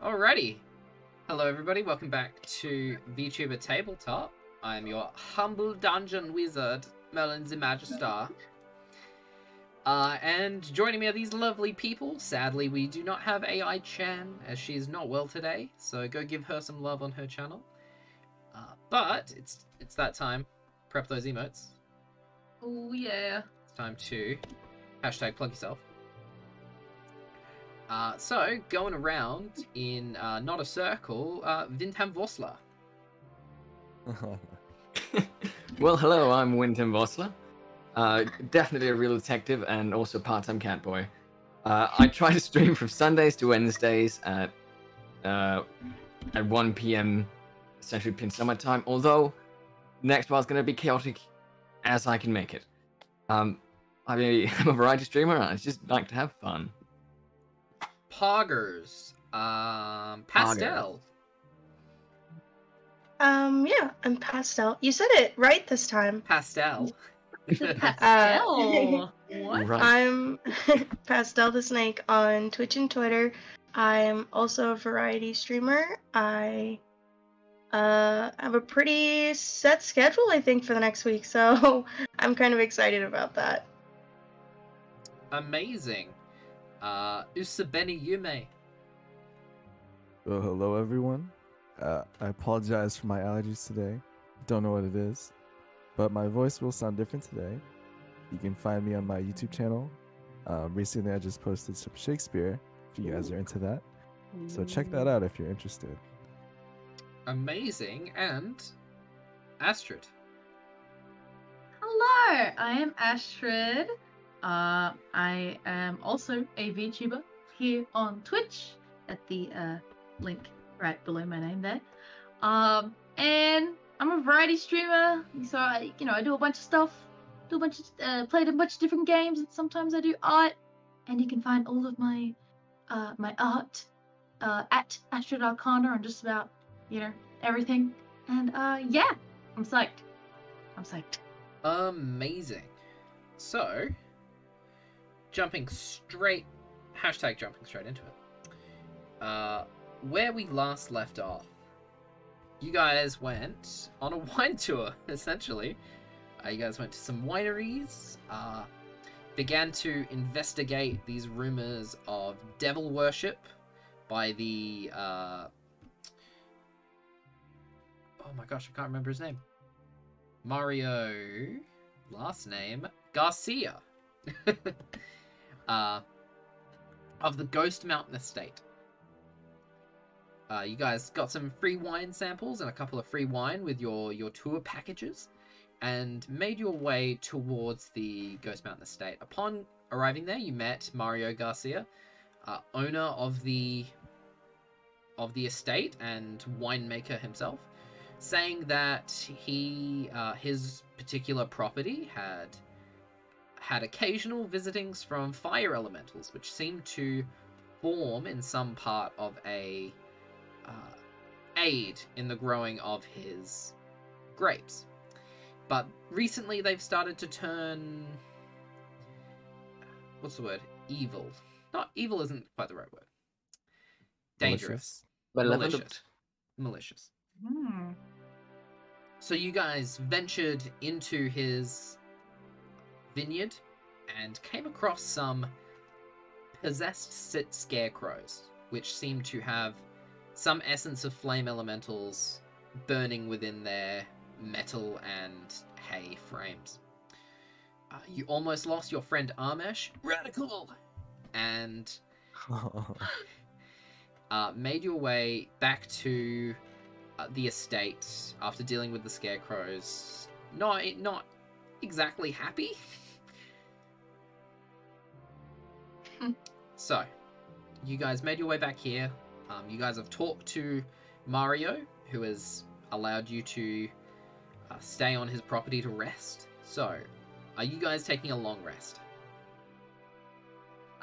Alrighty. Hello everybody, welcome back to VTuber Tabletop. I'm your humble dungeon wizard, Merlin the Magister. And joining me are these lovely people. Sadly, we do not have AI Chan, as she is not well today, so go give her some love on her channel. But it's that time. Prep those emotes. Oh yeah. It's time to hashtag plug yourself. So, going around in not a circle, WyndhamVossler. Well, hello, I'm WyndhamVossler. Definitely a real detective and also part-time catboy. I try to stream from Sundays to Wednesdays at 1 p.m. Central European Summer Time, although next while is going to be chaotic as I can make it. I'm a variety streamer and I just like to have fun. Poggers. Pastel. Yeah, I'm Pastel. You said it right this time. Pastel. Pastel. What? Right. I'm PastelTheSnake on Twitch and Twitter. I'm also a variety streamer. I have a pretty set schedule, I think, for the next week, so I'm kind of excited about that. Amazing. Usubeni Yume. Well, hello everyone. I apologize for my allergies today. Don't know what it is, but my voice will sound different today. You can find me on my YouTube channel. Recently I just posted some Shakespeare, if you guys are into that. So check that out if you're interested. Amazing. And Astrid. Hello, I am Astrid. I am also a VTuber here on Twitch at the link right below my name there. And I'm a variety streamer, so I do a bunch of stuff, played a bunch of different games, and sometimes I do art. And you can find all of my my art at Astrid Arcana on just about everything. And yeah, I'm psyched. Amazing. So, jumping straight into it. Where we last left off, you guys went on a wine tour, essentially. You guys went to some wineries, began to investigate these rumors of devil worship by the, oh my gosh, I can't remember his name. Mario, last name, Garcia. Of the Ghost Mountain Estate. You guys got some free wine samples and a couple of free wine with your tour packages, and made your way towards the Ghost Mountain Estate. Upon arriving there, you met Mario Garcia, owner of the estate and winemaker himself, saying that his particular property had occasional visitings from fire elementals, which seemed to form in some part of a aid in the growing of his grapes. But recently they've started to turn... what's the word? Evil. Not evil isn't quite the right word. Dangerous. Malicious. So you guys ventured into his vineyard and came across some possessed scarecrows, which seemed to have some essence of flame elementals burning within their metal and hay frames. You almost lost your friend Amesh, radical, and made your way back to the estate after dealing with the scarecrows. Not exactly happy. So, you guys made your way back here. You guys have talked to Mario, who has allowed you to stay on his property to rest. So, are you guys taking a long rest?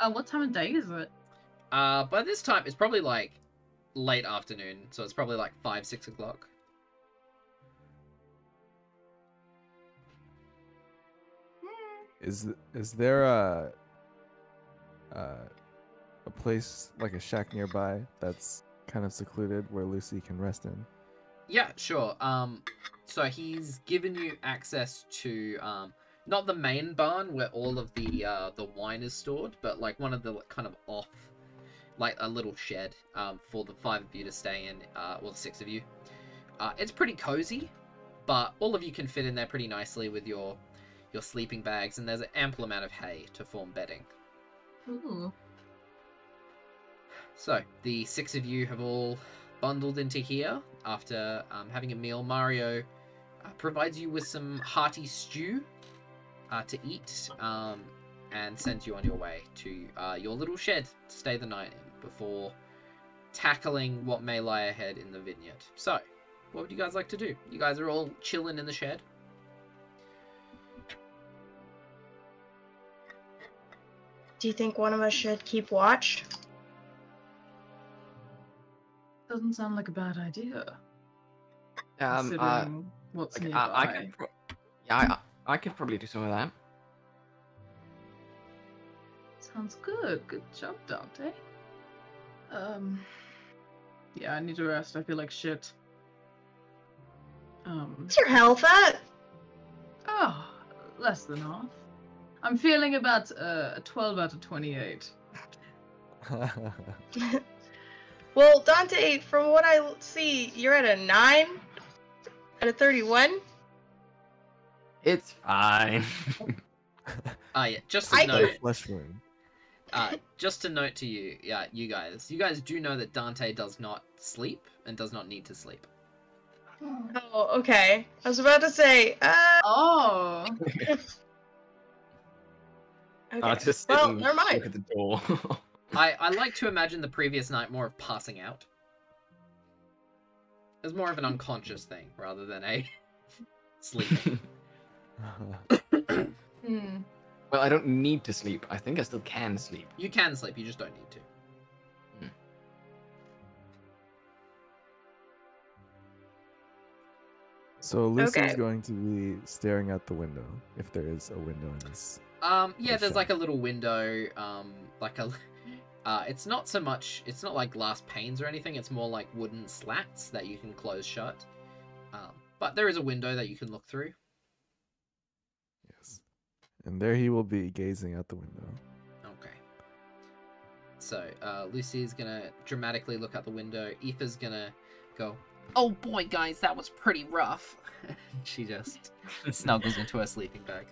What time of day is it? By this time, it's probably like late afternoon, so it's probably like 5-6 o'clock. Is there a place like a shack nearby that's kind of secluded where Lucy can rest in? Yeah, sure. So he's given you access to not the main barn where all of the wine is stored, but like one of the kind of off, like a little shed for the 5 of you to stay in, well, the 6 of you. It's pretty cozy, but all of you can fit in there pretty nicely with your sleeping bags, and there's an ample amount of hay to form bedding. Ooh. So the 6 of you have all bundled into here after having a meal. Mario provides you with some hearty stew to eat, and sends you on your way to your little shed to stay the night in before tackling what may lie ahead in the vineyard. So, what would you guys like to do? You guys are all chilling in the shed. Do you think one of us should keep watch? Doesn't sound like a bad idea. Um, Considering what's like, nearby. I could probably do some of that. Sounds good. Good job, Dante. Yeah, I need to rest. I feel like shit. What's your health at? Oh, less than half. I'm feeling about 12 out of 28. Well, Dante, from what I see, you're at a 9 out of 31. It's fine. Yeah, just to I note, Flesh wound. just to note to you, yeah, you guys do know that Dante does not sleep and does not need to sleep. Oh, okay. I was about to say, Oh! okay. I'll just sit Well, and never mind. look at the door. I like to imagine the previous night more of passing out. As more of an unconscious thing rather than a sleeping. Hmm. Well, I don't need to sleep. I think I still can sleep. You can sleep, you just don't need to. So Lucy's Okay. going to be staring out the window, if there is a window in this. Yeah, The there's shack. like a little window, like a... it's not so much, it's not like glass panes or anything, it's more like wooden slats that you can close shut. But there is a window that you can look through. Yes. And there he will be gazing out the window. Okay. So, Lucy's gonna dramatically look out the window. Eefa's gonna go, "Oh boy, guys, that was pretty rough." She just snuggles into her sleeping bag.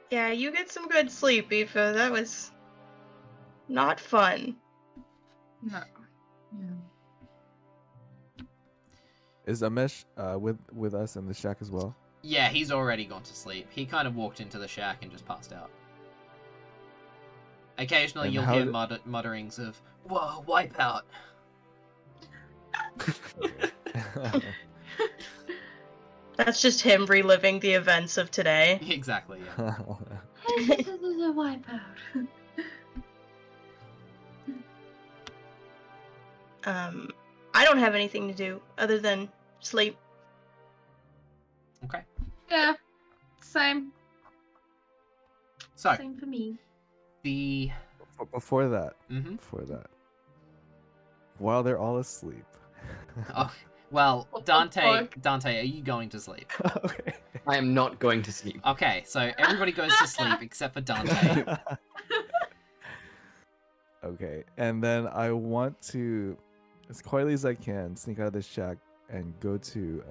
Yeah, you get some good sleep, Eefa. That was not fun. No. Yeah. Is Amesh with us in the shack as well? Yeah, he's already gone to sleep. He kind of walked into the shack and just passed out. Occasionally, And you'll how hear did- mutterings of, "Whoa, wipeout." That's just him reliving the events of today. Exactly, yeah. This is a wipeout. I don't have anything to do other than sleep. Okay. Yeah. Same. So, Same for me. the... Before that, Mhm. while they're all asleep. Oh, well, What the Dante, fuck? Dante, are you going to sleep? Okay. I am not going to sleep. Okay, so everybody goes to sleep except for Dante. Okay, and then I want to, as quietly as I can, sneak out of this shack and go to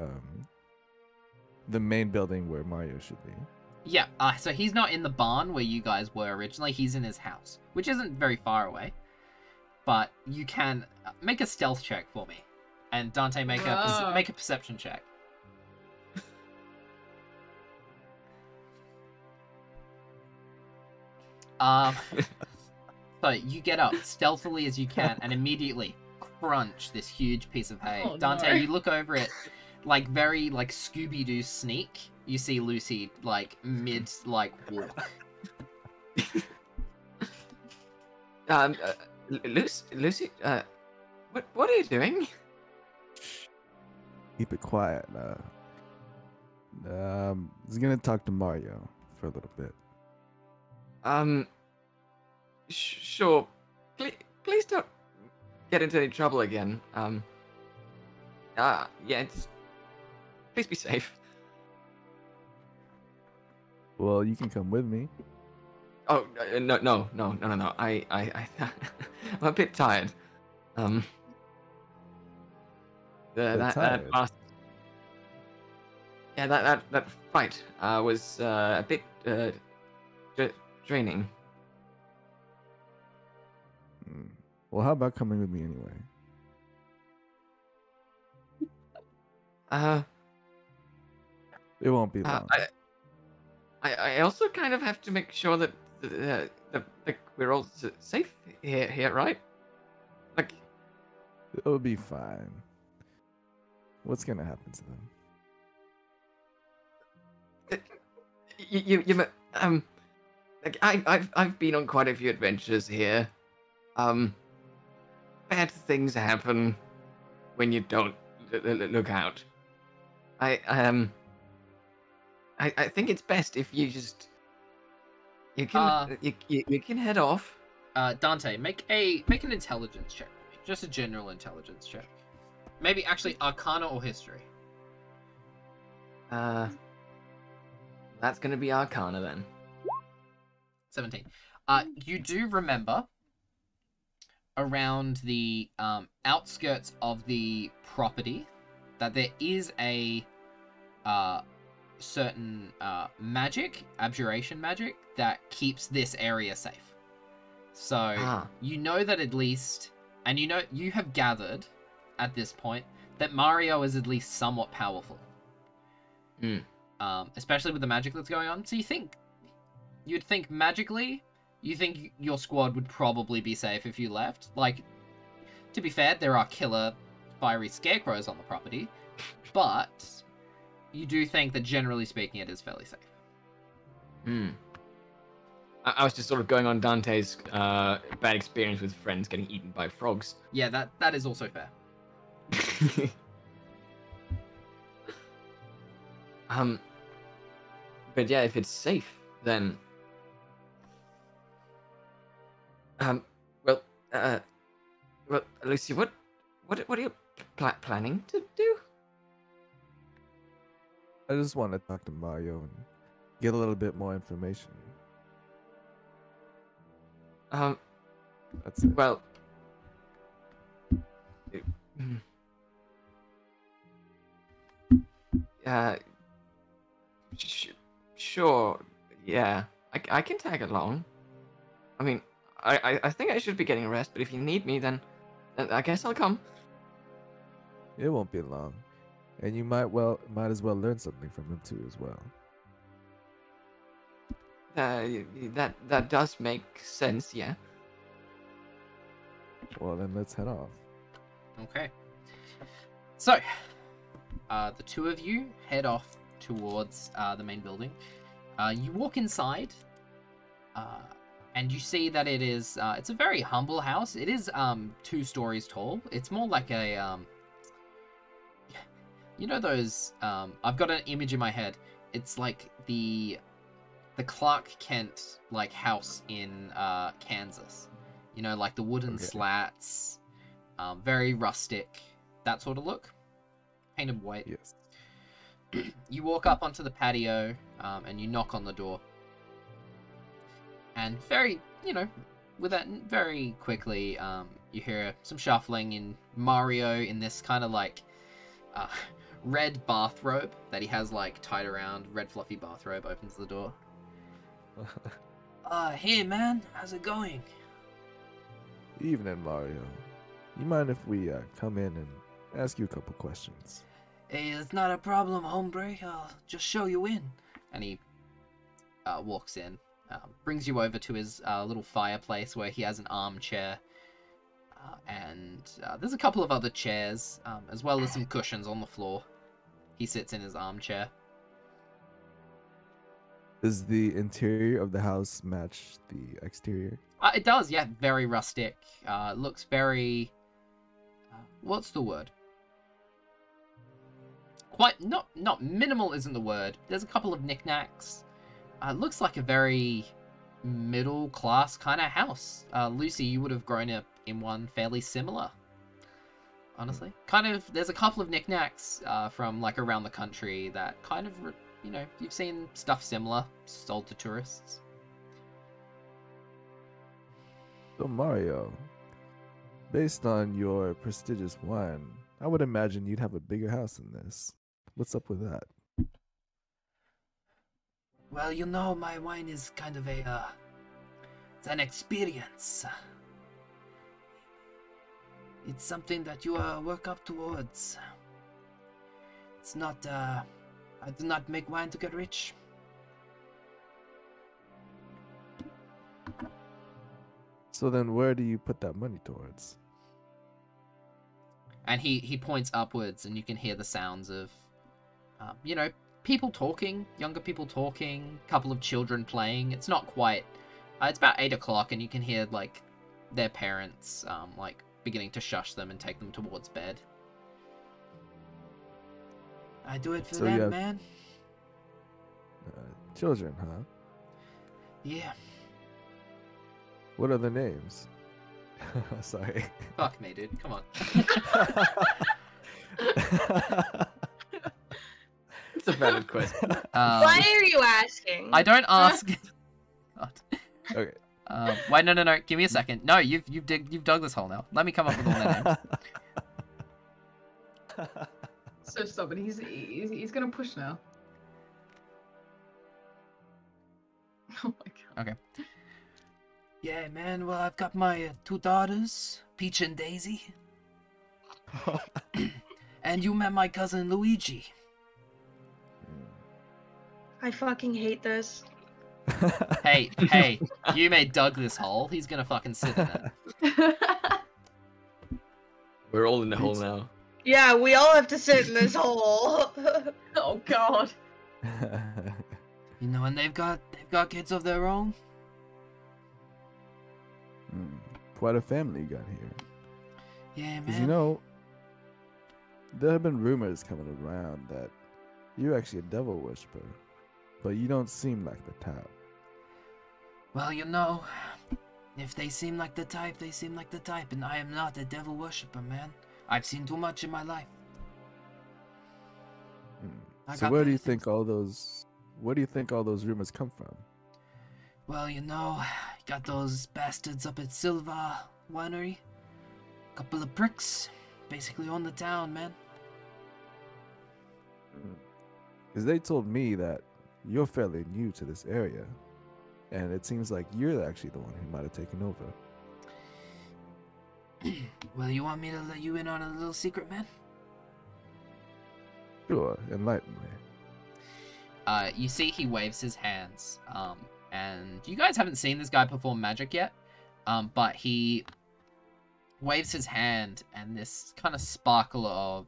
the main building where Mario should be. Yeah, so he's not in the barn where you guys were originally. He's in his house, which isn't very far away. But you can make a stealth check for me, and Dante make Whoa. make a perception check. So you get up stealthily as you can, and immediately crunch this huge piece of hay. Oh, Dante, no. you look over it, like very like Scooby-Doo sneak. You see Lucy like mid like walk. Lucy, what are you doing? Keep it quiet. He's gonna talk to Mario for a little bit. Sure. please don't get into any trouble again. Yeah, just please be safe. Well, you can come with me. Oh no! I'm a bit tired. That tired? last, yeah, that fight was a bit draining. Well, how about coming with me anyway? It won't be long. I also kind of have to make sure that we're all safe here, right? Like, It'll be fine. What's gonna happen to them? like I've been on quite a few adventures here. Bad things happen when you don't look out. I think it's best if you just you can head off. Dante, make an intelligence check for me. Just a general intelligence check. Maybe actually Arcana or History. That's gonna be Arcana then. 17. You do remember around the outskirts of the property that there is a certain magic, abjuration magic, that keeps this area safe. So you know that at least, and you know you have gathered at this point that Mario is at least somewhat powerful. Especially with the magic that's going on. So you'd think magically, you think your squad would probably be safe if you left. Like, to be fair, there are killer fiery scarecrows on the property, but you do think that generally speaking it is fairly safe. I was just sort of going on Dante's bad experience with friends getting eaten by frogs. Yeah, that is also fair. But yeah, if it's safe, then well, Lucy, what are you planning to do? I just want to talk to Mario and get a little bit more information. That's it. Well, sure, yeah, I can tag along. I mean, I think I should be getting a rest, but if you need me, then I guess I'll come. It won't be long, and you might as well learn something from him too as well. That does make sense, yeah. Well, then let's head off. Okay. So, the two of you head off towards the main building. You walk inside, and you see that it is it's a very humble house. It is 2 stories tall. It's more like a you know those I've got an image in my head. It's like the Clark Kent like house in Kansas. You know, like the wooden slats, very rustic, that sort of look. Painted white. Yes. You walk up onto the patio, and you knock on the door. And very quickly, you hear some shuffling in Mario in this kind of like red bathrobe that he has like tied around. Red fluffy bathrobe opens the door. Hey man, how's it going? Evening, Mario. You mind if we come in and ask you a couple questions? Hey, it's not a problem, hombre. I'll just show you in. And he walks in, brings you over to his little fireplace where he has an armchair. And there's a couple of other chairs, as well as some cushions on the floor. He sits in his armchair. Does the interior of the house match the exterior? It does, yeah. Very rustic. Looks very... what's the word? Quite... Not minimal isn't the word. There's a couple of knickknacks. Looks like a very middle-class kind of house. Lucy, you would have grown up in one fairly similar. Honestly, kind of. There's a couple of knickknacks from like around the country that kind of, you know, you've seen stuff similar sold to tourists. So Mario, based on your prestigious wine, I would imagine you'd have a bigger house than this. What's up with that? Well, you know, my wine is kind of it's an experience. It's something that you work up towards. It's not, I do not make wine to get rich. So then where do you put that money towards? And he points upwards, and you can hear the sounds of, you know, people talking, younger people talking, a couple of children playing. It's not quite, it's about 8 o'clock, and you can hear, like, their parents, like, beginning to shush them and take them towards bed. I do it for So them, you have man. Children, huh? Yeah. What are their names? Sorry. Fuck me, dude. Come on. It's a valid question. Why are you asking? I don't ask. God. Okay. Wait, no. Give me a second. No, you've dug this hole now. Let me come up with all their names. So stubborn. He's gonna push now. Oh my god. Okay. Yeah, man. Well, I've got my 2 daughters, Peach and Daisy. And you met my cousin Luigi. I fucking hate this. Hey, you may dug this hole. He's gonna fucking sit in it. We're all in the hole now. Yeah, we all have to sit in this hole. Oh god. You know, and they've got kids of their own. Quite a family you got here. Yeah, Because man. you know, there have been rumors coming around that you're actually a devil worshiper, but you don't seem like the type. Well, you know, if they seem like the type, they seem like the type, and I am not a devil worshipper, man. I've seen too much in my life. So where do you think all those rumors come from? Well, you know, got those bastards up at Silva Winery. Couple of pricks, basically on the town, man. Because they told me that you're fairly new to this area, and it seems like you're actually the one who might have taken over. Well, you want me to let you in on a little secret, man? Sure, enlighten me. You see he waves his hands, and you guys haven't seen this guy perform magic yet, but he waves his hand, and this kind of sparkle of,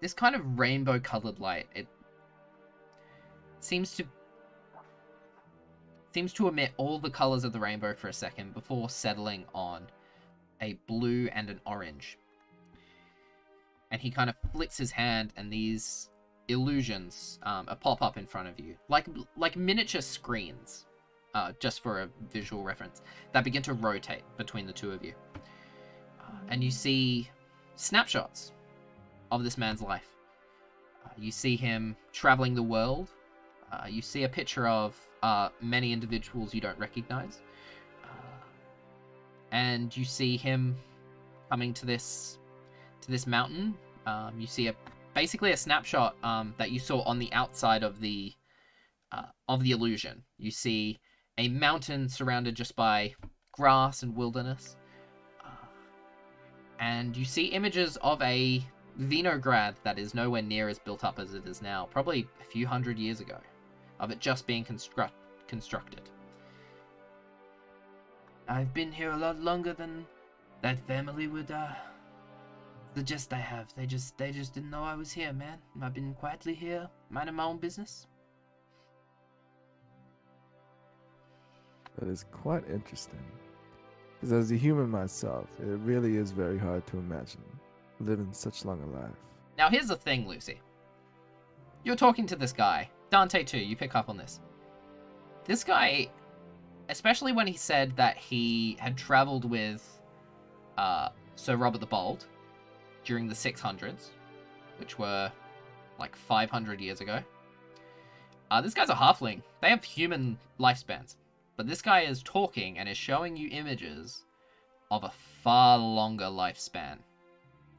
this kind of rainbow-colored light, it seems to emit all the colors of the rainbow for a second before settling on a blue and an orange. And he kind of flicks his hand, and these illusions pop up in front of you, like miniature screens, just for a visual reference, that begin to rotate between the two of you. And you see snapshots of this man's life. You see him traveling the world. You see a picture of many individuals you don't recognize. And you see him coming to this mountain. You see basically a snapshot that you saw on the outside of the illusion. You see a mountain surrounded just by grass and wilderness. And you see images of a Vinograd that is nowhere near as built up as it is now, probably a few hundred years ago, of it just being constructed. I've been here a lot longer than that family would suggest I have. They just didn't know I was here, man. I've been quietly here, minding my own business. That is quite interesting. Because as a human myself, it really is very hard to imagine living such long a life. Now here's the thing, Lucy. You're talking to this guy. Dante too, you pick up on this. This guy, especially when he said that he had traveled with Sir Robert the Bold during the 600s, which were like 500 years ago. This guy's a halfling. They have human lifespans. But this guy is talking and is showing you images of a far longer lifespan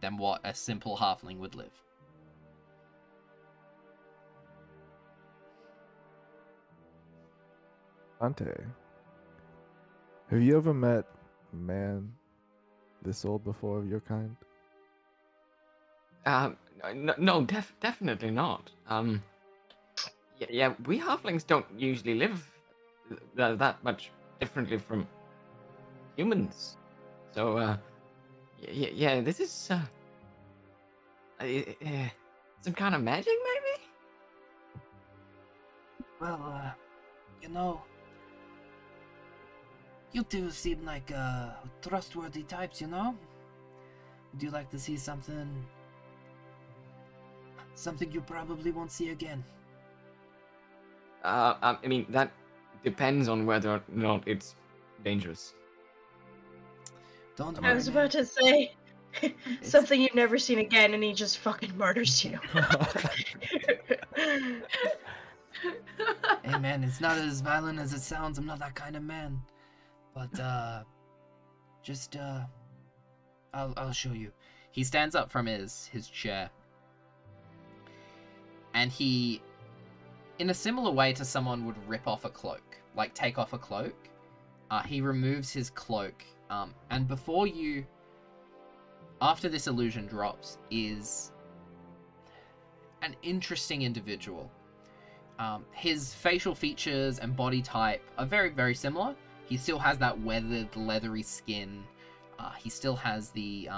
than what a simple halfling would live. Dante, have you ever met a man this old before of your kind? No, definitely not. Yeah, we halflings don't usually live that much differently from humans. So, yeah, this is some kind of magic, maybe? Well, you know, you two seem like trustworthy types, you know? Would you like to see something you probably won't see again? I mean, that depends on whether or not it's dangerous. Don't worry, I was about to say something you've never seen again, and he just fucking murders you. Hey man, it's not as violent as it sounds. I'm not that kind of man. But just I'll show you. He stands up from his chair. And he, in a similar way to someone would rip off a cloak, like take off a cloak, he removes his cloak. And before you, after this illusion drops, is an interesting individual. His facial features and body type are very, very similar. He still has that weathered, leathery skin. He still has the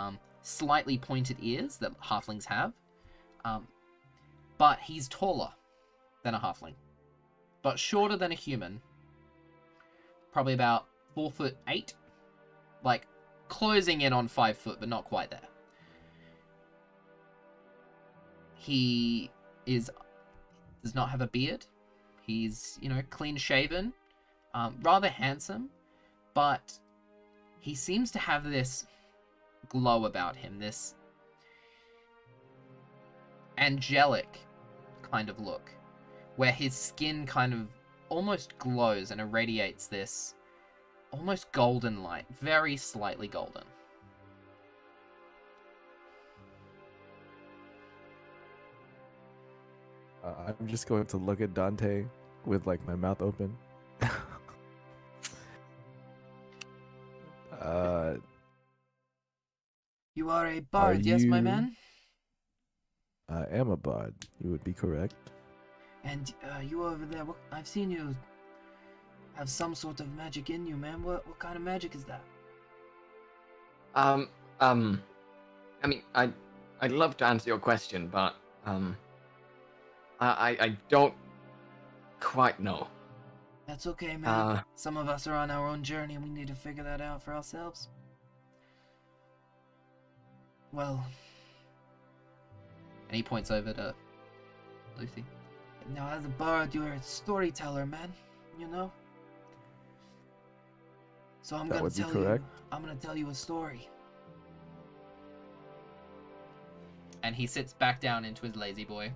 slightly pointed ears that halflings have. But he's taller than a halfling. But shorter than a human. Probably about 4'8". Like, closing in on 5 foot, but not quite there. He does not have a beard. He's, clean shaven. Rather handsome. But he seems to have this glow about him. This angelic kind of look. Where his skin kind of almost glows and irradiates this almost golden light. Very slightly golden. I'm just going to look at Dante with like my mouth open. You are a bard, yes, my man? I am a bard. You would be correct. And you over there, I've seen you have some sort of magic in you, man. What kind of magic is that? I mean, I'd love to answer your question, but I don't quite know. That's okay, man. Some of us are on our own journey and we need to figure that out for ourselves. Well... And he points over to Lucy. Now, as a bard, you're a storyteller, man. You know? So I'm gonna tell you a story. And he sits back down into his lazy boy.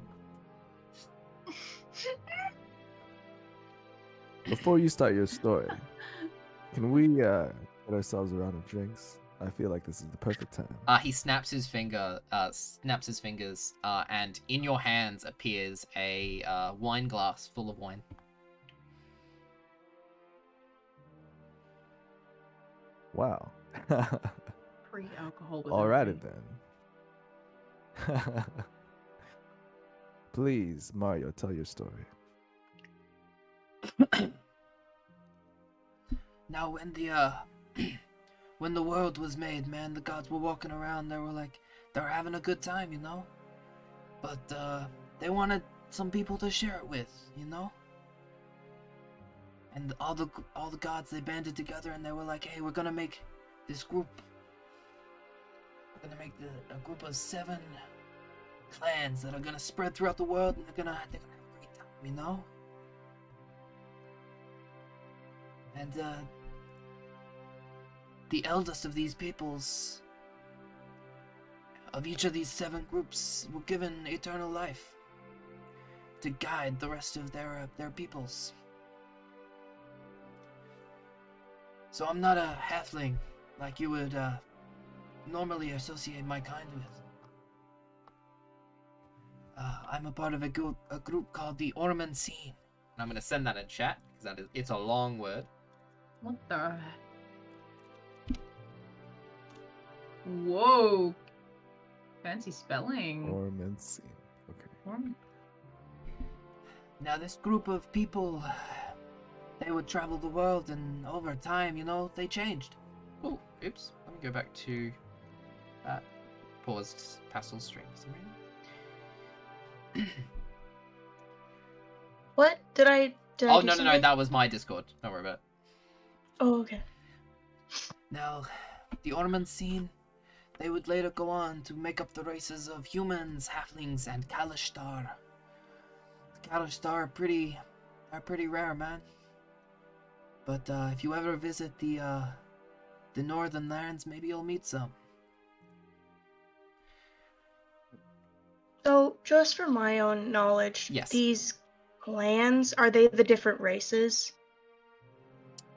Before you start your story, can we get ourselves a round of drinks? I feel like this is the perfect time. He snaps his fingers, and in your hands appears a wine glass full of wine. Wow. Pre-alcohol. Alrighty then. Please, Mario, tell your story. Now, when the world was made, man, the gods were walking around. They were having a good time, you know. But they wanted some people to share it with, you know. And all the gods, they banded together and they were like, "Hey, we're gonna make this group. We're gonna make a group of 7 clans that are gonna spread throughout the world, and they're gonna have a great time, you know." And the eldest of these peoples, of each of these 7 groups, were given eternal life to guide the rest of their peoples. So I'm not a halfling like you would normally associate my kind with. I'm a part of a group called the Orman Scene. And I'm going to send that in chat, because it's a long word. What the? Whoa. Fancy spelling. Ormancy. Okay. Now this group of people, they would travel the world, and over time, you know, they changed. Oh, oops. Let me go back to that paused Pastel stream for some reason. What? Did I Oh, do no, something? that was my Discord. Don't worry about it. Oh, okay. Now, the Orman Scene, they would later go on to make up the races of humans, halflings, and Kalishtar. The Kalishtar are pretty rare, man. But if you ever visit the northern lands, maybe you'll meet some. So, just for my own knowledge, Yes. these clans, are they the different races?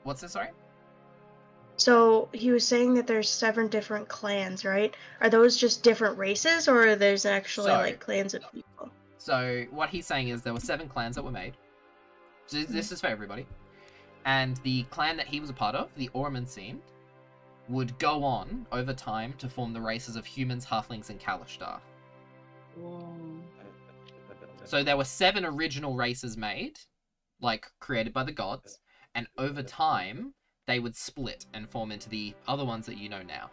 What's this, sorry? So, he was saying that there's 7 different clans, right? Are those just different races, or there's actually, So- like, clans of people? So, what he's saying is there were 7 clans that were made. So this is for everybody. And the clan that he was a part of, the Orman Scene, would go on over time to form the races of humans, halflings, and Kalishtar. Whoa. So there were 7 original races made, like created by the gods, and over time they would split and form into the other ones that you know now.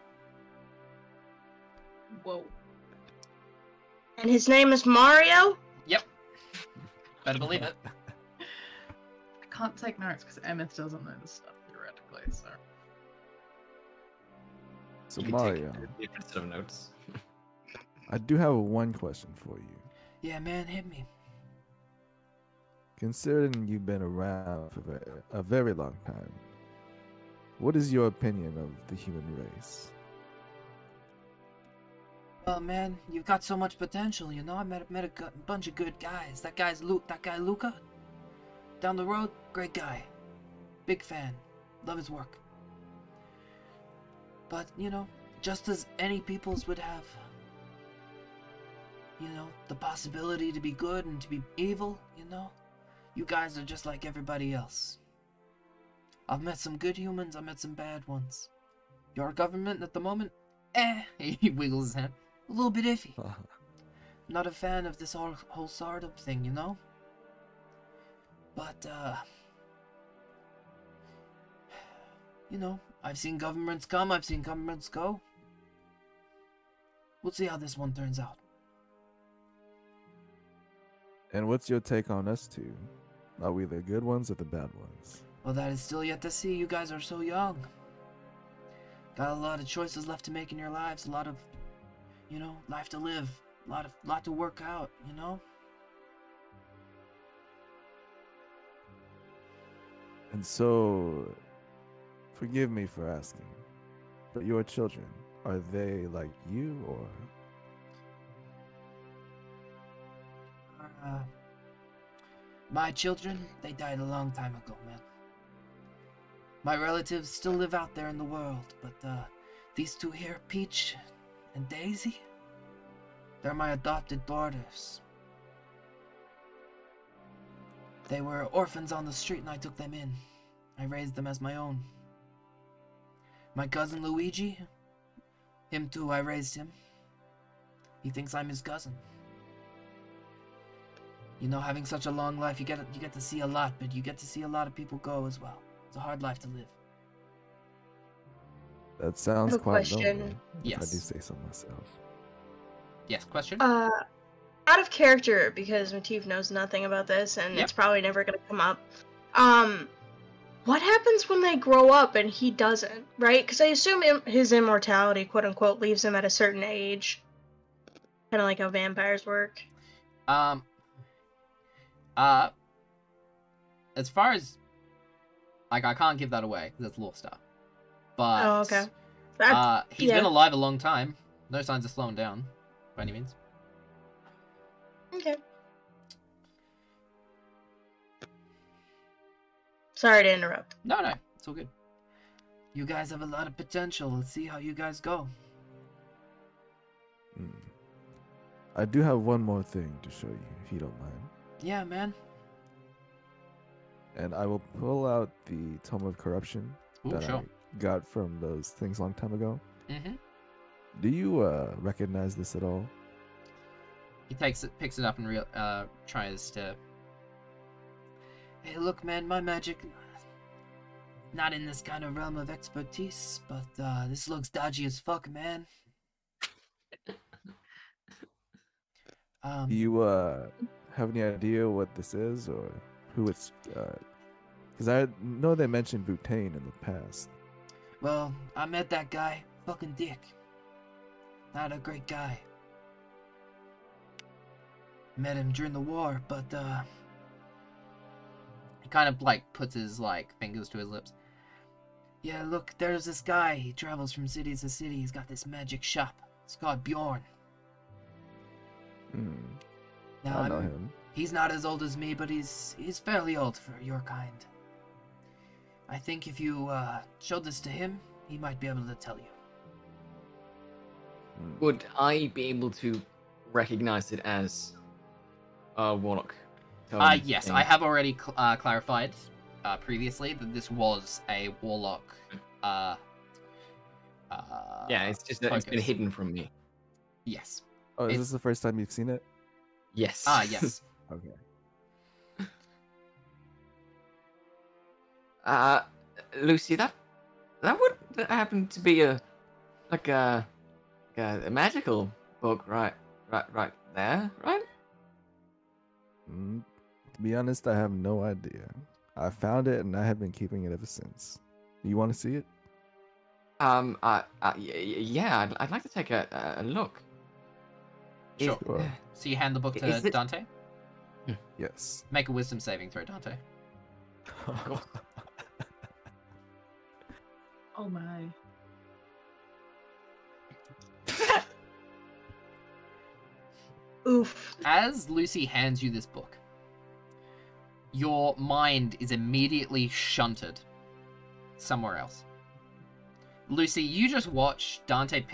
Whoa. And his name is Mario? Yep. Better believe it. I can't take notes because Emmyth doesn't know this stuff theoretically, so. So You can Mario, take a different set of notes. I do have one question for you. Yeah, man, hit me. Considering you've been around for a very long time, what is your opinion of the human race? Well, man, you've got so much potential, you know. I met a bunch of good guys. That guy Luca, down the road, great guy. Big fan. Love his work. But, you know, just as any peoples would have, you know, the possibility to be good and to be evil, you know, you guys are just like everybody else. I've met some good humans, I've met some bad ones. Your government at the moment, he wiggles his hand, a little bit iffy. Not a fan of this whole Sardom thing, you know? But, you know, I've seen governments come, I've seen governments go. We'll see how this one turns out. And what's your take on us two? Are we the good ones or the bad ones? Well, that is still yet to see. You guys are so young. Got a lot of choices left to make in your lives. A lot of, you know, life to live. A lot to work out, you know? And so, forgive me for asking, but your children, are they like you or? My children, they died a long time ago, man. My relatives still live out there in the world, but these two here, Peach and Daisy, they're my adopted daughters. They were orphans on the street and I took them in. I raised them as my own. My cousin Luigi, him too, I raised him. He thinks I'm his cousin. You know, having such a long life, you get to see a lot, but you get to see a lot of people go as well. It's a hard life to live. That sounds I have a quite question. lonely, if I Yes. do say so myself. Yes, question? Out of character, because Matif knows nothing about this, and Yep. it's probably never gonna come up. What happens when they grow up and he doesn't, right? Because I assume his immortality, quote unquote, leaves him at a certain age. Kind of like how vampires work. As far as Like, I can't give that away because it's lore stuff. But Oh, okay. he's been Yeah. alive a long time. No signs of slowing down, by any means. Okay. Sorry to interrupt. No, it's all good. You guys have a lot of potential. Let's see how you guys go. I do have one more thing to show you, if you don't mind. Yeah, man. And I will pull out the Tome of Corruption Ooh, that sure. I got from those things a long time ago. Mm-hmm. Do you recognize this at all? He picks it up and tries to. Hey, look, man, my magic... Not in this kind of realm of expertise, but this looks dodgy as fuck, man. Do you have any idea what this is or who it's? Because I know they mentioned Butane in the past. Well, I met that guy. Fucking dick. Not a great guy. Met him during the war, but He kind of like puts his like fingers to his lips. yeah, look, there's this guy. He travels from city to city. He's got this magic shop. It's called Bjorn. Now, I know him. He's not as old as me, but he's fairly old for your kind. I think if you showed this to him, he might be able to tell you. Would I be able to recognize it as a Warlock? Yes, thing? I have already clarified previously that this was a Warlock. Yeah, it's just that it's been focus. hidden from me. Yes. Oh, is It's- this the first time you've seen it? Yes. Yes. Okay. Lucy, that would happen to be a magical book, right there, right? To be honest, I have no idea. I found it and I have been keeping it ever since. You want to see it? Yeah, I'd like to take a look. Sure. Sure. So you hand the book to Is it- Dante. Yes. Make a wisdom saving throw, Dante. Oh my. Oof. As Lucy hands you this book, your mind is immediately shunted somewhere else. Lucy, you just watch Dante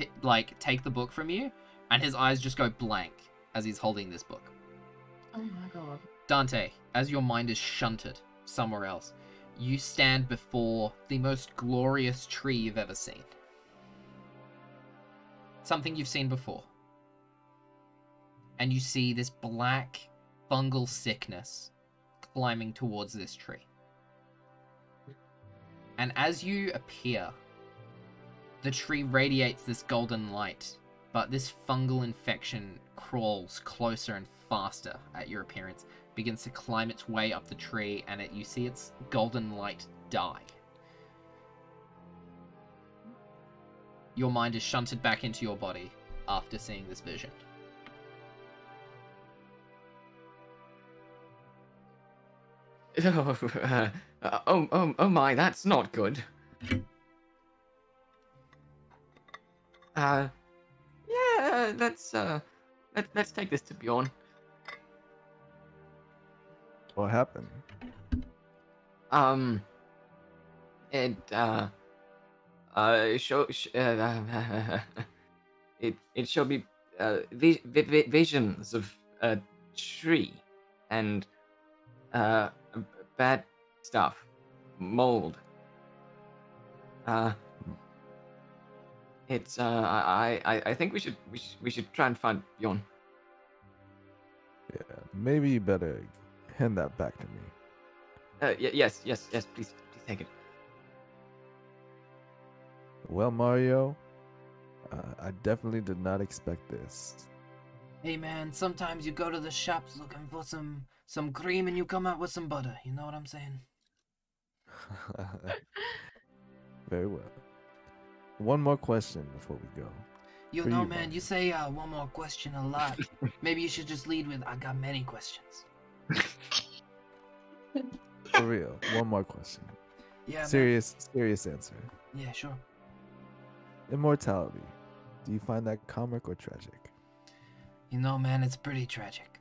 take the book from you, and his eyes just go blank as he's holding this book. Oh my god. Dante, as your mind is shunted somewhere else, you stand before the most glorious tree you've ever seen. Something you've seen before. And you see this black fungal sickness climbing towards this tree. And as you appear, the tree radiates this golden light, but this fungal infection crawls closer and faster at your appearance, begins to climb its way up the tree, and you see its golden light die. Your mind is shunted back into your body after seeing this vision. Oh my, that's not good. Yeah, let's take this to Bjorn. What happened? It it showed me visions of a tree and bad stuff, mold. It's I think we should try and find Bjorn. Yeah, maybe you better hand that back to me. Yes, please take it. Well, Mario, I definitely did not expect this. Hey, man, sometimes you go to the shops looking for some cream and you come out with some butter. You know what I'm saying? Very well. One more question before we go. You For know, you, man, Mario. you say one more question a lot. Maybe you should just lead with, I got many questions. For real, one more question. Yeah, man. Serious answer. Yeah, sure. Immortality. Do you find that comic or tragic? You know, man, it's pretty tragic.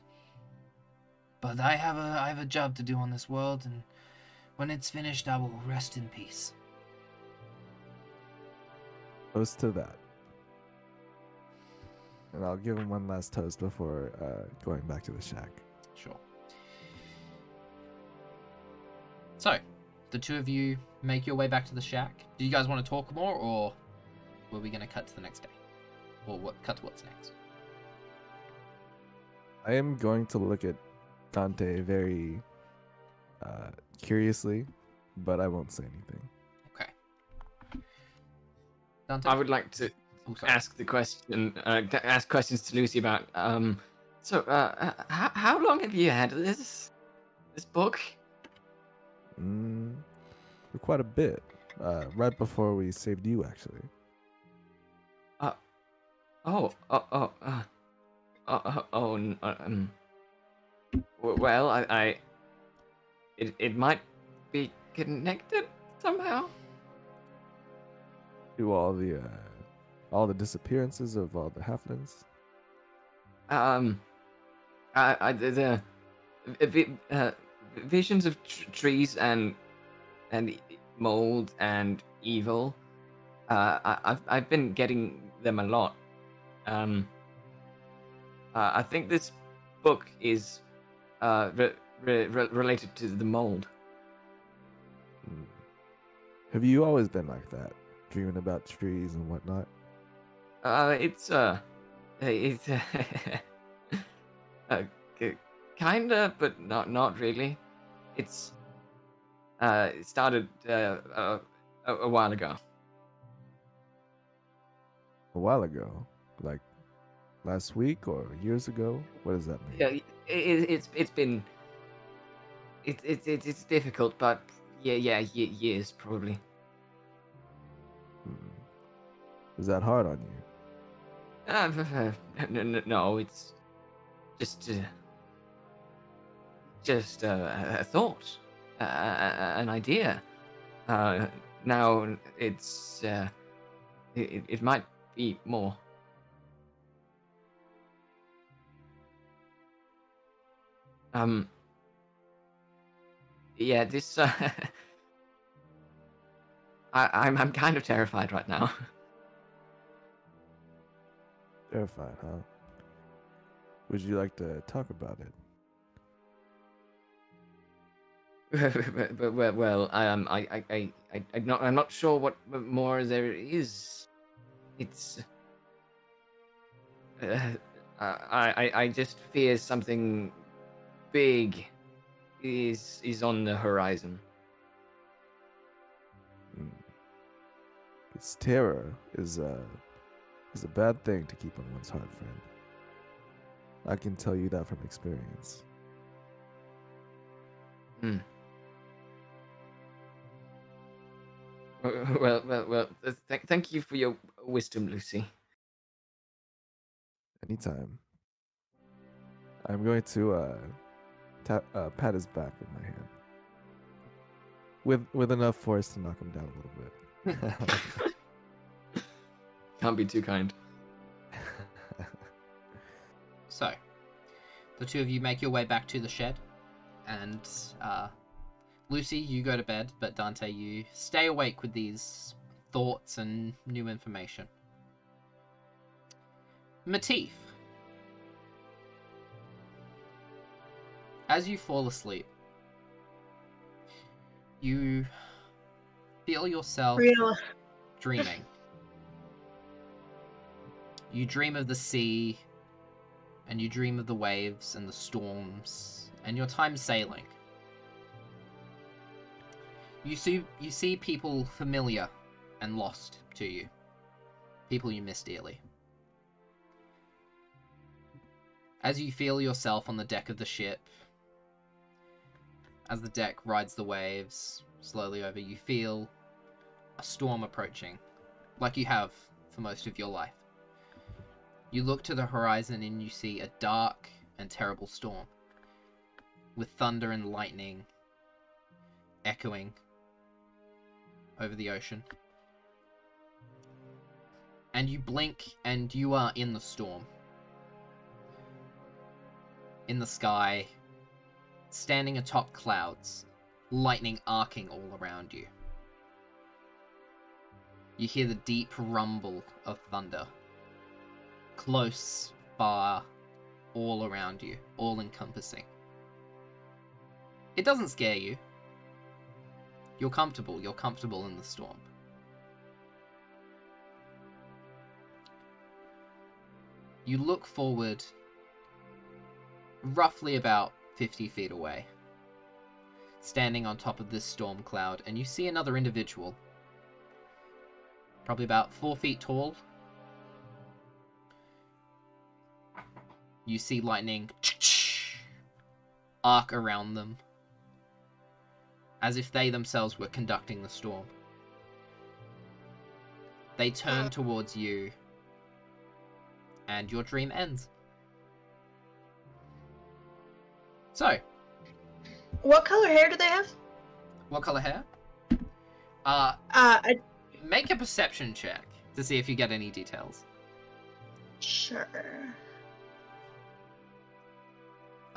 But I have a job to do on this world, and when it's finished, I will rest in peace. Toast to that. And I'll give him one last toast before going back to the shack. Sure. So, the two of you make your way back to the shack. Do you guys want to talk more, or were we going to cut to the next day? Or cut to what's next? I am going to look at Dante very curiously, but I won't say anything. Okay. Dante? I would like to ask the question, ask questions to Lucy about. How long have you had this book? For quite a bit. Right before we saved you, actually. Well, it might be connected somehow. To all the disappearances of all the halflings. Visions of trees and mold and evil. I've been getting them a lot. I think this book is related to the mold. Have you always been like that, dreaming about trees and whatnot? It's kinda, but not really. It started a while ago. A while ago, like last week or years ago. What does that mean? Yeah, it's been it's difficult, but years probably. Is that hard on you? No, it's just a thought, an idea. Now it's it might be more. Yeah, this I'm kind of terrified right now. Terrified, huh? Would you like to talk about it? Well, I'm not sure what more there is. It's I just fear something big is on the horizon. Its terror is a bad thing to keep on one's heart, friend. I can tell you that from experience. Well. Thank you for your wisdom, Lucy. Anytime. I'm going to pat his back with my hand, with enough force to knock him down a little bit. Can't be too kind. So, the two of you make your way back to the shed, and Lucy, you go to bed, but Dante, you stay awake with these thoughts and new information. Matif, as you fall asleep, you feel yourself dreaming. You dream of the sea, and you dream of the waves and the storms, and your time sailing. You see people familiar and lost to you. People you miss dearly. As you feel yourself on the deck of the ship, as the deck rides the waves slowly over, you feel a storm approaching, like you have for most of your life. You look to the horizon and you see a dark and terrible storm, with thunder and lightning echoing over the ocean. And you blink, and you are in the storm. In the sky, standing atop clouds, lightning arcing all around you. You hear the deep rumble of thunder. Close, far, all around you, all-encompassing. It doesn't scare you. You're comfortable in the storm. You look forward roughly about 50 feet away, standing on top of this storm cloud, and you see another individual, probably about 4 feet tall. You see lightning arc around them, as if they themselves were conducting the storm. They turn towards you, and your dream ends. So, what color hair do they have? What color hair? Make a perception check to see if you get any details. Sure.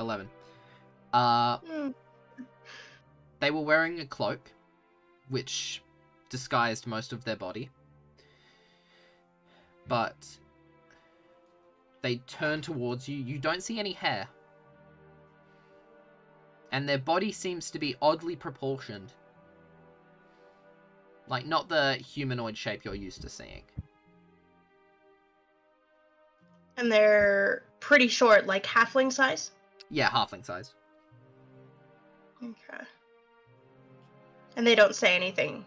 11. They were wearing a cloak, which disguised most of their body. But they turn towards you. You don't see any hair. And their body seems to be oddly proportioned. Like, not the humanoid shape you're used to seeing. And they're pretty short, like halfling size? Yeah, halfling size. Okay. And they don't say anything?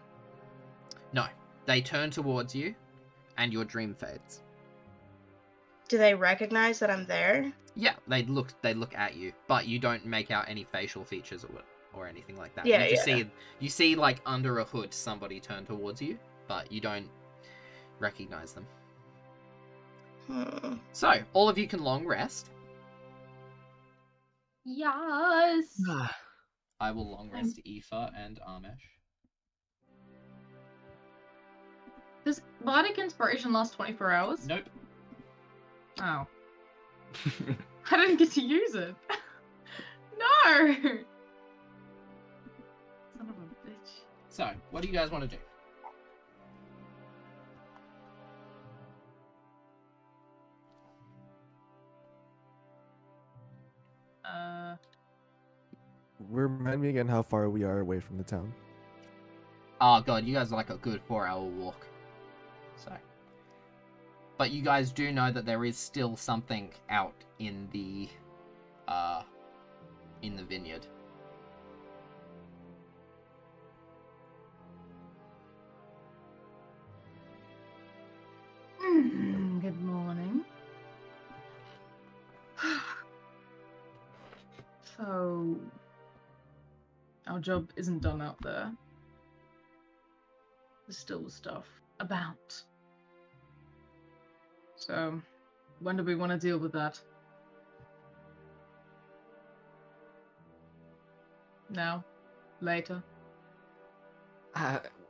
No. They turn towards you, and your dream fades. Do they recognize that I'm there? Yeah, they look at you, but you don't make out any facial features or anything like that. Yeah, You see like under a hood somebody turn towards you, but you don't recognize them. So, all of you can long rest. Yes. I will long rest Eefa and Amesh. Does Bardic Inspiration last 24 hours? Nope. Oh. I didn't get to use it. No! Son of a bitch. So, what do you guys want to do? Remind me again how far we are away from the town. Oh god, you guys are like a good 4-hour walk. So. But you guys do know that there is still something out in the vineyard. Good morning. So, our job isn't done out there. There's still stuff about. So, when do we want to deal with that? Now? Later?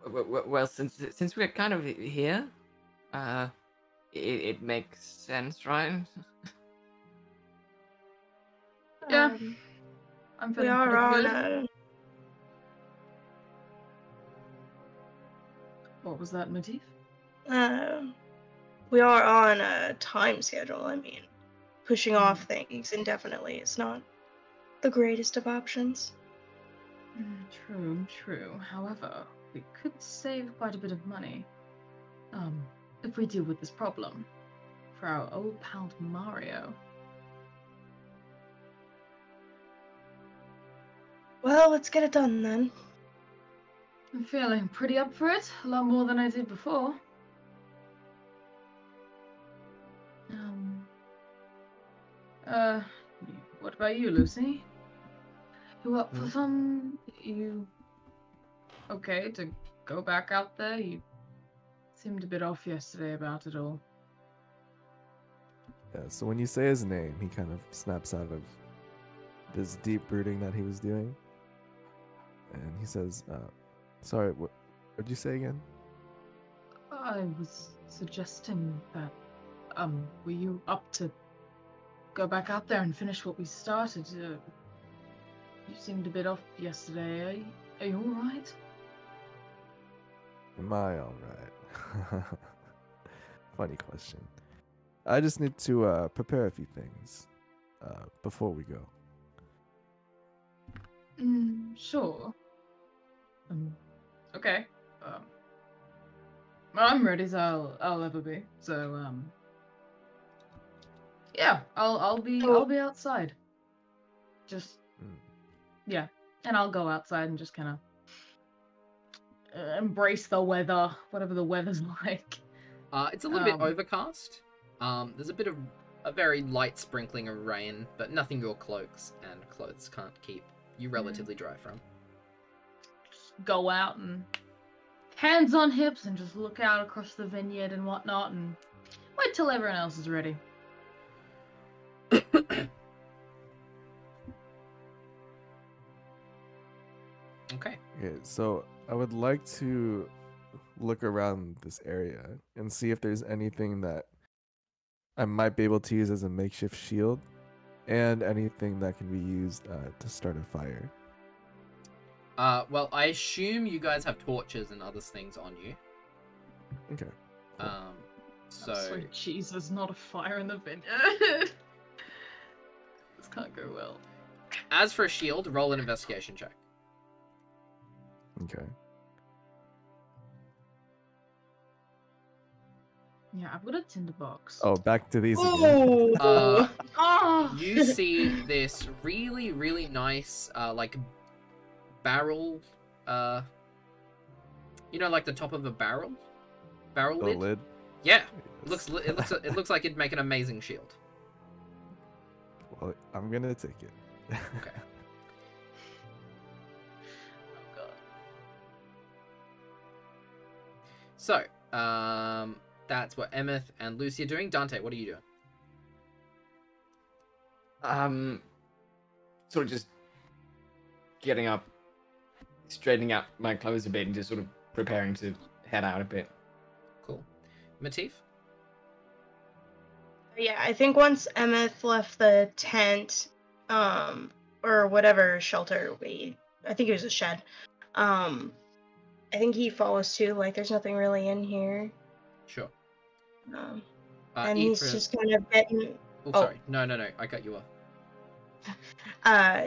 Well, since we're kind of here, it makes sense, right? Yeah. I'm We feeling are pretty on good. a... What was that, Matif? We are on a time schedule. I mean, pushing off things indefinitely is not the greatest of options. True. However, we could save quite a bit of money. If we deal with this problem. For our old pal Mario. Well, let's get it done then. I'm feeling pretty up for it. A lot more than I did before. What about you, Lucy? You up for some... You... okay to go back out there? You seemed a bit off yesterday about it all. Yeah, so when you say his name, he kind of snaps out of this deep brooding that he was doing. And he says, sorry, What'd you say again? I was suggesting that, were you up to go back out there and finish what we started? You seemed a bit off yesterday. Are you alright? Am I alright? Funny question. I just need to prepare a few things before we go. Sure. Okay. I'm ready as I'll ever be. So yeah, I'll be outside. Just yeah, and I'll go outside and just kind of embrace the weather, whatever the weather's like. It's a little bit overcast. There's a bit of a very light sprinkling of rain, but nothing your cloaks and clothes can't keep you relatively dry from. Just go out and hands on hips and just look out across the vineyard and whatnot and wait till everyone else is ready. Okay. Okay, so I would like to look around this area and see if there's anything that I might be able to use as a makeshift shield and anything that can be used to start a fire. Well, I assume you guys have torches and other things on you. Okay. So... Sweet Jesus, not a fire in the vineyard. This can't go well. As for a shield, roll an investigation check. Okay. Yeah, I've got a tinderbox. Oh, back to these again. You see this really, really nice, like, barrel, you know, like the top of a barrel The lid? lid? Yeah, Yes. it looks like it'd make an amazing shield. Well, I'm gonna take it. Okay. Oh god. So, that's what Emmyth and Lucy are doing. Dante, what are you doing? Sort of just getting up, straightening out my clothes a bit, and just sort of preparing to head out a bit. Cool. Matif? Yeah, I think once Emmyth left the tent, or whatever shelter I think it was a shed. I think he follows suit. Like, there's nothing really in here. Sure. And he's just kind of getting. Oh, sorry. No. I cut you off.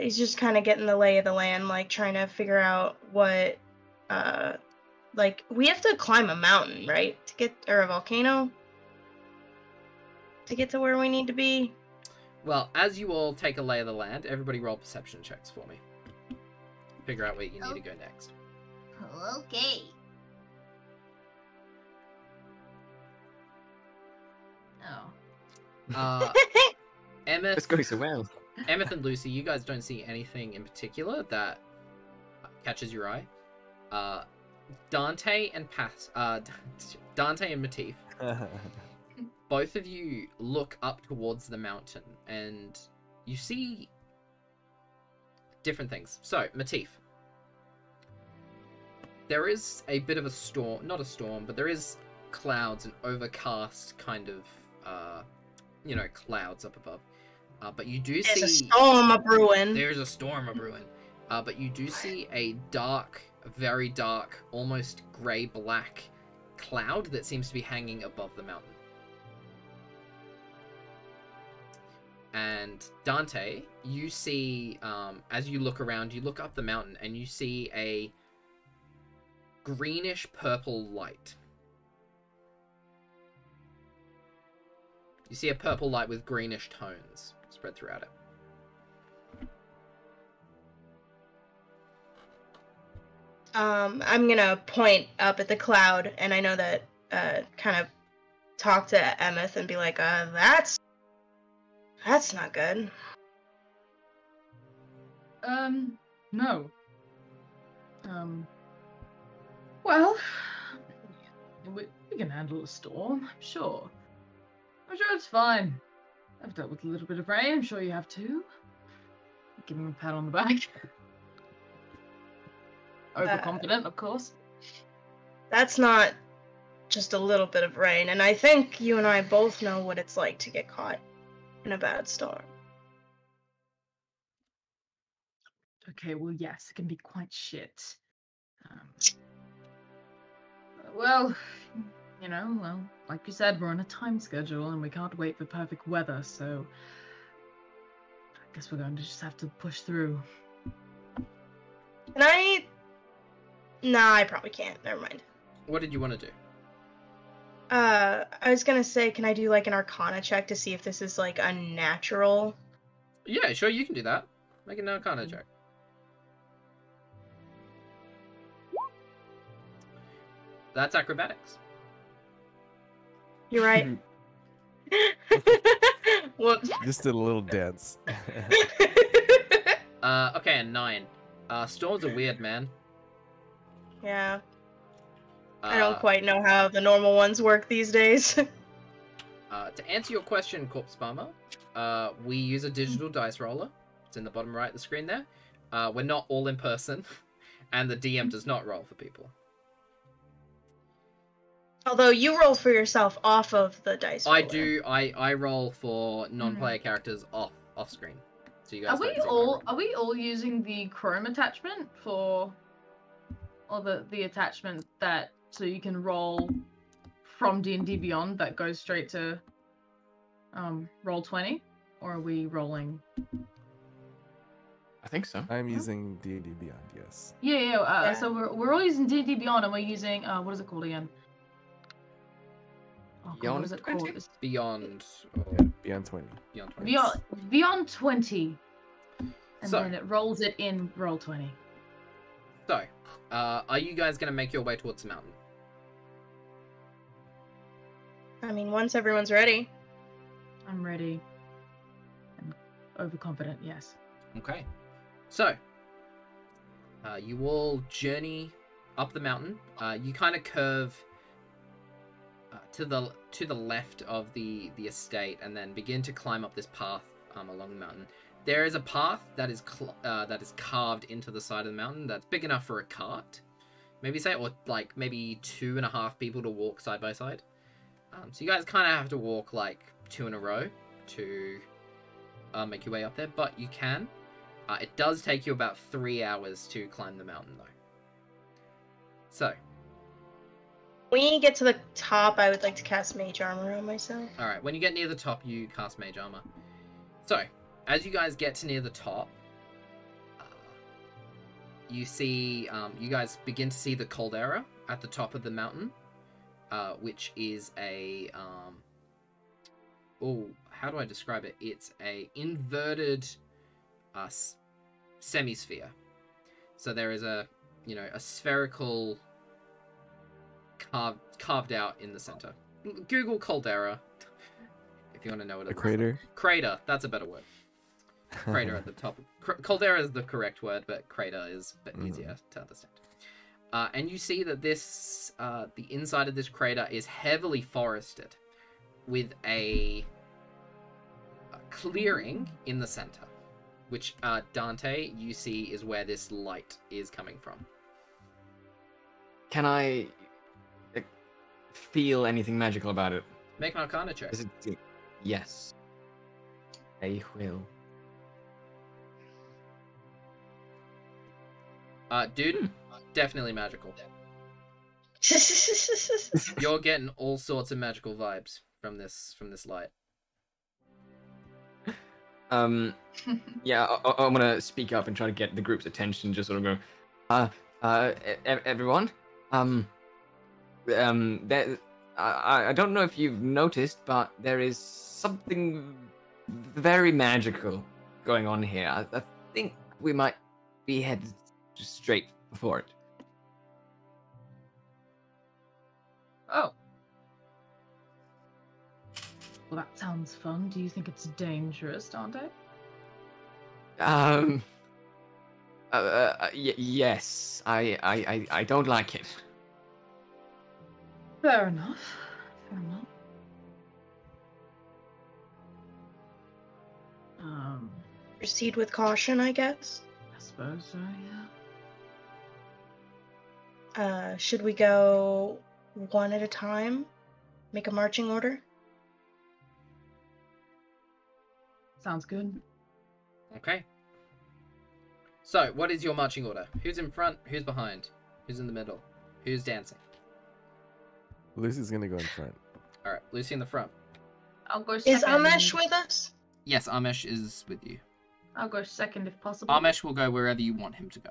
He's just kind of getting the lay of the land, like trying to figure out what, like we have to climb a mountain, right, to get, or a volcano, to get to where we need to be. Well, as you all take a lay of the land, everybody roll perception checks for me. Figure out where you need to go next. Okay. Oh. Emmyth, It's going so well. Emmyth and Lucy, you guys don't see anything in particular that catches your eye. Dante and Matif, both of you look up towards the mountain and you see different things. So, Matif, there is a bit of a storm, not a storm, but there is clouds and overcast kind of, clouds up above. But you do see... There's a storm a-brewing. There's a storm a-brewing. But you do see a dark, very dark, almost grey-black cloud that seems to be hanging above the mountain. And Dante, you see, as you look around, you look up the mountain and you see a greenish-purple light. You see a purple light with greenish tones spread throughout it. I'm gonna point up at the cloud, and I know that kind of talk to Emmyth and be like, that's not good. No. Well, we can handle a storm, I'm sure. I'm sure it's fine. I've dealt with a little bit of rain, I'm sure you have too. Give him a pat on the back. Overconfident, of course. That's not just a little bit of rain, and I think you and I both know what it's like to get caught in a bad storm. Okay, well, yes, it can be quite shit. Well, like you said, we're on a time schedule and we can't wait for perfect weather, so I guess we're going to just have to push through. Can I? Nah, I probably can't. Never mind. What did you want to do? I was gonna say, can I do like an Arcana check to see if this is like unnatural? Yeah, sure, you can do that. Make an Arcana check. That's acrobatics. You're right. Whoops. Just did a little dance. Okay, a 9. Storms are weird, man. Yeah. I don't quite know how the normal ones work these days. To answer your question, Corpse Farmer, we use a digital dice roller. It's in the bottom right of the screen there. We're not all in person, and the DM does not roll for people. Although you roll for yourself off of the dice roller. I do. I roll for non-player characters off screen. So you guys. Are we all using the Chrome attachment or the attachment that so you can roll from D&D Beyond that goes straight to Roll20, or are we rolling? I think so. I'm using D&D Beyond, yes. Yeah. So we're all using D&D Beyond, and we're using what is it called again? Oh, God, what is it called? It's Beyond. Yeah, Beyond 20. Beyond 20. Beyond 20. And So- then it rolls it in Roll20. So, are you guys gonna make your way towards the mountain? I mean, once everyone's ready. I'm ready. I'm overconfident, yes. Okay. So, you all journey up the mountain. You kind of curve to the left of the estate, and then begin to climb up this path along the mountain. There is a path that is carved into the side of the mountain that's big enough for a cart, or like maybe 2.5 people to walk side by side. So you guys kind of have to walk like 2 in a row to make your way up there, but you can. It does take you about 3 hours to climb the mountain, though. So, When you get to the top, I would like to cast Mage Armor on myself. all right. When you get near the top, you cast Mage Armor. So, as you guys get to near the top, you see, you guys begin to see the Caldera at the top of the mountain, which is a, how do I describe it? It's a inverted semisphere. So there is a spherical carved out in the center. Google Caldera if you want to know what it A looks crater? like. Crater, that's a better word. Crater at the top. Caldera is the correct word, but crater is a bit easier to understand. And you see that this, the inside of this crater is heavily forested, with a clearing in the center, which Dante, you see, is where this light is coming from. Can I feel anything magical about it? Make an Arcana check. Is it? Yes. I will. Dude, definitely magical. You're getting all sorts of magical vibes from this light. Yeah, I'm gonna speak up and try to get the group's attention. Just sort of go, everyone. I don't know if you've noticed, but there is something very magical going on here. I think we might be headed straight for it. Oh. Well, that sounds fun. Do you think it's dangerous, Dante? Yes. I don't like it. Fair enough. Fair enough. Proceed with caution, I guess. I suppose so, yeah. Should we go one at a time? Make a marching order? Sounds good. Okay. So, what is your marching order? Who's in front? Who's behind? Who's in the middle? Who's dancing? Lucy's gonna go in front. Alright, Lucy in the front. I'll go Is second. Amesh with us? Yes, Armesh is with you. I'll go second if possible. Armesh will go wherever you want him to go.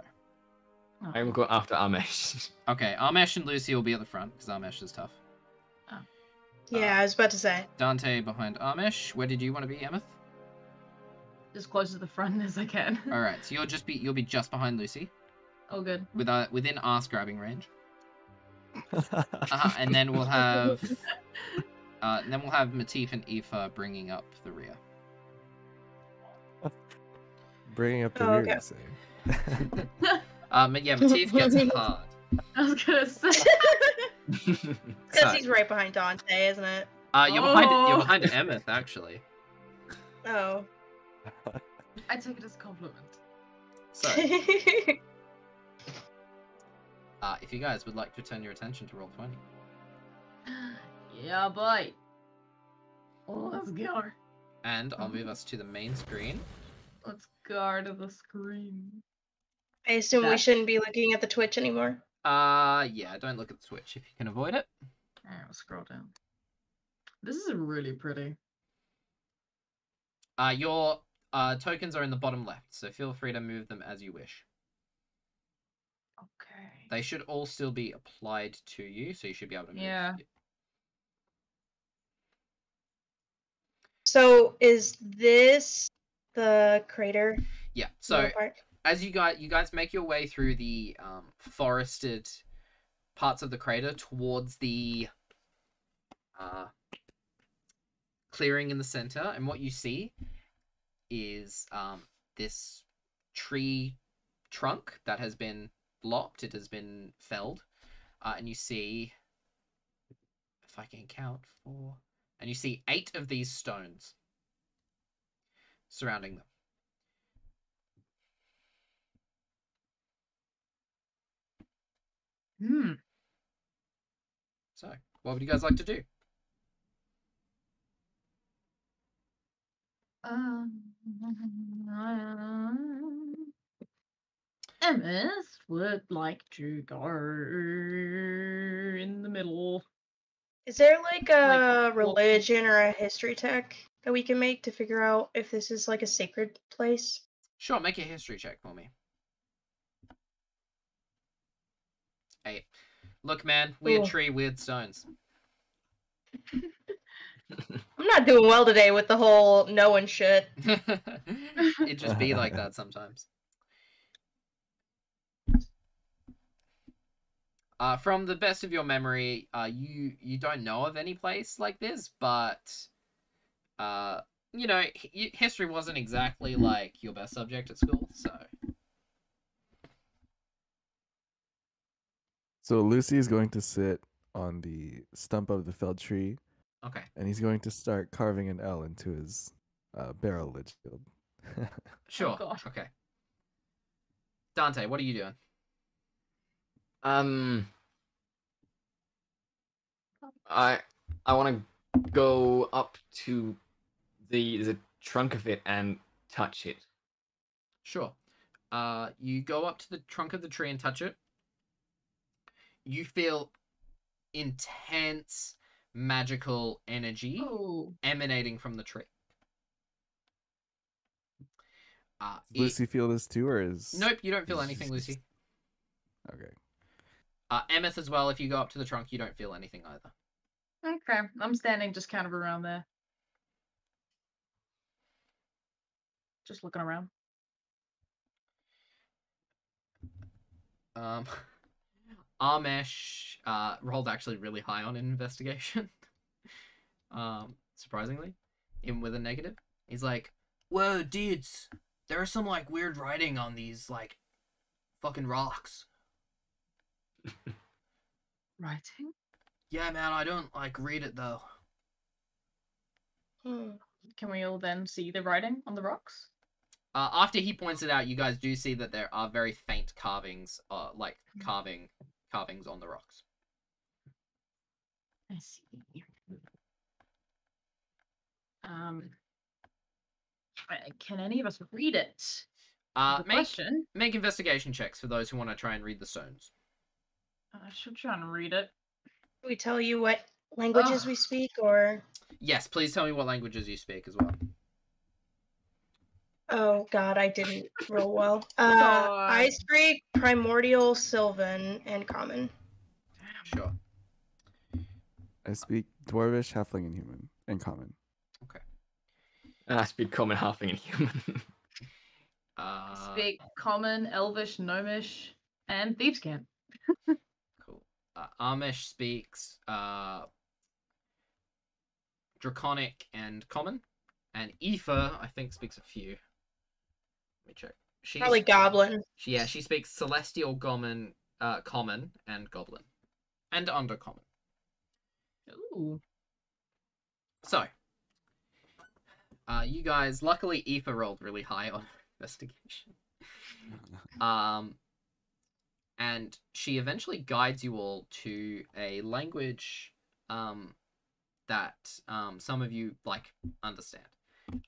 Oh. I will go after Amesh. Okay, Armesh and Lucy will be at the front, because Armesh is tough. Yeah, I was about to say. Dante behind Armesh. Where did you want to be, Emmyth? As close to the front as I can. Alright, so you'll be just behind Lucy. Oh, good. Within ass grabbing range. And then we'll have Matif and Eefa bringing up the rear. Bringing up the Oh, rear, okay. you say. Yeah, Matif gets hard. I was gonna say. Because he's right behind Dante, isn't it? You're behind Emmyth, actually. Oh. I take it as a compliment. So, if you guys would like to turn your attention to Roll20. Yeah, boy. Oh, let's go. And I'll move us to the main screen. Let's go to the screen. I assume we That- shouldn't be looking at the Twitch anymore. Yeah, don't look at the Twitch if you can avoid it. Alright, we'll scroll down. This is really pretty. Your tokens are in the bottom left, so feel free to move them as you wish. Okay. They should all still be applied to you, so you should be able to move. Yeah. So is this the crater? Yeah. So middle part? as you guys make your way through the forested parts of the crater towards the clearing in the center, and what you see is this tree trunk that has been lopped. It has been felled, and you see, if I can count, 4, and you see 8 of these stones surrounding them. So, what would you guys like to do? Emmyth would like to go in the middle. Is there like a Like, religion or a history check that we can make to figure out if this is like a sacred place? Sure, make a history check for me. 8. Look, man, weird Cool. tree, weird stones. I'm not doing well today with the whole knowing shit. It just be like that sometimes. From the best of your memory, you don't know of any place like this, but you know, history wasn't exactly like your best subject at school, so. So Lucy is going to sit on the stump of the felled tree, Okay. and he's going to start carving an L into his barrel lid shield. Sure. God. Okay. Dante, what are you doing? I want to go up to the trunk of it and touch it. Sure. You go up to the trunk of the tree and touch it. You feel intense magical energy Oh. emanating from the tree. Does Lucy feel this too, or is... Nope, you don't feel anything, Lucy. Okay. Emmyth as well, if you go up to the trunk, you don't feel anything either. Okay, I'm standing just kind of around there. Just looking around. Armesh rolled actually really high on investigation. Surprisingly. Even with a negative. He's like, whoa, dudes, there are some, like, weird writing on these, like, fucking rocks. Writing? Yeah, man, I don't, like, read it, though. Can we all then see the writing on the rocks? After he points it out, you guys do see that there are very faint carvings, carving carvings on the rocks. I see. Can any of us read it? The question. Make investigation checks for those who want to try and read the stones. I should try and read it. Do we tell you what languages we speak, or? Yes, please tell me what languages you speak as well. Oh God, I didn't roll well. I speak Primordial, Sylvan, and Common. Sure. I speak Dwarvish, Halfling, and Human, and Common. Okay. I speak Common, Halfling, and Human. I speak Common, Elvish, Gnomish, and Thieves' Camp. Cool. Amish speaks Draconic and Common, and Eefa, I think, speaks a few. Let me check. Probably Goblin. She speaks Celestial, Common, and Goblin, and Undercommon. Ooh. So, you guys, luckily Eefa rolled really high on investigation. And she eventually guides you all to a language that some of you understand.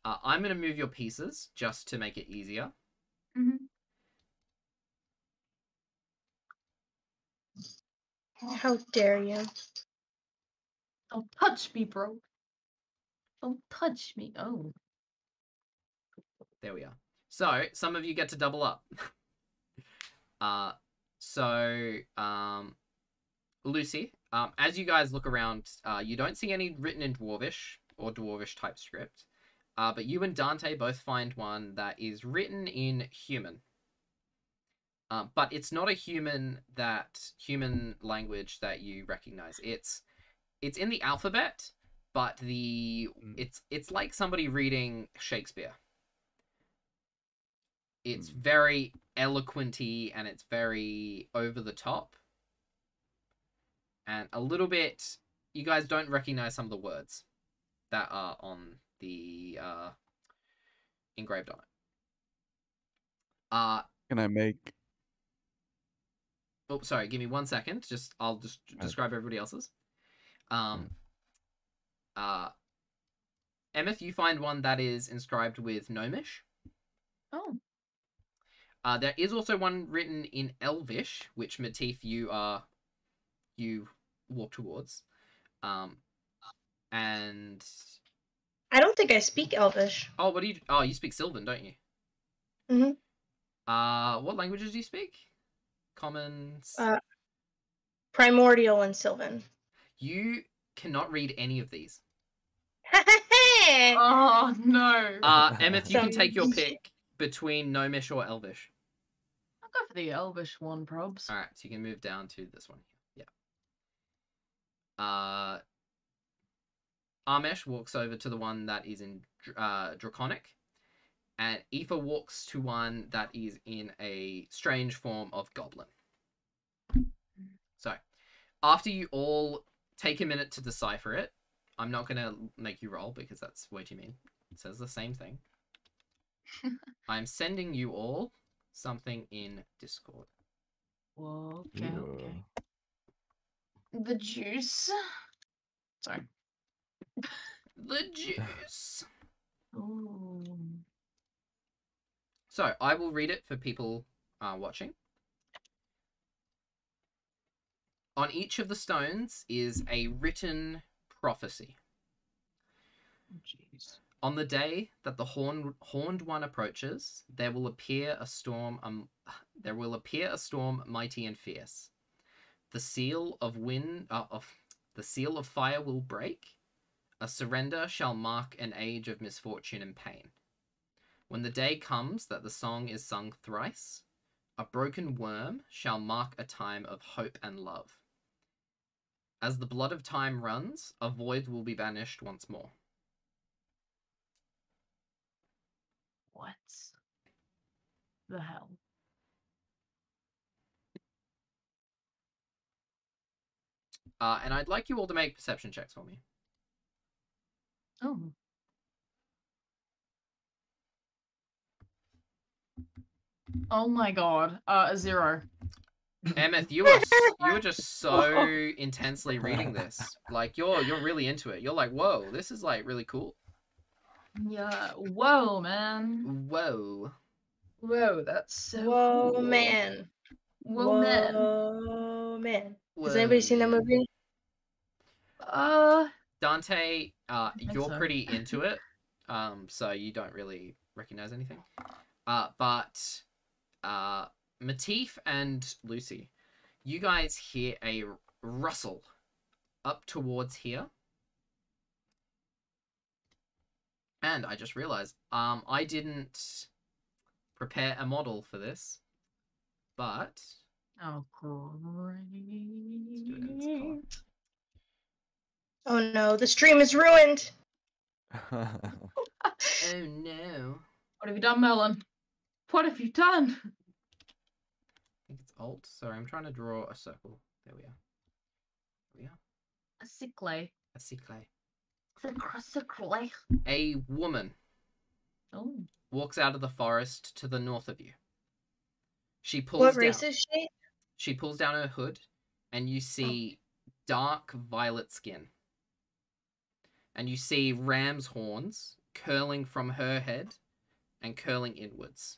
I'm going to move your pieces just to make it easier. Mm-hmm. How dare you? Don't touch me, bro. Don't touch me. Oh. There we are. So, some of you get to double up. Lucy, as you guys look around, you don't see any written in Dwarvish or Dwarvish type script, but you and Dante both find one that is written in Human. But it's not a human language that you recognize. It's in the alphabet, but it's like somebody reading Shakespeare. It's very eloquent-y, and it's very over the top. And a little bit, you guys don't recognize some of the words that are on the engraved on it. Can I make? Oh, sorry. Give me 1 second. I'll just describe everybody else's. Emmyth, you find one that is inscribed with Gnomish. Oh. There is also one written in Elvish, which Matif you walk towards. And I don't think I speak Elvish. oh, what do you? Oh, you speak Sylvan, don't you? Mm-hmm. What languages do you speak? Common. Primordial and Sylvan. You cannot read any of these. Oh no. Emmyth, you can take your pick between Gnomish or Elvish. I'll go for the Elvish one, probs. Alright, so you can move down to this one. Yeah. Amesh walks over to the one that is in Draconic, and Eefa walks to one that is in a strange form of Goblin. So, after you all take a minute to decipher it, I'm not going to make you roll because that's way too mean. It says the same thing. I'm sending you all something in Discord. Whoa, okay. The juice. Sorry. The juice. Ooh. So, I will read it for people watching. On each of the stones is a written prophecy. Oh, jeez. On the day that the horned one approaches, there will appear a storm. Mighty and fierce. The seal of fire will break. A surrender shall mark an age of misfortune and pain. When the day comes that the song is sung thrice, a broken worm shall mark a time of hope and love. As the blood of time runs, a void will be banished once more. What the hell? And I'd like you all to make perception checks for me. Oh. Oh my god. 0. Emmyth, you were just so intensely reading this. Like you're really into it. You're like, whoa, this is like really cool. Yeah. Whoa, man. Whoa. Whoa, that's so Whoa, cool. man. Whoa, man. Whoa, man. Has Whoa, anybody seen that man. movie? Dante, you're so. pretty into it, so you don't really recognize anything. But Matif and Lucy, you guys hear a rustle up towards here. And I just realized, I didn't prepare a model for this, but Oh, great. let's do it in this color. Oh no, the stream is ruined. Oh no. What have you done, Merlin? What have you done? I think it's Alt. Sorry, I'm trying to draw a circle. There we are. There we are. A sickly. A cyclade. Sickly. A woman Oh. walks out of the forest to the north of you. She pulls What down. race is she? She pulls down her hood, and you see dark violet skin. And you see ram's horns curling from her head and curling inwards,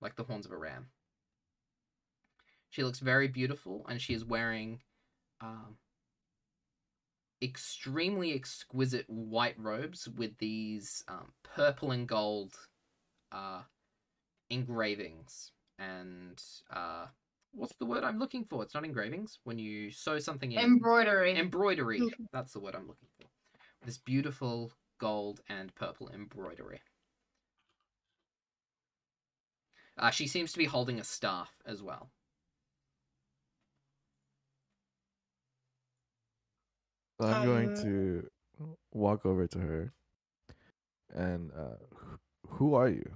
like the horns of a ram. She looks very beautiful, and she is wearing extremely exquisite white robes with these purple and gold engravings. And what's the word I'm looking for? It's not engravings. When you sew something in. Embroidery. Embroidery. That's the word I'm looking for. This beautiful gold and purple embroidery. She seems to be holding a staff as well. So I'm going to walk over to her. And who are you?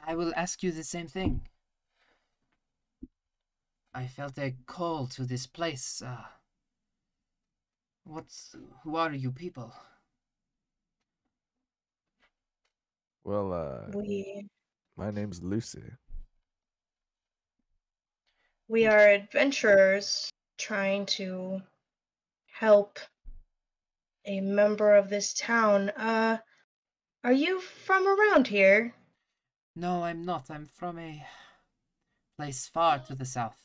I will ask you the same thing. I felt a call to this place. Who are you people? Well, my name's Lucy. We are adventurers trying to help a member of this town. Are you from around here? No, I'm not. I'm from a place far to the south.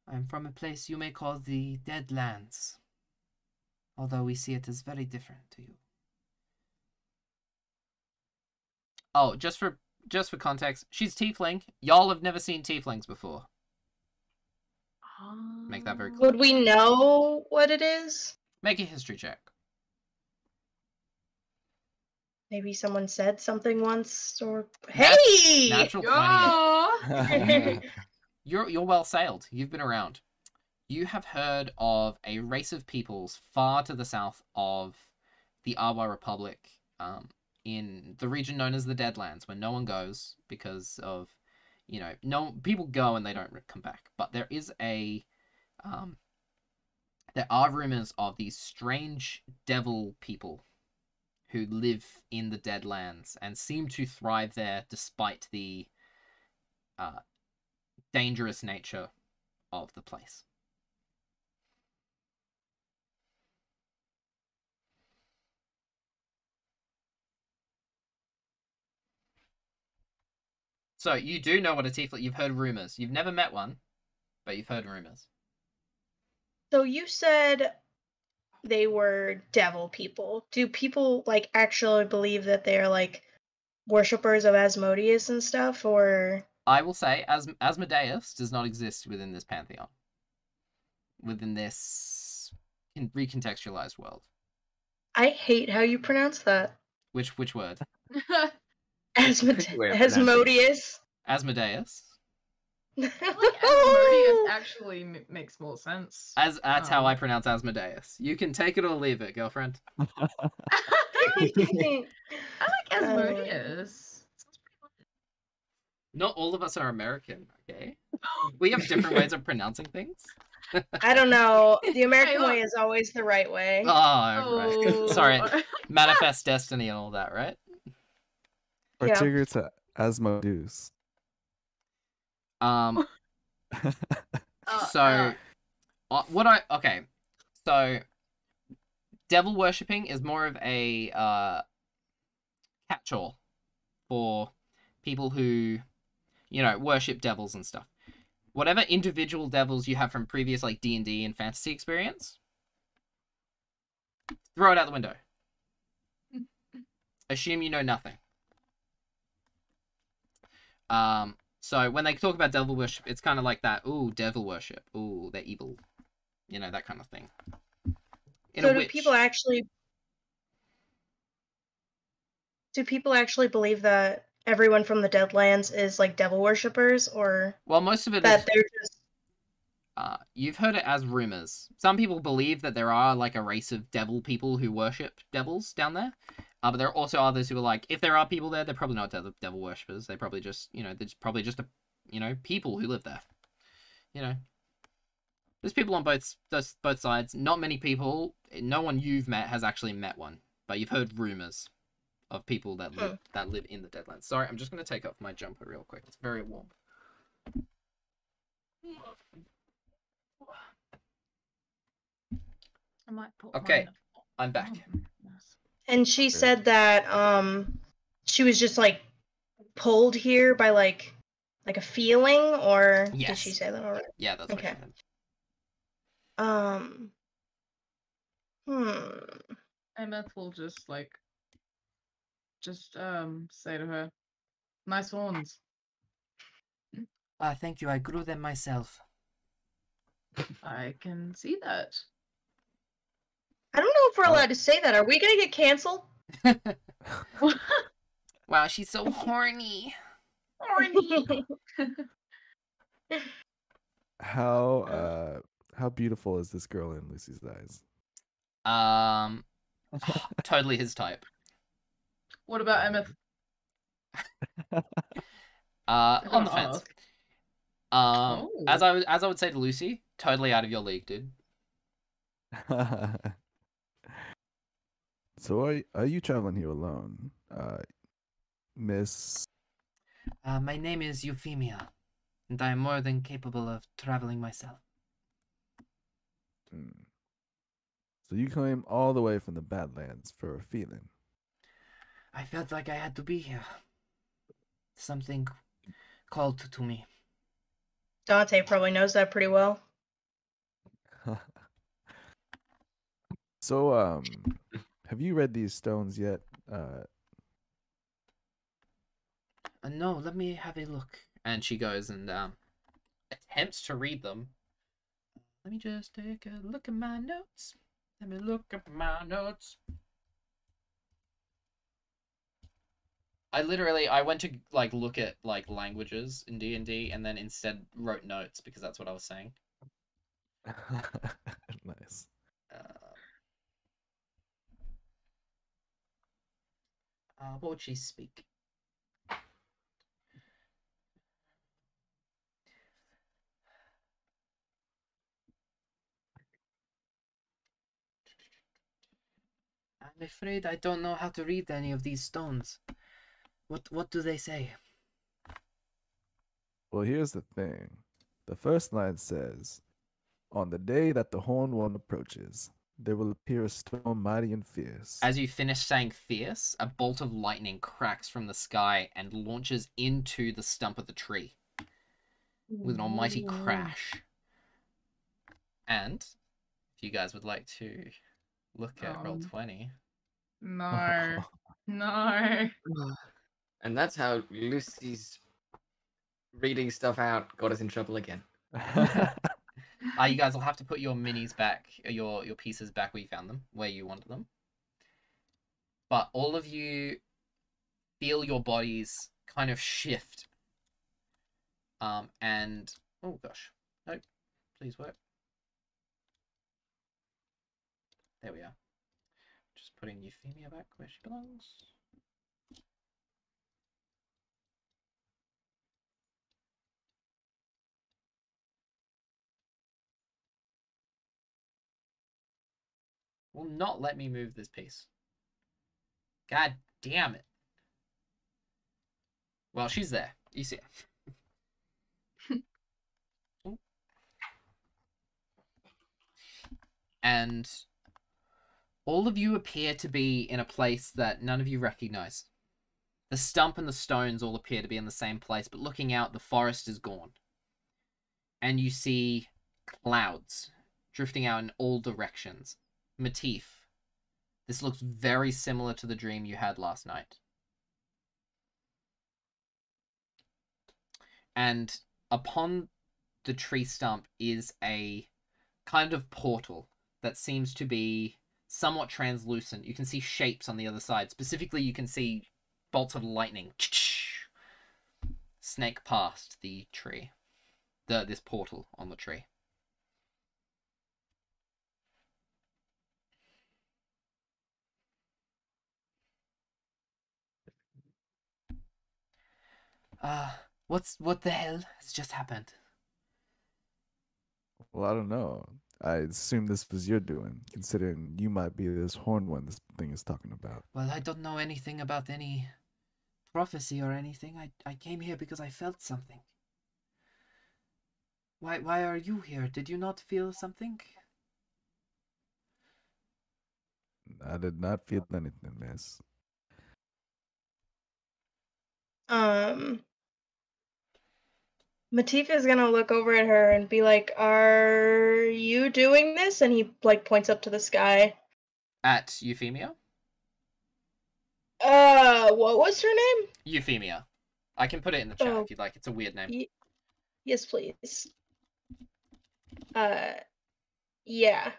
I'm from a place you may call the Deadlands, although we see it as very different to you. Oh, just for context, she's tiefling. Y'all have never seen tieflings before. Make that very clear. Would we know what it is? Make a history check. Maybe someone said something once, or hey! Natural 20. Oh. You're well sailed. You've been around. You have heard of a race of peoples far to the south of the Awa Republic, in the region known as the Deadlands, where no one goes because of, no people go and they don't come back. But there is there are rumors of these strange devil people who live in the Deadlands and seem to thrive there despite the dangerous nature of the place. So you do know what a tiefling. You've heard rumors. You've never met one, but you've heard rumors. So you said they were devil people. Do people actually believe that they are worshippers of Asmodeus and stuff, or? I will say, Asmodeus does not exist within this pantheon. Within this recontextualized world. I hate how you pronounce that. Which word? Asmodeus. Asmodeus. Asmodeus actually makes more sense. That's how I pronounce Asmodeus. You can take it or leave it, girlfriend. I like Asmodeus. Not all of us are American, okay? We have different ways of pronouncing things. I don't know. The American way is always the right way. Oh, right. Sorry. Manifest destiny and all that, right? Or Yeah. Tigger to Asmodeus. Um, Uh, so okay, so devil worshipping is more of a catch-all for people who, you know, worship devils and stuff. Whatever individual devils you have from previous like D&D and fantasy experience, throw it out the window. Assume you know nothing. So when they talk about devil worship, it's kind of like that. Ooh, devil worship. Ooh, they're evil. You know, that kind of thing. So do people actually believe that everyone from the Deadlands is like devil worshippers, or Well, most of it that is. they're just You've heard it as rumors. Some people believe that there are like a race of devil people who worship devils down there. But there are also others who are like, if there are people there, they're probably not devil worshippers. They probably just, you know, they're probably just people who live there. You know, there's people on both sides. Not many people. No one you've met has actually met one, but you've heard rumors of people that live in the Deadlands. Sorry, I'm just gonna take off my jumper real quick. It's very warm. I might put Okay, I'm back. And she said that she was just like pulled here by like a feeling, or Yes. did she say that already? Yeah, that's what she said. Emmyth will just say to her, "Nice horns." Thank you. I grew them myself. I can see that. I don't know if we're allowed to say that. Are we gonna get canceled? Wow, she's so horny. How beautiful is this girl in Lucy's eyes? Totally his type. What about Emmyth? On the fence. Oh. As I would say to Lucy, totally out of your league, dude. So are you traveling here alone, Miss? My name is Euphemia, and I am more than capable of traveling myself. So you came all the way from the Badlands for a feeling. I felt like I had to be here. Something called to me. Dante probably knows that pretty well. So, have you read these stones yet? No, let me have a look. And she goes and attempts to read them. Let me just take a look at my notes. Let me look at my notes. I went to like look at like languages in D&D and then instead wrote notes because that's what I was saying. Nice. What would she speak? I'm afraid I don't know how to read any of these stones. What do they say? Well, here's the thing. The first line says, "On the day that the Horned One approaches, there will appear a storm mighty and fierce." As you finish saying fierce, a bolt of lightning cracks from the sky and launches into the stump of the tree with an almighty crash. And if you guys would like to look at Roll20. No. No. And that's how Lucy's reading stuff out got us in trouble again. You guys will have to put your minis back, your pieces back where you found them, where you wanted them. But all of you feel your bodies kind of shift. And oh gosh, nope, please work. There we are. Just putting Euphemia back where she belongs. Will not let me move this piece. God damn it. Well, she's there. You see her. Ooh. And all of you appear to be in a place that none of you recognize. The stump and the stones all appear to be in the same place, but looking out, the forest is gone. And you see clouds drifting out in all directions. Matif, this looks very similar to the dream you had last night. And upon the tree stump is a kind of portal that seems to be somewhat translucent. You can see shapes on the other side. Specifically, you can see bolts of lightning snake past the tree. This portal on the tree. What the hell has just happened? Well, I don't know. I assume this was your doing, considering you might be this horn one this thing is talking about. Well, I don't know anything about any prophecy or anything. I came here because I felt something. Why are you here? Did you not feel something? I did not feel anything, miss. Matif is gonna look over at her and be like, "Are you doing this?" And he like points up to the sky. At Euphemia? What was her name? Euphemia. I can put it in the chat if you'd like. It's a weird name. Yes, please. Yeah.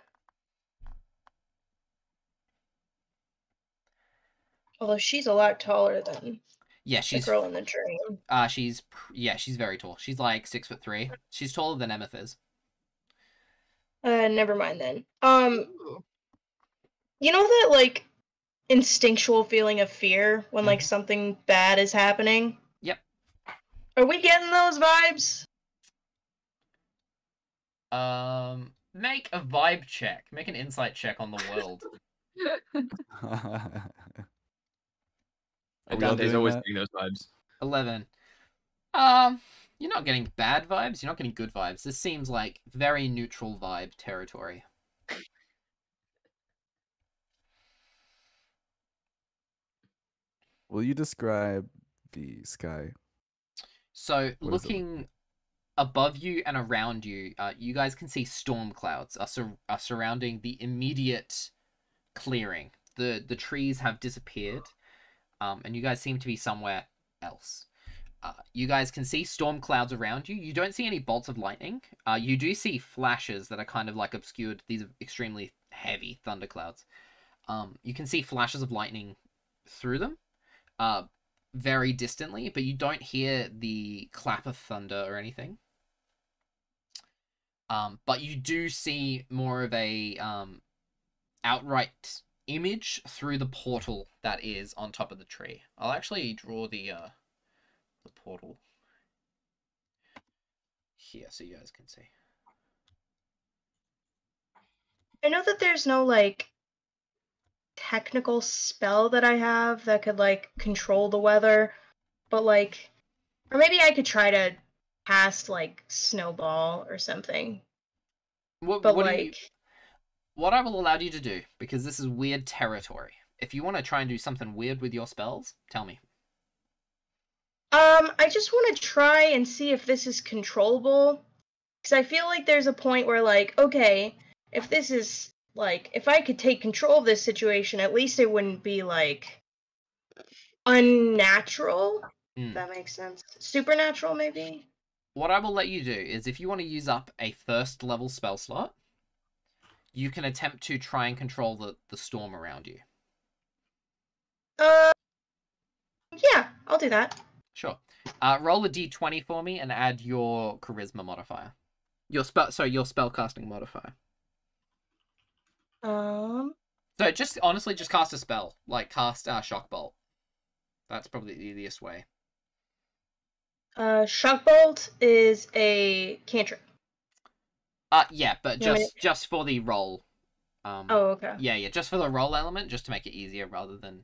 Although she's a lot taller than the girl in the dream. She's very tall. She's like 6'3". She's taller than Emmyth is. Never mind then. You know that like instinctual feeling of fear when like something bad is happening? Yep. Are we getting those vibes? Make a vibe check. Make an insight check on the world. Dante's always doing those vibes. 11. You're not getting bad vibes. You're not getting good vibes. This seems like very neutral vibe territory. Will you describe the sky? So, looking above you and around you, you guys can see storm clouds are surrounding the immediate clearing. The trees have disappeared, and you guys seem to be somewhere else. You guys can see storm clouds around you. You don't see any bolts of lightning. You do see flashes that are kind of like obscured. These are extremely heavy thunderclouds. You can see flashes of lightning through them, very distantly, but you don't hear the clap of thunder or anything. But you do see more of a outright image through the portal that is on top of the tree. I'll actually draw the portal here so you guys can see. I know that there's no like technical spell that I have that could like control the weather, but like, or maybe I could try to cast like snowball or something. What I will allow you to do, because this is weird territory. If you want to try and do something weird with your spells, tell me. I just want to try and see if this is controllable, because I feel like there's a point where like, okay, if this is like, if I could take control of this situation, at least it wouldn't be like unnatural. If that makes sense. Supernatural, maybe? What I will let you do is, if you want to use up a first level spell slot, you can attempt to try and control the storm around you. Yeah, I'll do that. Sure. Roll a d20 for me and add your charisma modifier. Your spellcasting modifier. So just honestly just cast a spell, like cast Shock Bolt. That's probably the easiest way. Shock Bolt is a cantrip. Yeah, but just for the roll. Oh, okay. Yeah, just for the roll element, just to make it easier rather than...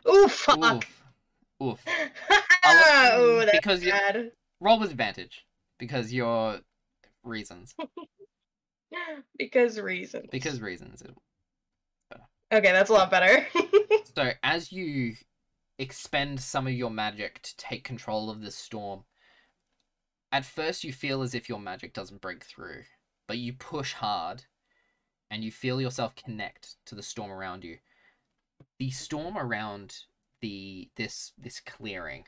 Ooh, fuck. Oof. Oh, that's because bad. roll with advantage because your reasons. Because reasons. Because reasons. Okay, that's a lot better. So as you expend some of your magic to take control of this storm, at first you feel as if your magic doesn't break through, but you push hard and you feel yourself connect to the storm around you. The storm around this clearing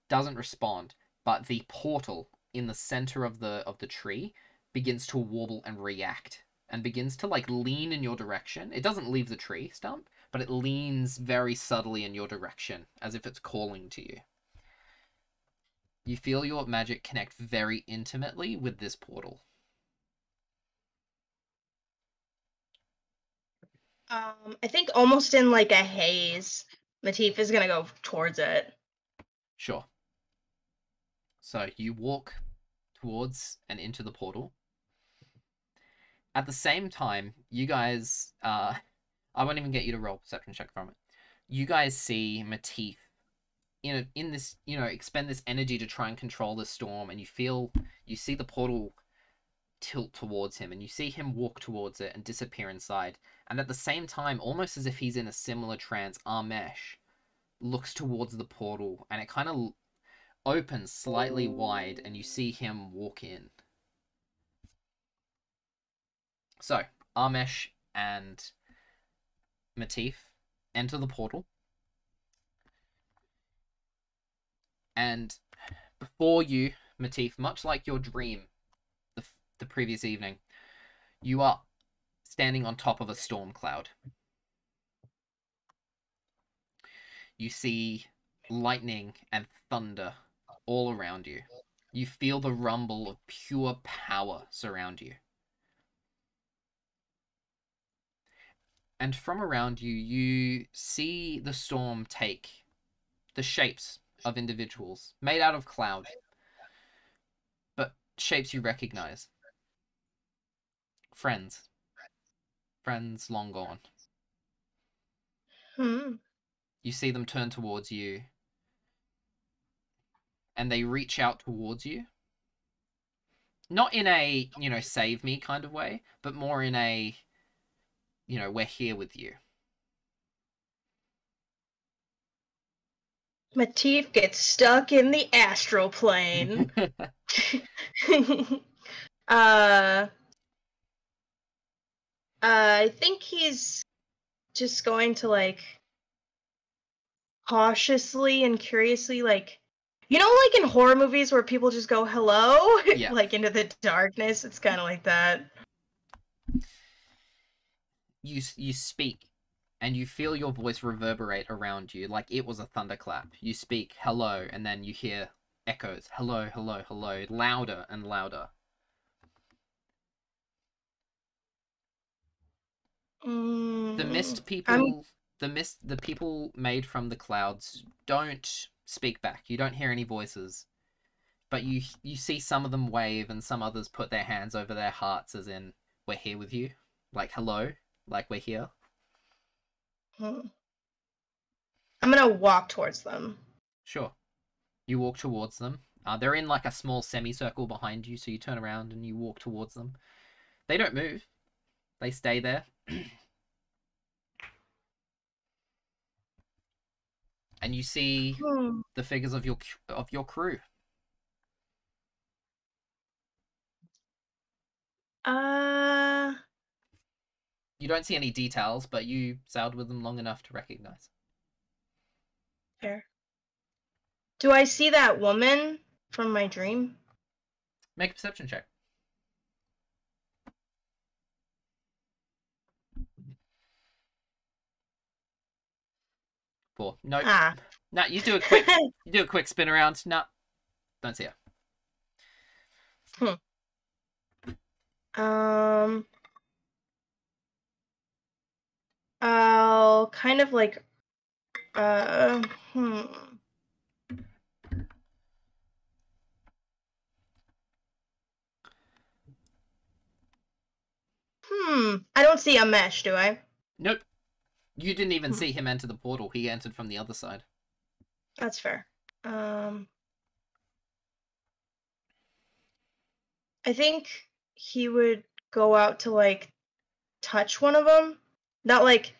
doesn't respond, but the portal in the center of the tree begins to wobble and react and begins to like lean in your direction. It doesn't leave the tree stump, but it leans very subtly in your direction as if it's calling to you. You feel your magic connect very intimately with this portal. I think almost in like a haze, Matif is gonna go towards it. Sure. So you walk towards and into the portal. At the same time, you guys, I won't even get you to roll perception check from it. You guys see Matif in this, expend this energy to try and control the storm, and you see the portal tilt towards him, and you see him walk towards it and disappear inside. And at the same time, almost as if he's in a similar trance, Armesh looks towards the portal, and it kind of opens slightly wide, and you see him walk in. So, Armesh and Matif enter the portal. And before you, Matif, much like your dream the previous evening, you are standing on top of a storm cloud. You see lightning and thunder all around you. You feel the rumble of pure power surround you. And from around you, you see the storm take the shapes of individuals made out of cloud, but shapes you recognize. Friends long gone. You see them turn towards you, and they reach out towards you. Not in a, save me kind of way, but more in a, we're here with you. Matif gets stuck in the astral plane. I think he's just going to, like, cautiously and curiously, like, like in horror movies where people just go, hello? Yeah. Like, into the darkness. It's kind of like that. You speak, and you feel your voice reverberate around you like it was a thunderclap. You speak, hello, and then you hear echoes, hello, hello, hello, louder and louder. The mist people, the people made from the clouds don't speak back. You don't hear any voices, but you see some of them wave, and some others put their hands over their hearts, as in, we're here with you, like hello, like we're here. I'm gonna walk towards them. Sure. You walk towards them. They're in like a small semicircle behind you, so you turn around and you walk towards them. They don't move. They stay there. And you see the figures of your crew. You don't see any details, but you sailed with them long enough to recognize. Fair. Do I see that woman from my dream? Make a perception check. 4. Nope. No, you do a quick spin around. No, don't see her. I'll kind of like, I don't see a mesh, do I? Nope. You didn't even see him enter the portal. He entered from the other side. That's fair. I think he would go out to, like, touch one of them. Not, like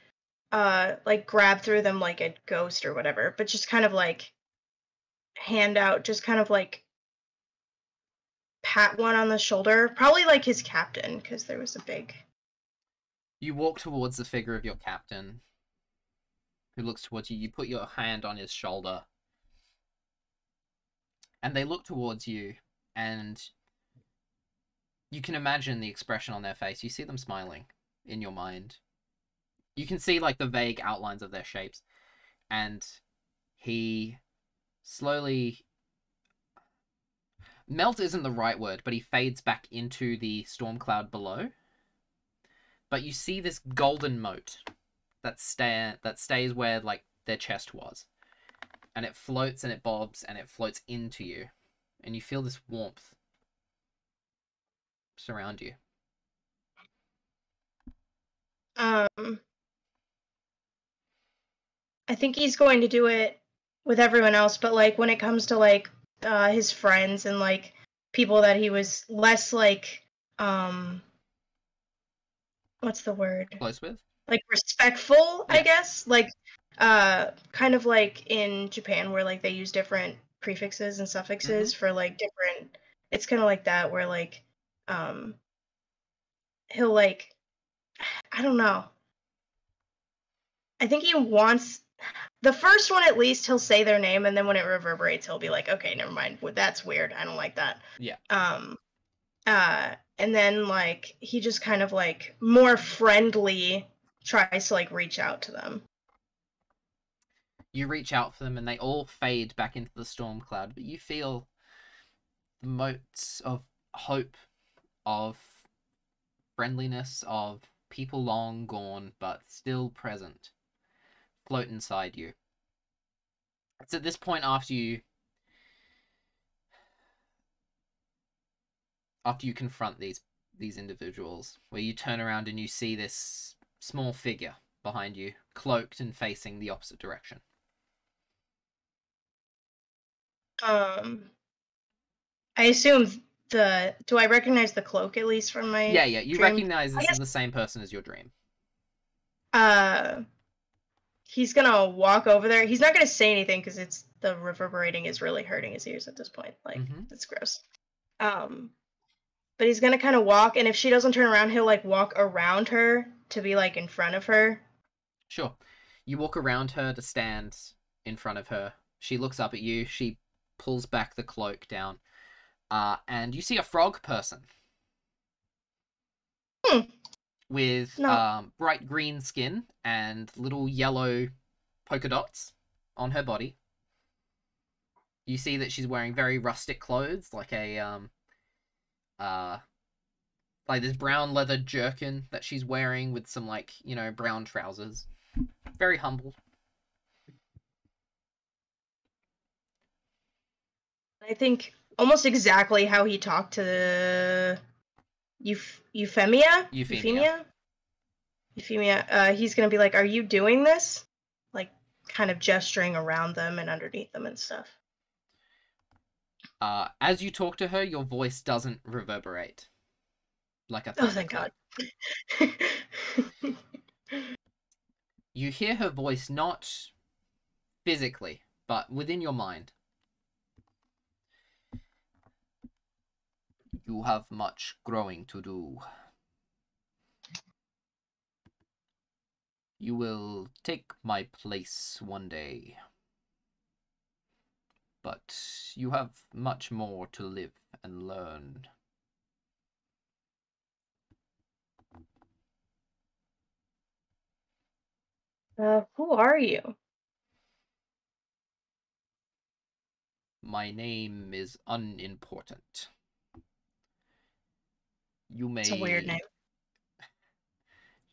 grab through them like a ghost or whatever, but just kind of, like, hand out, just kind of, like, pat one on the shoulder. Probably, like, his captain, because there was a big... You walk towards the figure of your captain, who looks towards you. You put your hand on his shoulder. And they look towards you, and you can imagine the expression on their face. You see them smiling in your mind. You can see, like, the vague outlines of their shapes. And he slowly... Melt isn't the right word, but he fades back into the storm cloud below. But you see this golden mote that stays where, like, their chest was. And it floats and it bobs and it floats into you. And you feel this warmth surround you. I think he's going to do it with everyone else, but, like, when it comes to, like, his friends and, like, people that he was less, like, what's the word? Close with? Like, respectful, Yeah. I guess? Like, kind of like in Japan where, like, they use different prefixes and suffixes for, like, different... It's kind of like that where, like, he'll, like... I don't know. I think he wants... The first one, at least, he'll say their name, and then when it reverberates, he'll be like, okay, never mind. That's weird. I don't like that. Yeah. And then, like, he just kind of, like, more friendly tries to, like, reach out to them. You reach out for them, and they all fade back into the storm cloud, but you feel the motes of hope, of friendliness, of people long gone, but still present, float inside you. It's at this point after you confront these individuals, where you turn around and you see this small figure behind you, cloaked and facing the opposite direction. I assume do I recognize the cloak at least from my... Yeah, you dream? recognize this is the same person as your dream. He's gonna walk over there. He's not gonna say anything because the reverberating is really hurting his ears at this point. Like, it's gross. But he's gonna kind of walk, and if she doesn't turn around, he'll, like, walk around her to be, like, in front of her. Sure. You walk around her to stand in front of her. She looks up at you. She pulls back the cloak down. And you see a frog person. With bright green skin and little yellow polka dots on her body. You see that she's wearing very rustic clothes, like a like this brown leather jerkin that she's wearing with some, like, you know, brown trousers. Very humble. I think almost exactly how he talked to Euphemia. He's gonna be like, "Are you doing this?" Like, kind of gesturing around them and underneath them and stuff. As you talk to her, your voice doesn't reverberate like a thunderclap. Oh, thank God. You hear her voice not physically, but within your mind. You have much growing to do. You will take my place one day. But you have much more to live and learn. Who are you? My name is unimportant. You may... It's a weird name.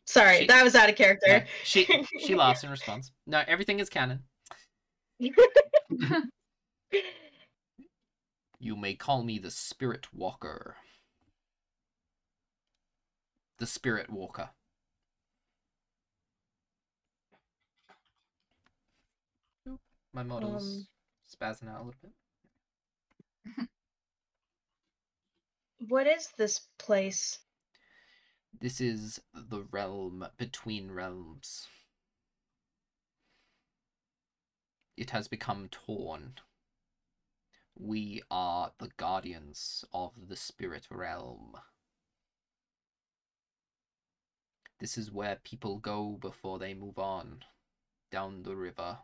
Sorry, that was out of character. No, she laughs in response. No, everything is canon. You may call me the Spirit Walker. The Spirit Walker. My model's spazzing out a little bit. What is this place? This is the realm between realms. It has become torn. We are the guardians of the spirit realm. This is where people go before they move on, down the river.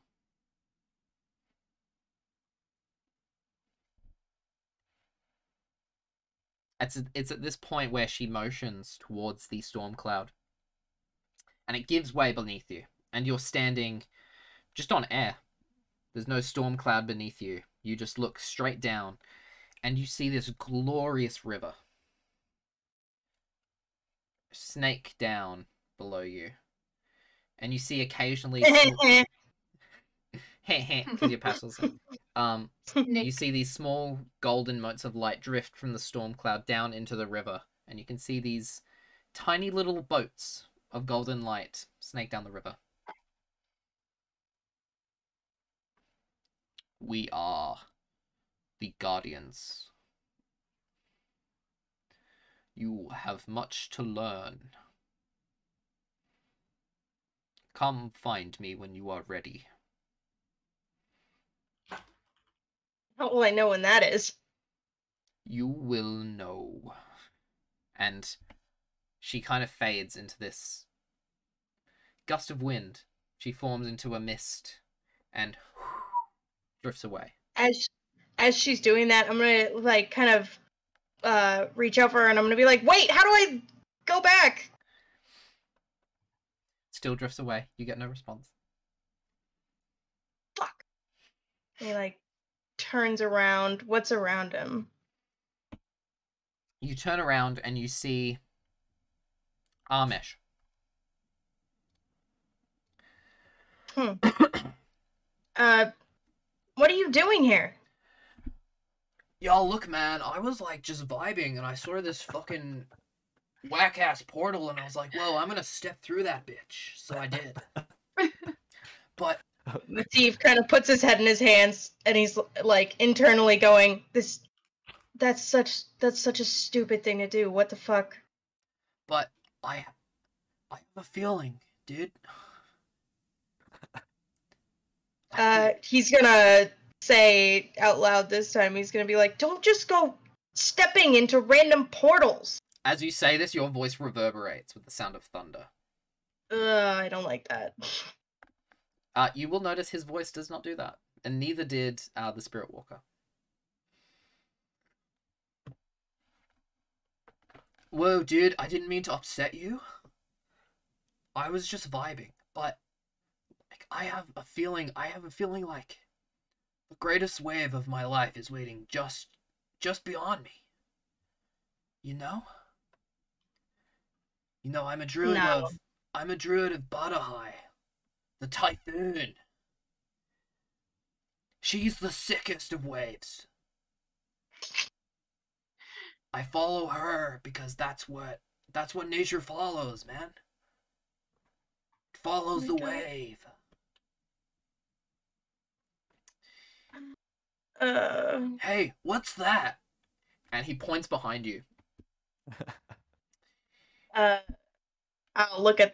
It's at this point where she motions towards the storm cloud. And it gives way beneath you. And you're standing just on air. There's no storm cloud beneath you. You just look straight down. And you see this glorious river. Snake down below you. And you see occasionally... because you're PastelTheSnake. You see these small golden motes of light drift from the storm cloud down into the river. And you can see these tiny little boats of golden light snake down the river. We are the guardians. You have much to learn. Come find me when you are ready. How will I know when that is? You will know. And she kind of fades into this gust of wind. She forms into a mist and drifts away. As she's doing that, I'm gonna like kind of reach over and I'm gonna be like, wait, how do I go back? Still drifts away. You get no response. Fuck. He like turns around. What's around him? You turn around and you see Amish. What are you doing here? Y'all, look, man, I was, like, just vibing, and I saw this fucking whack-ass portal, and I was like, whoa, I'm gonna step through that bitch. So I did. But... Matif kind of puts his head in his hands, and he's, like, internally going, that's such a stupid thing to do. What the fuck? But I have a feeling, dude. He's gonna say out loud this time, he's gonna be like, don't just go stepping into random portals. As you say this, your voice reverberates with the sound of thunder. I don't like that. You will notice his voice does not do that, and neither did the Spirit Walker. Whoa, dude, I didn't mean to upset you. I was just vibing, but like, I have a feeling like the greatest wave of my life is waiting just beyond me. You know? You know, I'm a druid of Badahai, the Typhoon. She's the sickest of waves. I follow her because that's what nature follows, man. It follows the wave. Hey, what's that? And he points behind you. I'll look at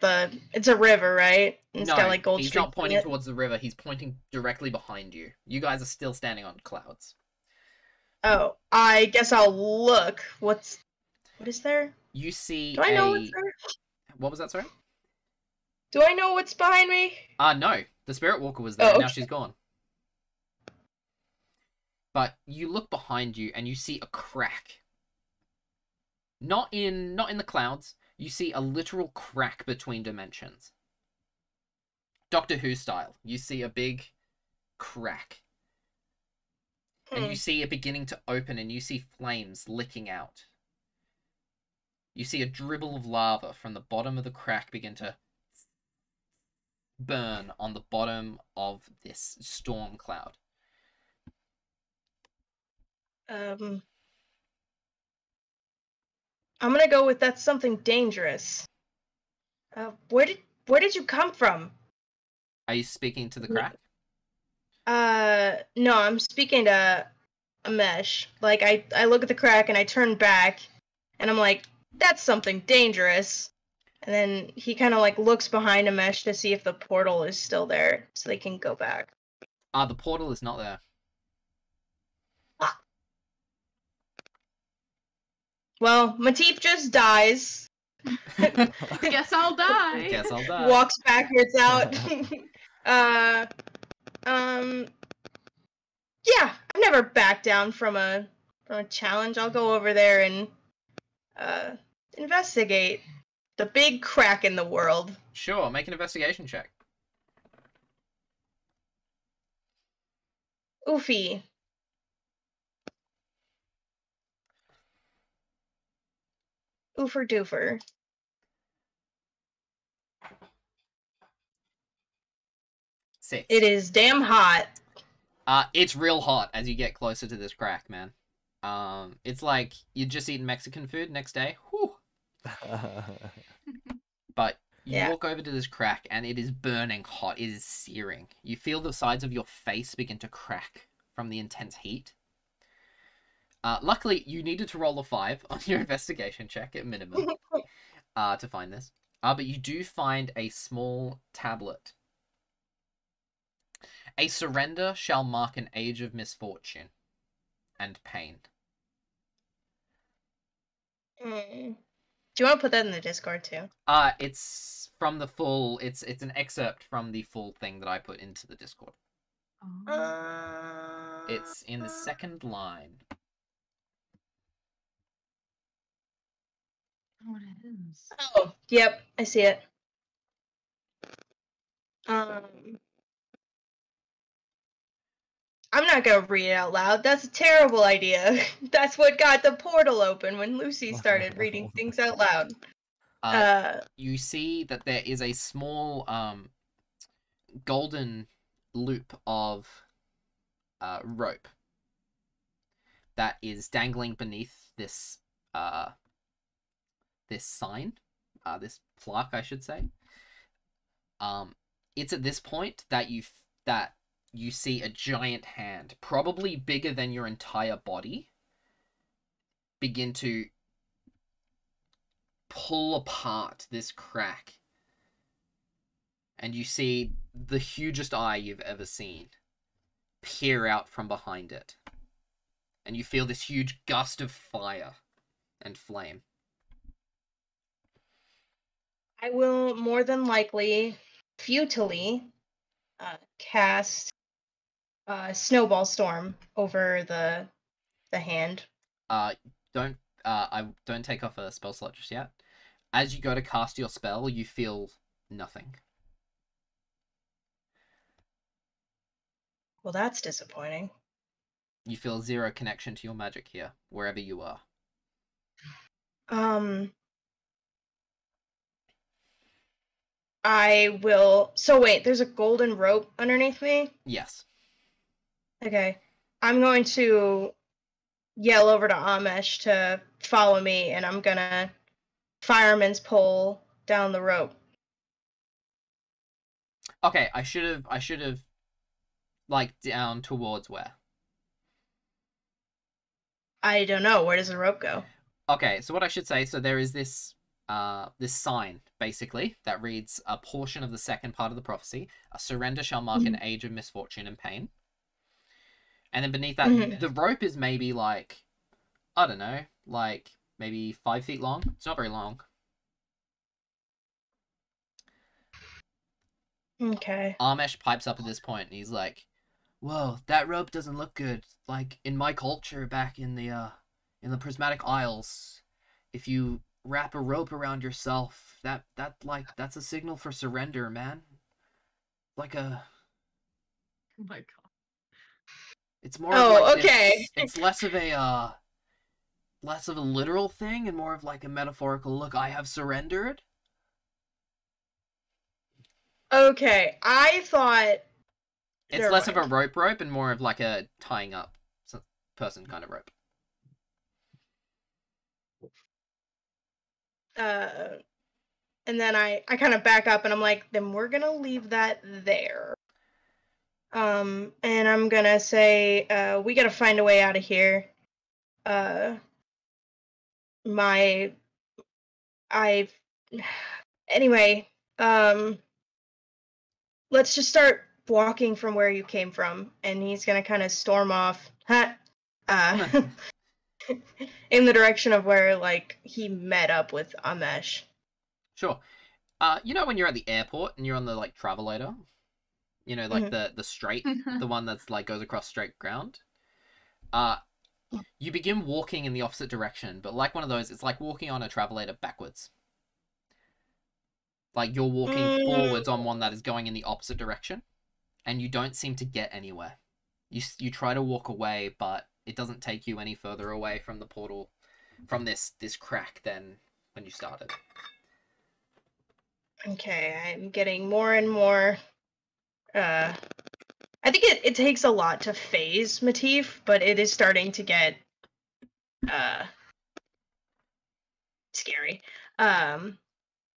it's a river, right? It's got like gold he's streaks not pointing in it. towards the river. He's pointing directly behind you. You guys are still standing on clouds. Oh, I guess I'll look. What is there? You see Do I know what's there? What was that, sorry? Do I know what's behind me? No. The Spirit Walker was there, Oh, now she's gone. But you look behind you and you see a crack. Not in the clouds. You see a literal crack between dimensions. Doctor Who style. You see a big crack. And you see it beginning to open and you see flames licking out. You see a dribble of lava from the bottom of the crack begin to burn on the bottom of this storm cloud. I'm gonna go with that's something dangerous. Where did you come from? Are you speaking to the crack? No, I'm speaking to Amesh. Like, I look at the crack and I turn back, and I'm like, that's something dangerous. And then he kind of like looks behind Amesh to see if the portal is still there, so they can go back. The portal is not there. Ah. Well, Matif just dies. Guess I'll die. Guess I'll die. Walks backwards out. Yeah, I've never backed down from a challenge. I'll go over there and investigate the big crack in the world. Sure, make an investigation check. Oofy. Oofer doofer. 6. It is damn hot. It's real hot as you get closer to this crack, man. It's like you'd just eaten Mexican food next day. Whew. But you walk over to this crack and it is burning hot. It is searing. You feel the sides of your face begin to crack from the intense heat. Luckily, you needed to roll a 5 on your investigation check at minimum to find this. But you do find a small tablet. A surrender shall mark an age of misfortune and pain. Do you want to put that in the Discord too? It's from the full. It's an excerpt from the full thing that I put into the Discord. It's in the second line. What it is? Oh, yep, I see it. I'm not gonna read it out loud. That's a terrible idea. That's what got the portal open when Lucy started reading things out loud. You see that there is a small golden loop of rope that is dangling beneath this this sign, this plaque, I should say. It's at this point that you see a giant hand, probably bigger than your entire body, begin to pull apart this crack. And you see the hugest eye you've ever seen peer out from behind it. And you feel this huge gust of fire and flame. I will more than likely, futilely, cast Snowball Storm over the hand. Don't take off a spell slot just yet. As you go to cast your spell, you feel nothing. Well, that's disappointing. You feel 0 connection to your magic here, wherever you are. I will... So wait, there's a golden rope underneath me? Yes. Okay. I'm going to yell over to Amesh to follow me, and I'm gonna fireman's pole down the rope. Okay, I should have like down towards where? I don't know. Where does the rope go? Okay, so what I should say, so there is this this sign, basically, that reads a portion of the second part of the prophecy. A surrender shall mark an age of misfortune and pain. And then beneath that, the rope is maybe like, I don't know, like maybe 5 feet long. It's not very long. Okay. Amesh pipes up at this point, and he's like, "Whoa, that rope doesn't look good. Like, in my culture back in the Prismatic Isles, if you wrap a rope around yourself, that's a signal for surrender, man. Like a... Oh my god. It's more of like okay. It's less of a literal thing and more of like a metaphorical look. I have surrendered." Okay, I thought... It's less of a rope and more of like a tying up person kind of rope. And then I kind of back up and I'm like, then we're gonna leave that there. And I'm gonna say, we gotta find a way out of here. Anyway, let's just start walking from where you came from, and he's gonna kind of storm off, in the direction of where, like, he met up with Amesh. Sure. You know when you're at the airport and you're on the, like, travelator? You know, like, the straight, the one that's, like, goes across straight ground? You begin walking in the opposite direction, but like one of those, it's like walking on a travelator backwards. Like, you're walking forwards on one that is going in the opposite direction, and you don't seem to get anywhere. You try to walk away, but it doesn't take you any further away from the portal, from this crack than when you started. Okay, I'm getting more and more, I think it takes a lot to phase Matif, but it is starting to get, scary.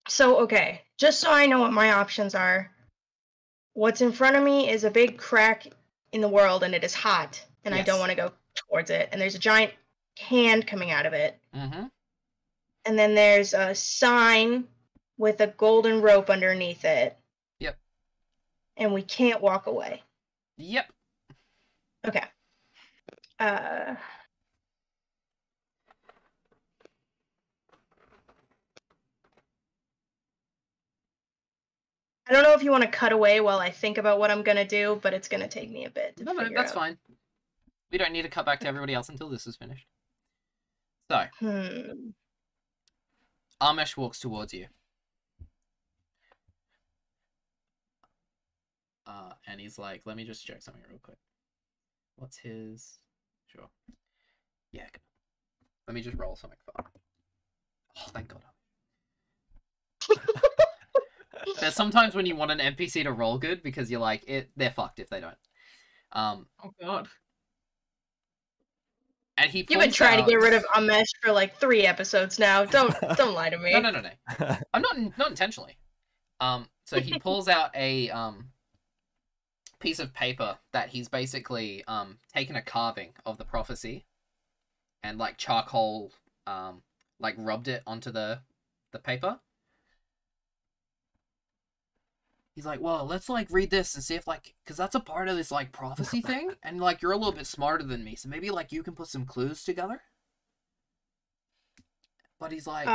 So, okay, just so I know what my options are, what's in front of me is a big crack in the world, and it is hot, and I don't want to go towards it, and there's a giant hand coming out of it. Mm-hmm. And then there's a sign with a golden rope underneath it. Yep. And we can't walk away. Yep. Okay. I don't know if you want to cut away while I think about what I'm going to do, but it's going to take me a bit to figure that's out. fine. We don't need to cut back to everybody else until this is finished. So, Amesh walks towards you. And he's like, let me just check something real quick. What's his... Sure. Yeah. Let me just roll something for him. Oh, thank God. There's sometimes when you want an NPC to roll good because you're like, they're fucked if they don't. Oh God. And he You've been trying to get rid of Amesh for like 3 episodes now. Don't lie to me. No. I'm not intentionally. So he pulls out a piece of paper that he's basically taken a carving of the prophecy and like charcoal like rubbed it onto the paper. He's like, well, let's like read this and see if like, because that's a part of this like prophecy thing, and like you're a little bit smarter than me, so maybe like you can put some clues together. But he's like,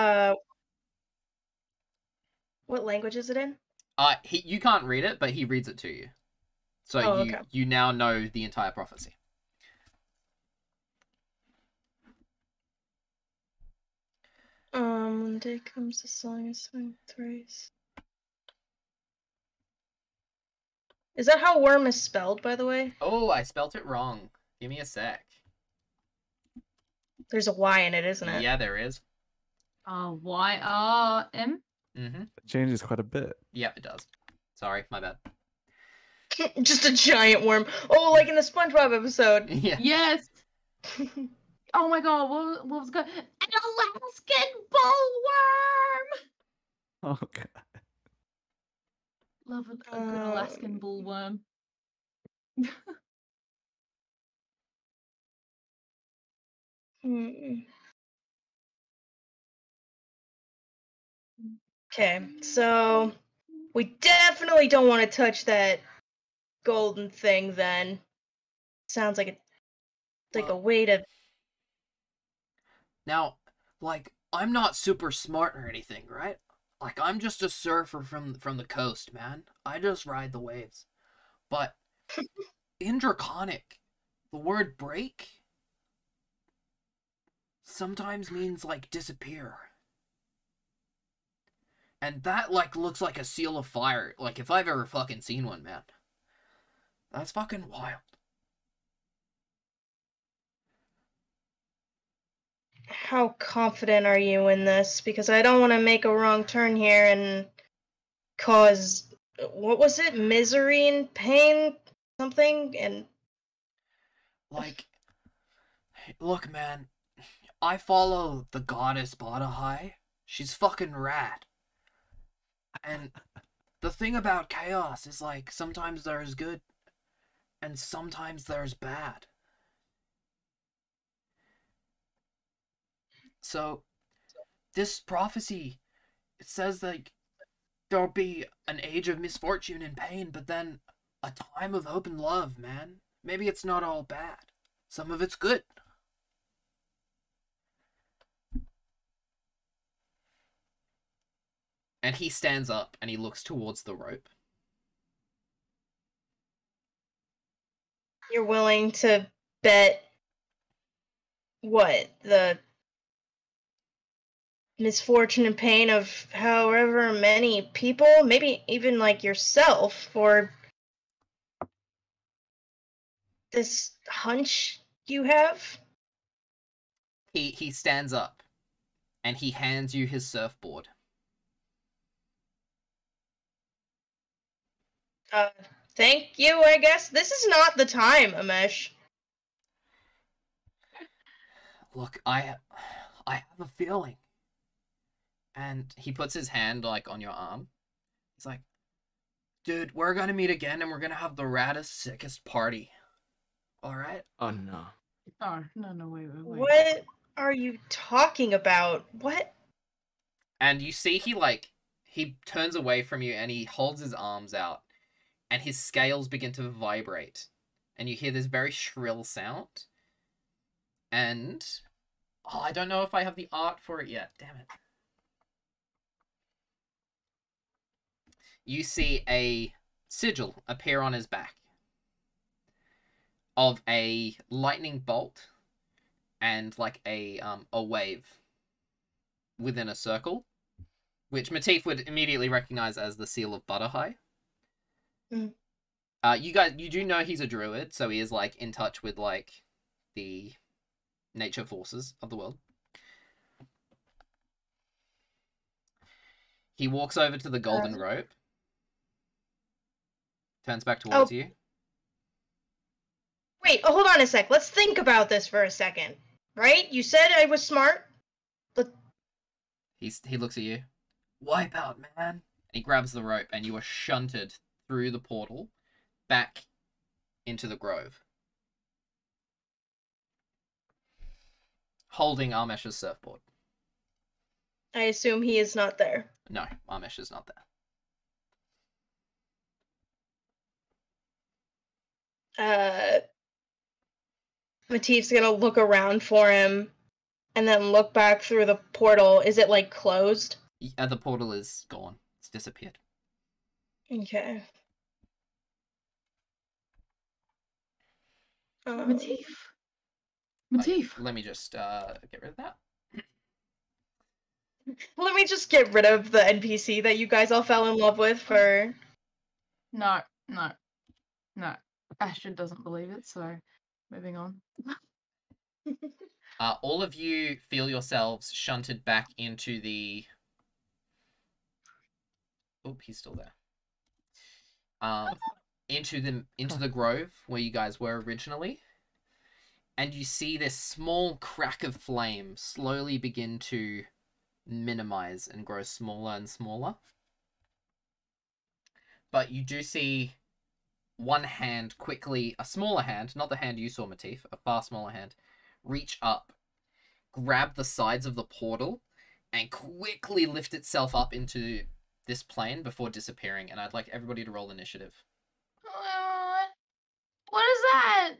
what language is it in? You can't read it, but he reads it to you, so you now know the entire prophecy. When day comes, the song is sung thrice. Is that how worm is spelled, by the way? Oh, I spelt it wrong. Give me a sec. There's a Y in it, isn't it? Yeah, there is. Y-R-M? Mm-hmm. It changes quite a bit. Yeah, it does. Sorry, my bad. Just a giant worm. Oh, like in the SpongeBob episode. Yeah. Yes! Oh my God, what was good? An Alaskan bullworm! Oh God. Love a good Alaskan bullworm. Okay, so we definitely don't want to touch that golden thing then. Sounds like a way to... Now, like, I'm not super smart or anything, right? Like, I'm just a surfer from the coast, man. I just ride the waves. But in Draconic, the word break sometimes means, like, disappear. And that, like, looks like a seal of fire. Like, if I've ever fucking seen one, man. That's fucking wild. How confident are you in this? Because I don't want to make a wrong turn here and cause... What was it? Misery and pain? Something? And... Like... Look, man. I follow the goddess Badahai. She's fucking rad. And the thing about chaos is, like, sometimes there's good and sometimes there's bad. So, this prophecy, it says like there'll be an age of misfortune and pain, but then a time of hope and love, man. Maybe it's not all bad. Some of it's good. And he stands up and he looks towards the rope. You're willing to bet what? The misfortune and pain of however many people, maybe even like yourself, for this hunch you have? He stands up and he hands you his surfboard. Thank you, I guess. This is not the time, Amesh. Look, I have a feeling. And he puts his hand like on your arm. He's like, dude, we're gonna meet again and we're gonna have the raddest, sickest party. Alright? Oh no. Oh, no, wait. What are you talking about? What? And you see he turns away from you and he holds his arms out and his scales begin to vibrate. And you hear this very shrill sound. And I don't know if I have the art for it yet. Damn it. You see a sigil appear on his back of a lightning bolt and like a wave within a circle, which Matif would immediately recognize as the seal of Butterhigh. Mm. You do know he's a druid, so he is like in touch with like the nature forces of the world. He walks over to the golden rope, turns back towards you. Wait, hold on a sec. Let's think about this for a second. Right? You said I was smart, but... He looks at you. Wipe out, man. And he grabs the rope, and you are shunted through the portal back into the grove. Holding Armesh's surfboard. I assume he is not there. No, Armesh is not there. Matif's gonna look around for him and then look back through the portal. Is it, like, closed? The portal is gone. It's disappeared. Okay. Matif. Let me just get rid of that. Let me just get rid of the NPC that you guys all fell in love with for... No. Astrid doesn't believe it, so moving on. All of you feel yourselves shunted back into the... Oh, he's still there. Into the grove where you guys were originally. And you see this small crack of flame slowly begin to minimize and grow smaller and smaller. But you do see one hand quickly, a smaller hand, not the hand you saw, Matif, a far smaller hand, reach up, grab the sides of the portal, and quickly lift itself up into this plane before disappearing. And I'd like everybody to roll initiative. What is that?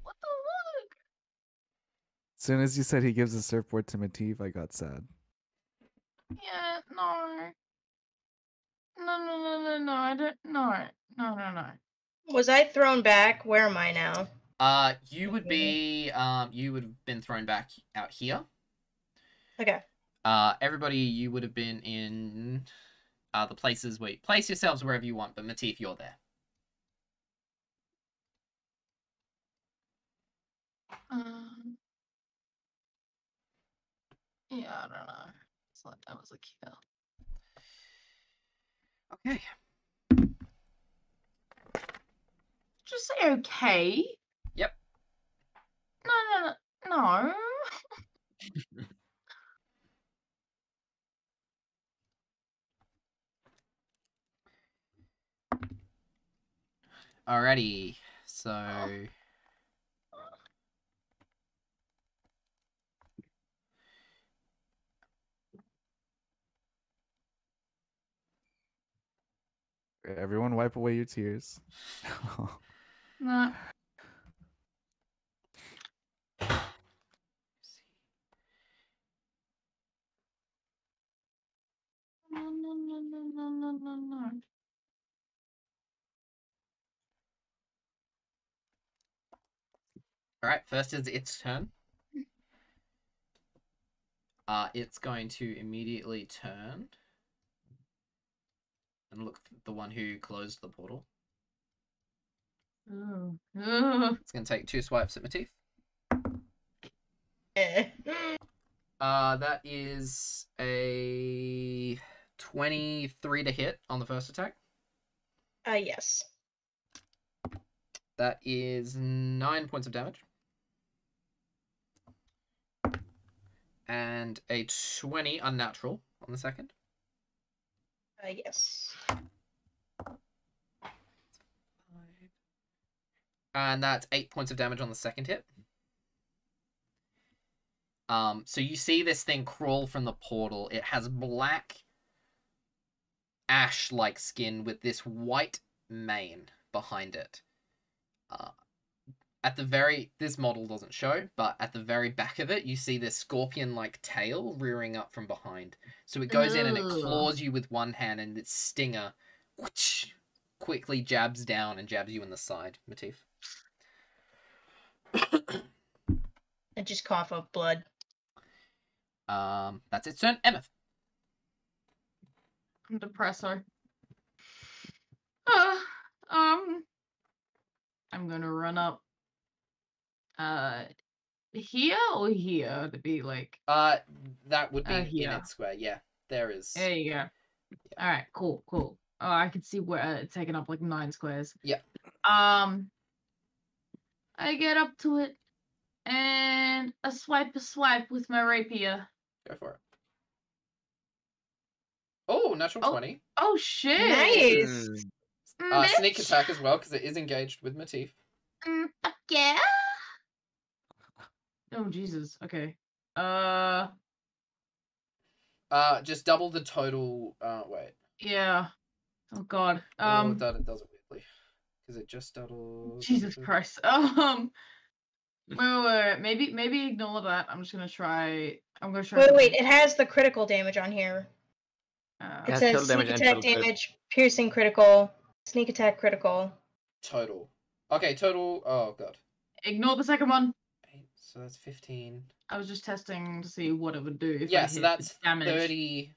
What the fuck? As soon as you said he gives a surfboard to Matif, I got sad. Yeah, no. No, I don't, no. Was I thrown back? Where am I now? You would be, you would have been thrown back out here. Okay. Everybody, you would have been in, the places where you place yourselves wherever you want, but Matif, you're there. Yeah, I don't know. It's like that was a kill. Okay. Just say okay. Yep. No. Alrighty, so Everyone, wipe away your tears. Nah. No. alright, first is its turn. It's going to immediately turn and look for the one who closed the portal. Ooh. It's going to take 2 swipes at Matif. Eh. That is a 23 to hit on the first attack. Yes. That is 9 points of damage. And a 20 unnatural on the second. Yes. And that's 8 points of damage on the second hit. So you see this thing crawl from the portal. It has black ash-like skin with this white mane behind it. This model doesn't show, but at the very back of it, you see this scorpion-like tail rearing up from behind. So it goes in and it claws you with one hand, and its stinger whoosh, quickly jabs down and jabs you in the side, Matif. And just cough up blood. That's its turn. Emmyth. I'm depressor. I'm gonna run up. Here or here to be like. That would be in here. its square. Yeah, there is. There you go. Yeah. All right, cool. Oh, I can see where it's taking up like 9 squares. Yeah. I get up to it and a swipe with my rapier. Go for it. Oh, natural 20. Oh shit! Nice. Sneak attack as well, because it is engaged with Matif. Fuck yeah. Oh Jesus. Okay. Just double the total. Wait. Yeah. Oh God. Oh, it does it weirdly, because it just doubled. Jesus Christ. Wait. Maybe ignore that. I'm just gonna try. I'm gonna try. Wait. It has the critical damage on here. It says total damage sneak and attack total damage, piercing critical, sneak attack critical. Total. Okay, total. Oh God. Ignore the second one. 8, so that's 15. I was just testing to see what it would do. If Yeah, I so hit that's the damage.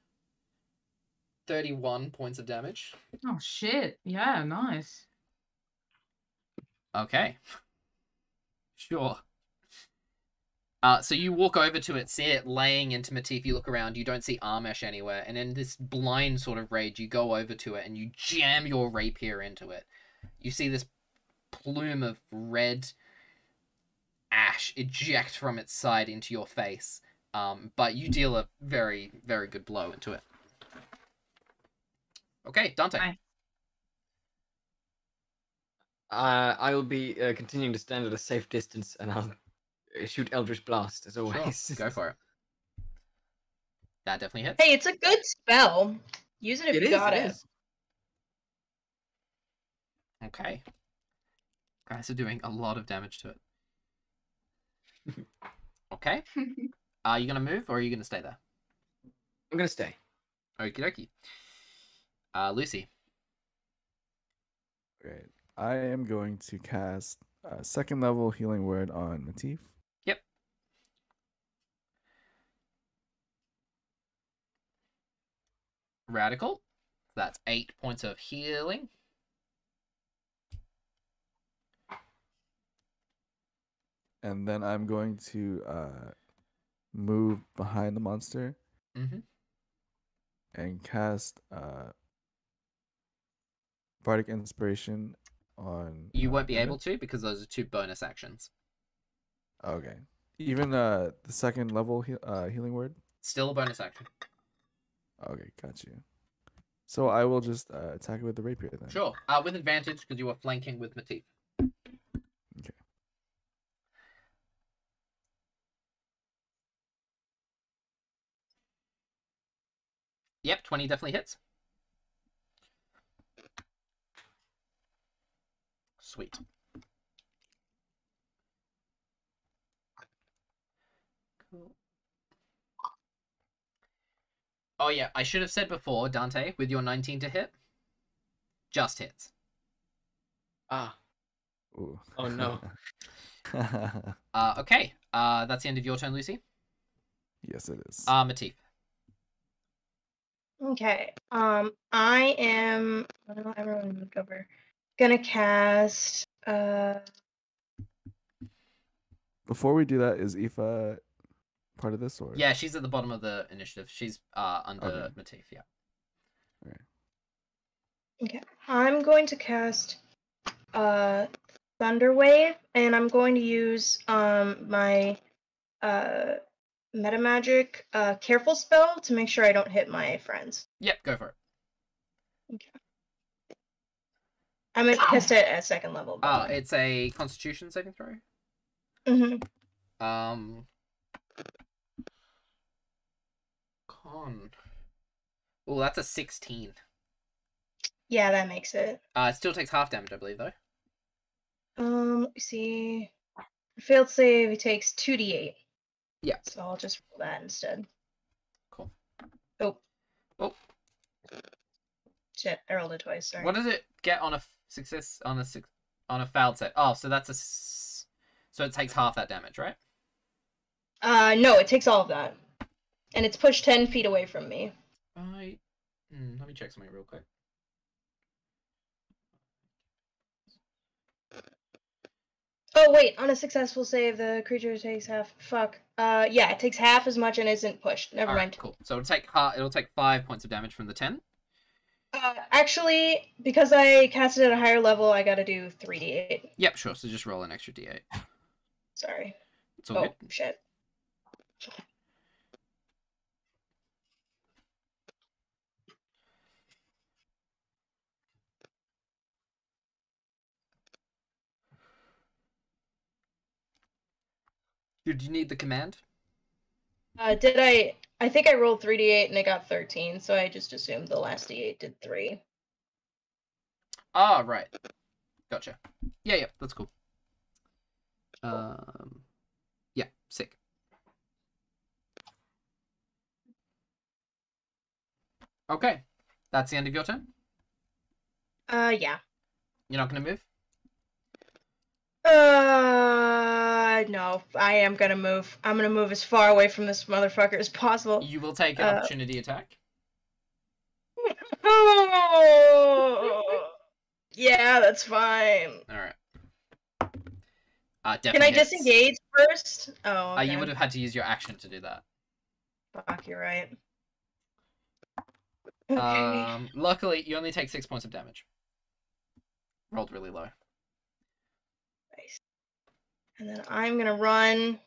31 points of damage. Oh shit! Yeah, nice. Okay. Sure. So you walk over to it, see it laying into Matif, you look around, you don't see Armesh anywhere, and in this blind sort of rage, you go over to it and you jam your rapier into it. You see this plume of red ash eject from its side into your face, but you deal a very, very good blow into it. Okay, Dante. Hi. I'll be continuing to stand at a safe distance, and I'll shoot Eldritch Blast as always. Sure, go for it. That definitely hits. Hey, it's a good spell. Use it if you got it. Okay. Guys are doing a lot of damage to it. Okay. Are you going to move, or are you going to stay there? I'm gonna stay. Okie dokie. Lucy. Great. I am going to cast a 2nd level healing word on Matif. Yep. Radical. That's 8 points of healing. And then I'm going to move behind the monster and cast Bardic Inspiration on... You won't be able to, because those are 2 bonus actions. Okay. Even the 2nd level healing word? Still a bonus action. Okay, got you. So I will just attack it with the rapier then. Sure. With advantage because you are flanking with Matif. Okay. Yep, 20 definitely hits. Sweet. Cool. Oh yeah, I should have said before, Dante, with your 19 to hit, just hits. Ah. Ooh. Oh no. Okay. That's the end of your turn, Lucy. Yes, it is. Matif. Okay. I am. Well, everyone moved over. Gonna cast. Before we do that, is Eefa part of this or? Yeah, she's at the bottom of the initiative. She's under Matif, yeah. Alright. Okay. I'm going to cast Thunder Wave, and I'm going to use my Metamagic Careful spell to make sure I don't hit my friends. Yep, go for it. Okay. I'm gonna cast it at second level. It's a Constitution saving throw. Mm-hmm. Con. Oh, that's a 16. Yeah, that makes it. It still takes half damage, I believe, though. Let me see. Failed save, it takes 2d8. Yeah. So I'll just roll that instead. Cool. Oh. Oh. Shit, I rolled it twice, sorry. What does it get on a success on a failed save? Oh, so that's so it takes half that damage, right? No, it takes all of that. And it's pushed 10 feet away from me. Right. Let me check something real quick. Oh, wait, on a successful save, the creature takes half. Fuck. Yeah, it takes half as much and isn't pushed. Never mind. Cool. So it'll take 5 points of damage from the 10. Actually, because I cast it at a higher level, I gotta do 3d8. Yep, sure. So just roll an extra d8. Sorry. It's all good. Shit. Did you need the command? Did I? I think I rolled 3d8 and it got 13, so I just assumed the last d8 did 3. Ah, right. Gotcha. Yeah, that's cool. Yeah, sick. Okay, that's the end of your turn. Yeah. You're not gonna move? No, I am gonna move. I'm gonna move as far away from this motherfucker as possible. You will take an opportunity attack. Yeah, that's fine. Alright. Can I disengage first? Oh, okay. You would have had to use your action to do that. Fuck, you're right. Okay. Luckily, you only take 6 points of damage. Rolled really low. Nice. And then I'm gonna run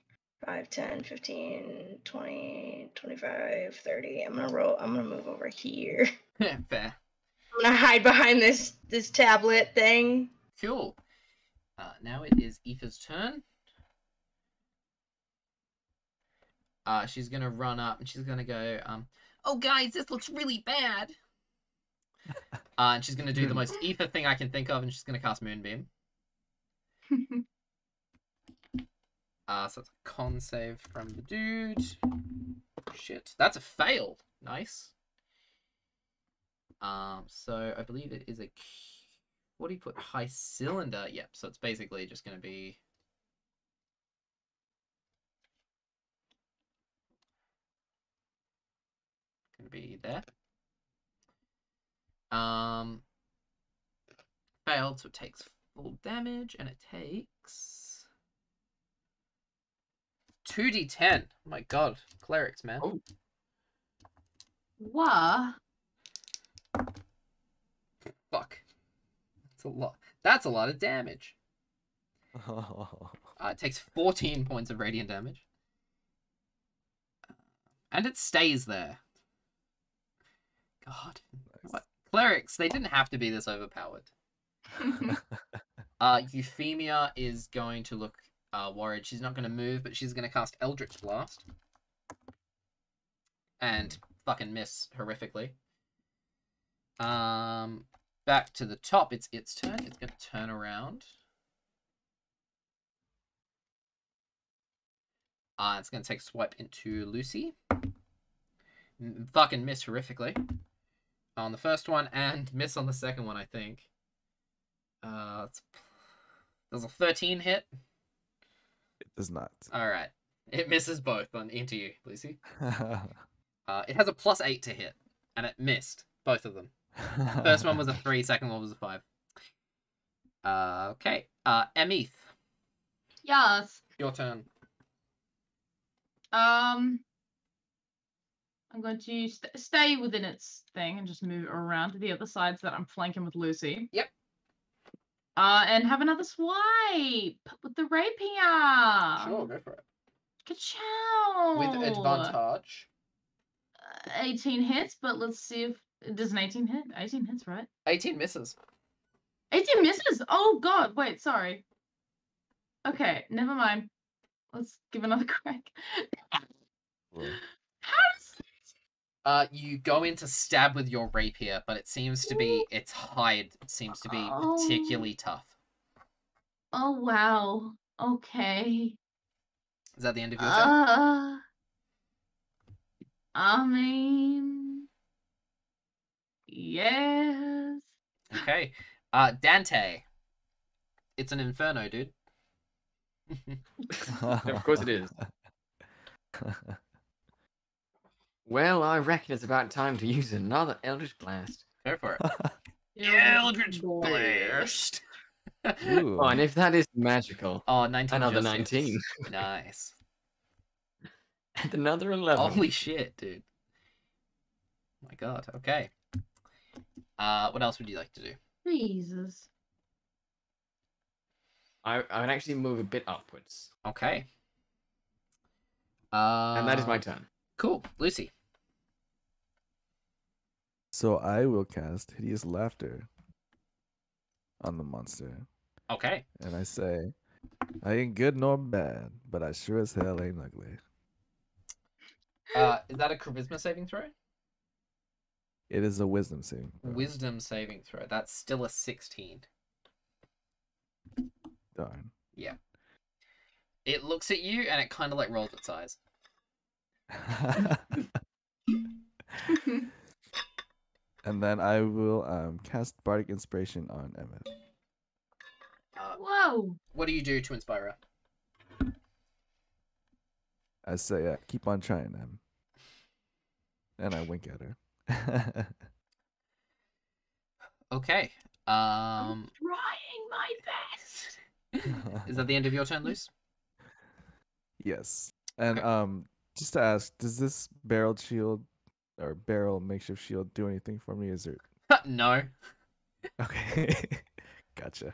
5, 10, 15, 20, 25, 30. I'm gonna move over here. Fair. I'm gonna hide behind this tablet thing. Cool. Now it is Eefa's turn. She's gonna run up and she's gonna go, oh guys, this looks really bad. And she's gonna do the most Eefa thing I can think of, and she's gonna cast Moonbeam. So it's a con save from the dude. Shit, that's a fail. Nice. So I believe it is a, what do you put? High cylinder. Yep. So it's basically just gonna be. There. Failed, so it takes full damage, and it takes 2d10. Oh my god, clerics, man. Oh. What? Fuck. That's a lot. That's a lot of damage. It takes 14 points of radiant damage. And it stays there. God. Nice. What? Clerics, they didn't have to be this overpowered. Euphemia is going to look worried. She's not going to move, but she's going to cast Eldritch Blast. And fucking miss horrifically. Back to the top. It's its turn. It's going to turn around. It's going to take a swipe into Lucy. Fucking miss horrifically on the first one, and miss on the second one, I think. Does a 13 hit? It does not. Alright. It misses both into you, Lucy. It has a +8 to hit, and it missed both of them. First one was a 3, second one was a 5. Okay. Emmyth, Yes. your turn. I'm going to stay within its thing and just move around to the other side so that I'm flanking with Lucy. Yep. And have another swipe with the rapier. Sure, go for it. Ka-chow! With advantage. 18 hits, but let's see if... Does an 18 hit? 18 hits, right? 18 misses. 18 misses? Oh, God. Wait, sorry. Okay, never mind. Let's give another crack. How does... You go in to stab with your rapier, but it seems to be... Its hide seems to be particularly tough. Oh, wow. Okay. Is that the end of your turn? I mean... Yes. Okay. Dante. It's an inferno, dude. Of course it is. Well, I reckon it's about time to use another Eldritch Blast. Go for it. Eldritch Blast. Ooh. Oh, and if that is magical, Oh, 19. another just 19. hits. Nice. And another 11. Holy shit, dude. Oh my god, okay. What else would you like to do? Jesus. I would actually move a bit upwards. Okay. And that is my turn. Cool. Lucy. So I will cast Hideous Laughter on the monster. Okay. And I say, I ain't good nor bad, but I sure as hell ain't ugly. Is that a charisma saving throw? It is a wisdom saving throw. Wisdom saving throw. That's still a 16. Darn. Yeah. It looks at you and it kind of like rolls its eyes. And then I will cast Bardic Inspiration on Emmyth. Whoa. What do you do to inspire her? I say, keep on trying, Em. And I wink at her. Okay. I'm trying my best. Is that the end of your turn, Luce? Yes. And Okay. just to ask, does this barrel shield or barrel makeshift shield do anything for me? Is it No. okay? Gotcha.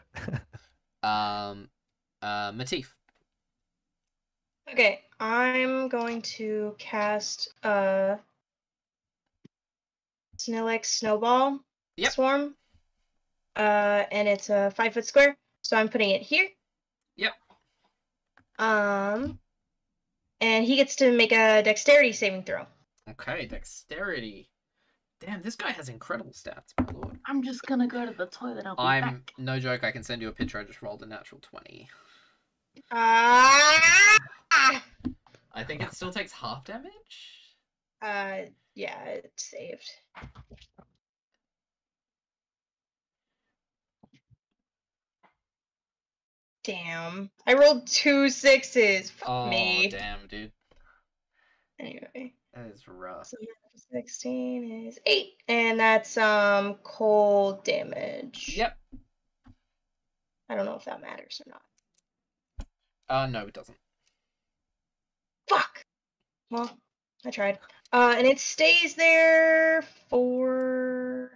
Matif. Okay, I'm going to cast Snillick Snowball Yep. Swarm. And it's a 5-foot square, so I'm putting it here. Yep. And he gets to make a dexterity saving throw. Okay, dexterity. Damn, this guy has incredible stats, my lord. I'm just gonna go to the toilet. I'll be I'm back. no joke. I can send you a picture. I just rolled a natural 20. Ah! I think it still takes half damage. Yeah, it saved. Damn. I rolled 2 6s. Fuck Oh, me. damn, dude. Anyway. That is rough. So 16 is 8. And that's cold damage. Yep. I don't know if that matters or not. No, it doesn't. Fuck! Well, I tried. And it stays there for...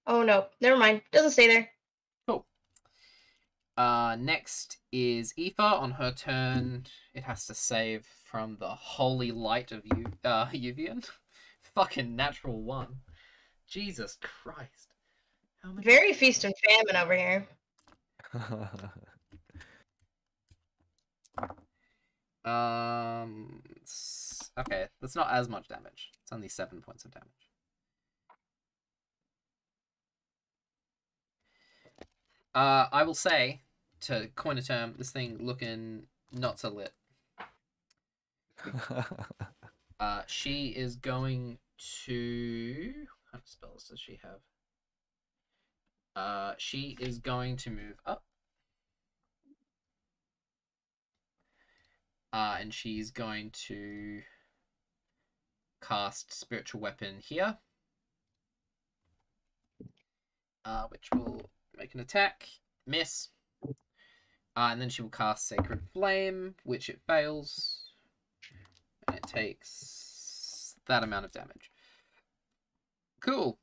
Oh no, never mind. Doesn't stay there. Cool. Next is Eefa. On her turn, it has to save from the holy light of Uvian. Fucking natural 1. Jesus Christ. How many? Very feast and famine over here. Okay, that's not as much damage. It's only 7 points of damage. I will say, to coin a term, this thing looking not so lit. She is going to... How many spells does she have? She is going to move up. And she's going to cast Spiritual Weapon here. Which will make an attack. Miss. And then she will cast Sacred Flame, which it fails. And it takes that amount of damage. Cool.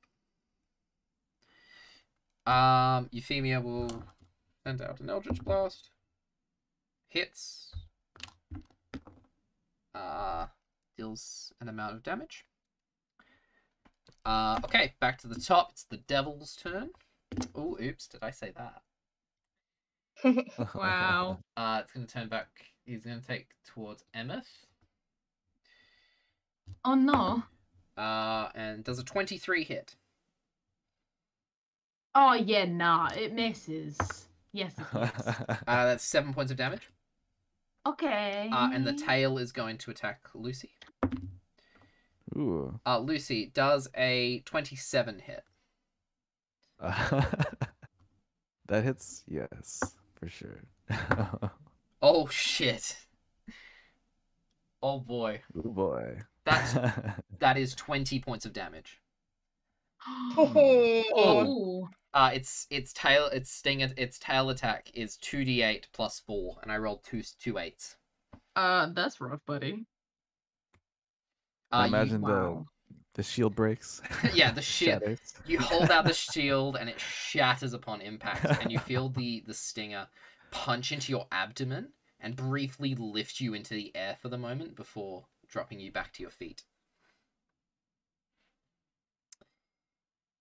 Euphemia will send out an Eldritch Blast. Hits. Deals an amount of damage. Okay, back to the top. It's the Devil's turn. Oh, oops, did I say that? Wow. It's going to turn back. He's going to take towards Emmyth. Oh no. And does a 23 hit. Oh yeah, nah, it misses. Yes, it is. That's 7 points of damage. Okay. And the tail is going to attack Lucy. Ooh. Lucy, does a 27 hit? That hits, yes, for sure. Oh shit. Oh boy. Oh boy. That is 20 points of damage. Oh. Its tail attack is 2d8 plus 4, and I rolled two 8s. That's rough, buddy. Imagine Wow. the shield breaks. Yeah, the shield. Shatters. You hold out the shield, and it shatters upon impact, and you feel the stinger punch into your abdomen and briefly lift you into the air for the moment before dropping you back to your feet.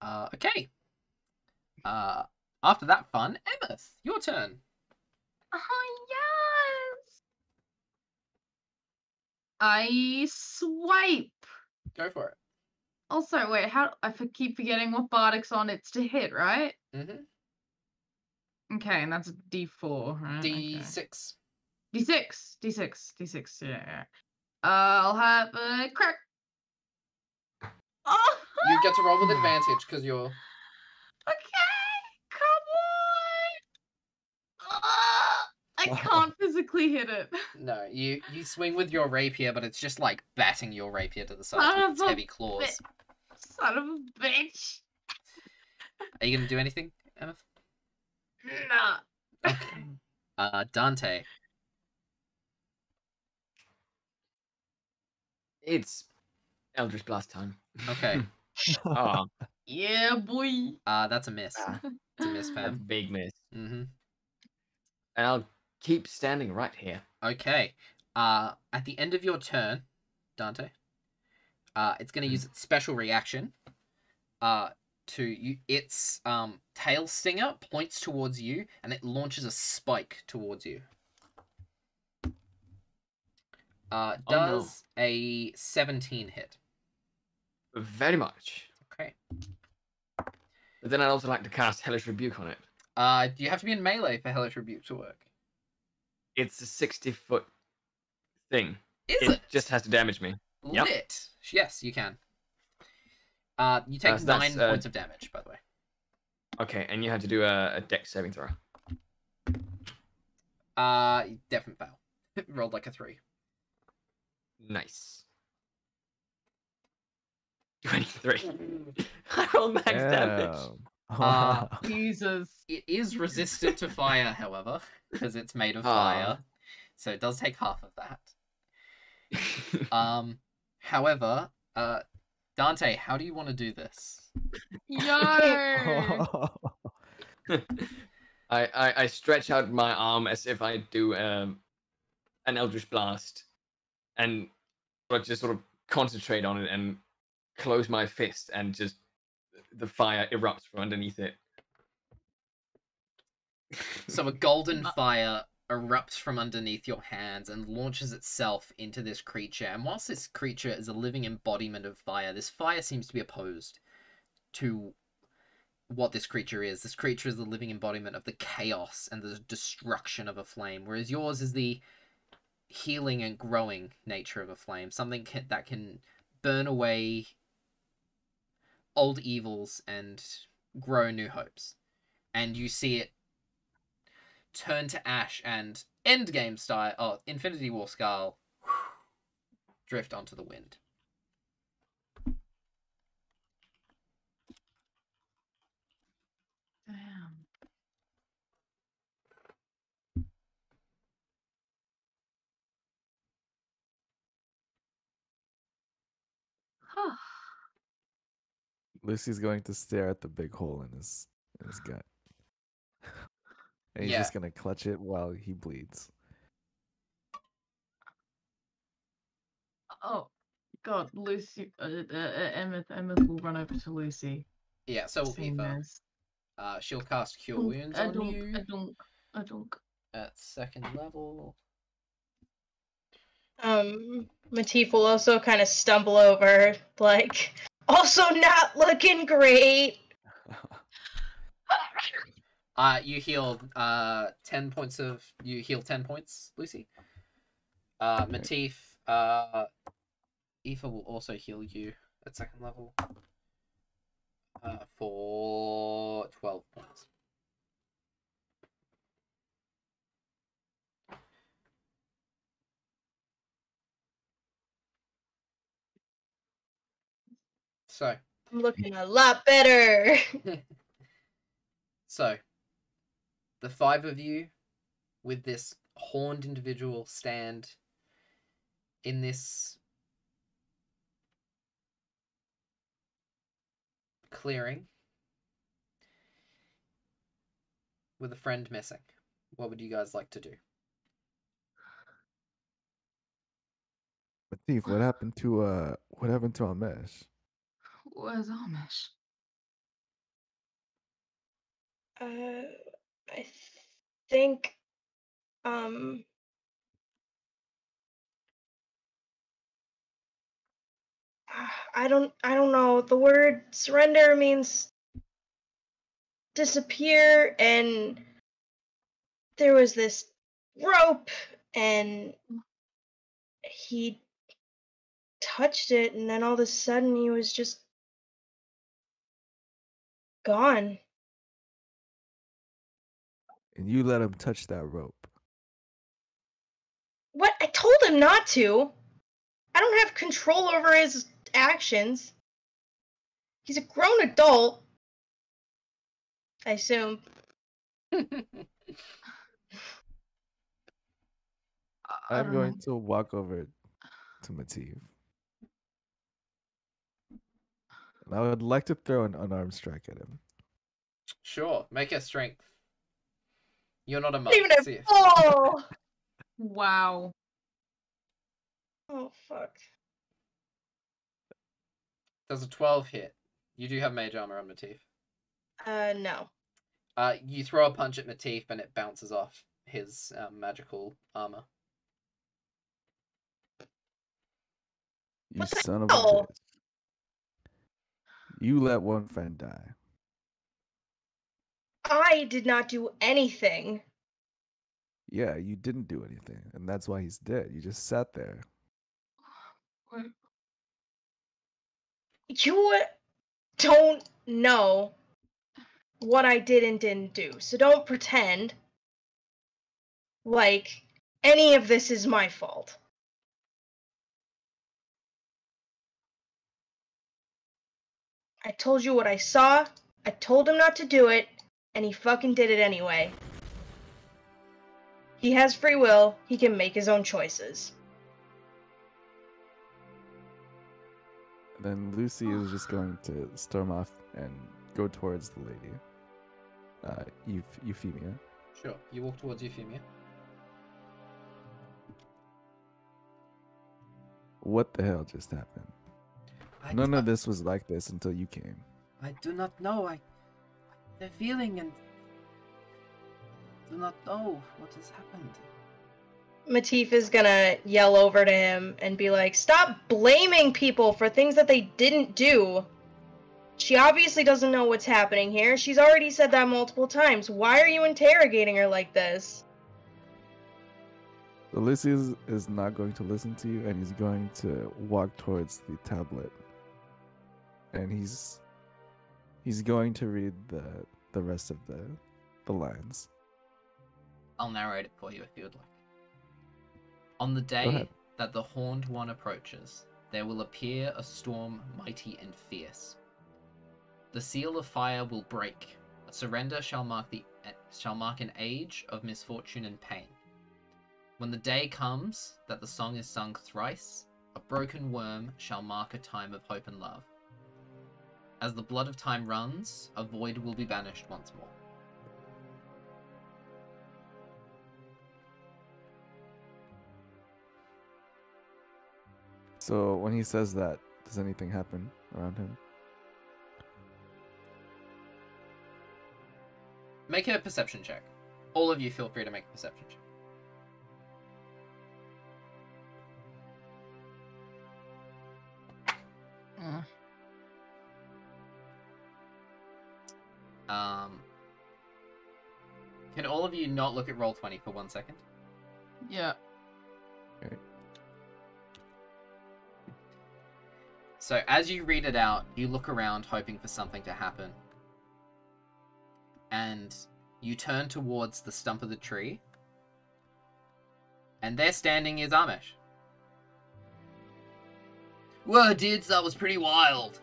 Okay. After that fun, Emmyth, your turn. Oh yes. I swipe. Go for it. Also, wait, keep forgetting what Bardic's on. It's to hit, right? Mm-hmm. Okay, and that's a D4, right? D6. Okay. D6, yeah. I'll have a crack. Oh! You get to roll with advantage because you're... Okay, come on! I can't physically hit it. No, you swing with your rapier, but it's just like batting your rapier to the side Son with its of a heavy claws. Son of a bitch. Are you going to do anything, Emmyth? Nah. Okay. Dante. It's Eldritch Blast time. Okay. Oh, Yeah, boy. That's a miss. It's a miss, that's a fam. big miss. Mm-hmm. And I'll keep standing right here. Okay. At the end of your turn, Dante, it's going to use its special reaction. Its tail stinger points towards you, and it launches a spike towards you. Does a 17 hit? Very much. Okay. But then I'd also like to cast Hellish Rebuke on it. You have to be in melee for Hellish Rebuke to work. It's a 60-foot thing. Is it? Just has to damage me. Yep. Lit. Yes, you can. You take So 9 that's, points of damage, by the way. Okay, and you have to do a dex saving throw. Definitely fail. Rolled like a 3. Nice. 23. I rolled max damage. Wow. Jesus. It is resistant to fire, however, because it's made of fire. So it does take half of that. However, Dante, how do you want to do this? Yo. I stretch out my arm as if I do an Eldritch Blast, and I just sort of concentrate on it and close my fist and just the fire erupts from underneath it. So a golden fire erupts from underneath your hands and launches itself into this creature. And whilst this creature is a living embodiment of fire, this fire seems to be opposed to what this creature is. This creature is the living embodiment of the chaos and the destruction of a flame, whereas yours is the healing and growing nature of a flame. Something that can burn away old evils and grow new hopes. And you see it turn to ash and endgame style, Infinity War style, drift onto the wind. Damn. Huh. Lucy's going to stare at the big hole in his gut. And he's just gonna clutch it while he bleeds. Oh, God, Lucy, Emmyth will run over to Lucy. Yeah, so will seeing Eefa. this. She'll cast Cure Wounds on you I don't. at 2nd level. Matif will also kind of stumble over, like, also not looking great. You heal 10 points you heal 10 points, Lucy. Matif, Eefa will also heal you at 2nd level for 12 points. So I'm looking a lot better. So the 5 of you with this horned individual stand in this clearing with a friend missing. What would you guys like to do? Matif, what happened to Amesh? Where's Amish? I think, I don't know. The word surrender means disappear, and there was this rope, and he touched it, and then all of a sudden he was just gone. And you let him touch that rope. What? I told him not to. I don't have control over his actions. He's a grown adult. I assume. I'm going to walk over to Matif. And I would like to throw an unarmed strike at him. Sure, make a strength. You're not a monk. Even a full. Wow. Oh fuck. Does a 12 hit? You do have mage armor on Matif. No. You throw a punch at Matif and it bounces off his magical armor. You son of a bitch. You let one friend die. I did not do anything. Yeah, you didn't do anything, and that's why he's dead. You just sat there. You don't know what I did and didn't do, so don't pretend like any of this is my fault. I told you what I saw, I told him not to do it, and he fucking did it anyway. He has free will, he can make his own choices. Then Lucy is just going to storm off and go towards the lady. Euphemia. Sure, you walk towards Euphemia. What the hell just happened? None of this was like this until you came. I do not know. The feeling and do not know what has happened. Matif is gonna yell over to him and be like, "Stop blaming people for things that they didn't do. She obviously doesn't know what's happening here. She's already said that multiple times. Why are you interrogating her like this?" Ulysses is not going to listen to you, and he's going to walk towards the tablet. And he's going to read the rest of the lines. I'll narrate it for you if you would like. On the day that the Horned One approaches, there will appear a storm mighty and fierce. The seal of fire will break. A surrender shall mark an age of misfortune and pain. When the day comes that the song is sung thrice, a broken worm shall mark a time of hope and love. As the blood of time runs, a void will be banished once more. So when he says that, does anything happen around him? Make a perception check. All of you feel free to make a perception check. Can all of you not look at Roll20 for 1 second? Yeah. Okay. So as you read it out, you look around hoping for something to happen. And you turn towards the stump of the tree. And there standing is Amesh. Whoa, dudes, that was pretty wild.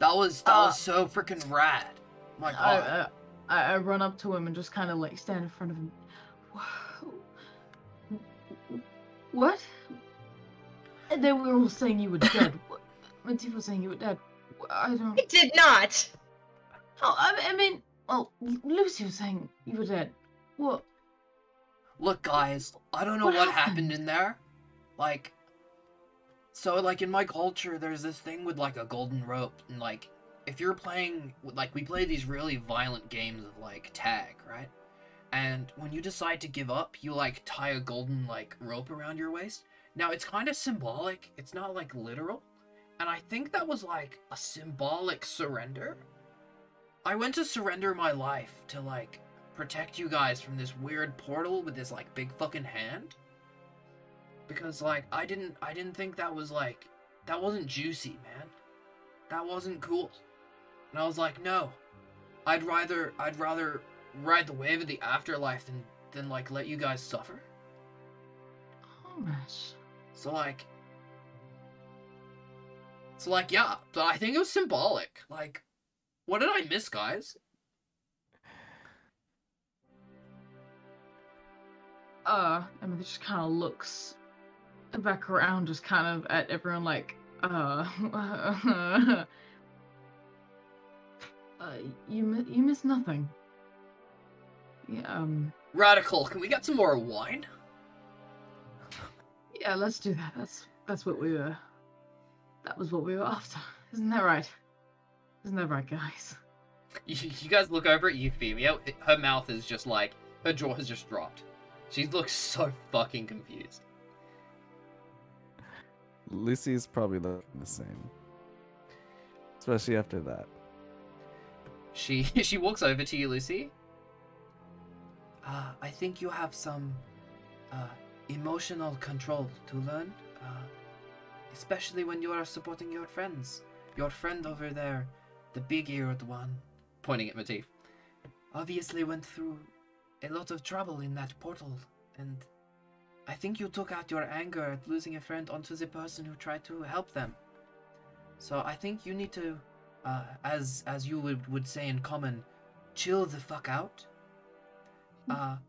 That was so freaking rad. My God. I run up to him and just kind of like stand in front of him. What? And they were all saying you were dead. Matif was saying you were dead. I don't. I did not. Oh, I mean, well, Lucy was saying you were dead. What? Look, guys, I don't know what happened in there. Like, so, like, in my culture, there's this thing with, like, a golden rope. And, like, if you're playing, like, we play these really violent games of, like, tag, right? And when you decide to give up, you, like, tie a golden, like, rope around your waist. Now, it's kind of symbolic. It's not, like, literal. And I think that was, like, a symbolic surrender. I went to surrender my life to, like, protect you guys from this weird portal with this, like, big fucking hand. Because, like, I didn't think that was, like, that wasn't juicy, man. That wasn't cool. And I was like, no. I'd rather ride the wave of the afterlife than like, let you guys suffer. Oh, gosh. So, yeah. But I think it was symbolic. Like, what did I miss, guys? Emmyth just kind of looks back around, just kind of at everyone like, you missed nothing. Yeah, Radical, can we get some more wine? Yeah, let's do that. That was what we were after. Isn't that right? Isn't that right, guys? You guys look over at Euphemia. Her mouth is just like, her jaw has just dropped. She looks so fucking confused. Lucy is probably looking the same. Especially after that. She walks over to you, Lucy. I think you have some emotional control to learn, especially when you are supporting your friends. Your friend over there, the big-eared one, pointing at Matif, obviously went through a lot of trouble in that portal, and I think you took out your anger at losing a friend onto the person who tried to help them. So I think you need to, as you would say in common, chill the fuck out. I'm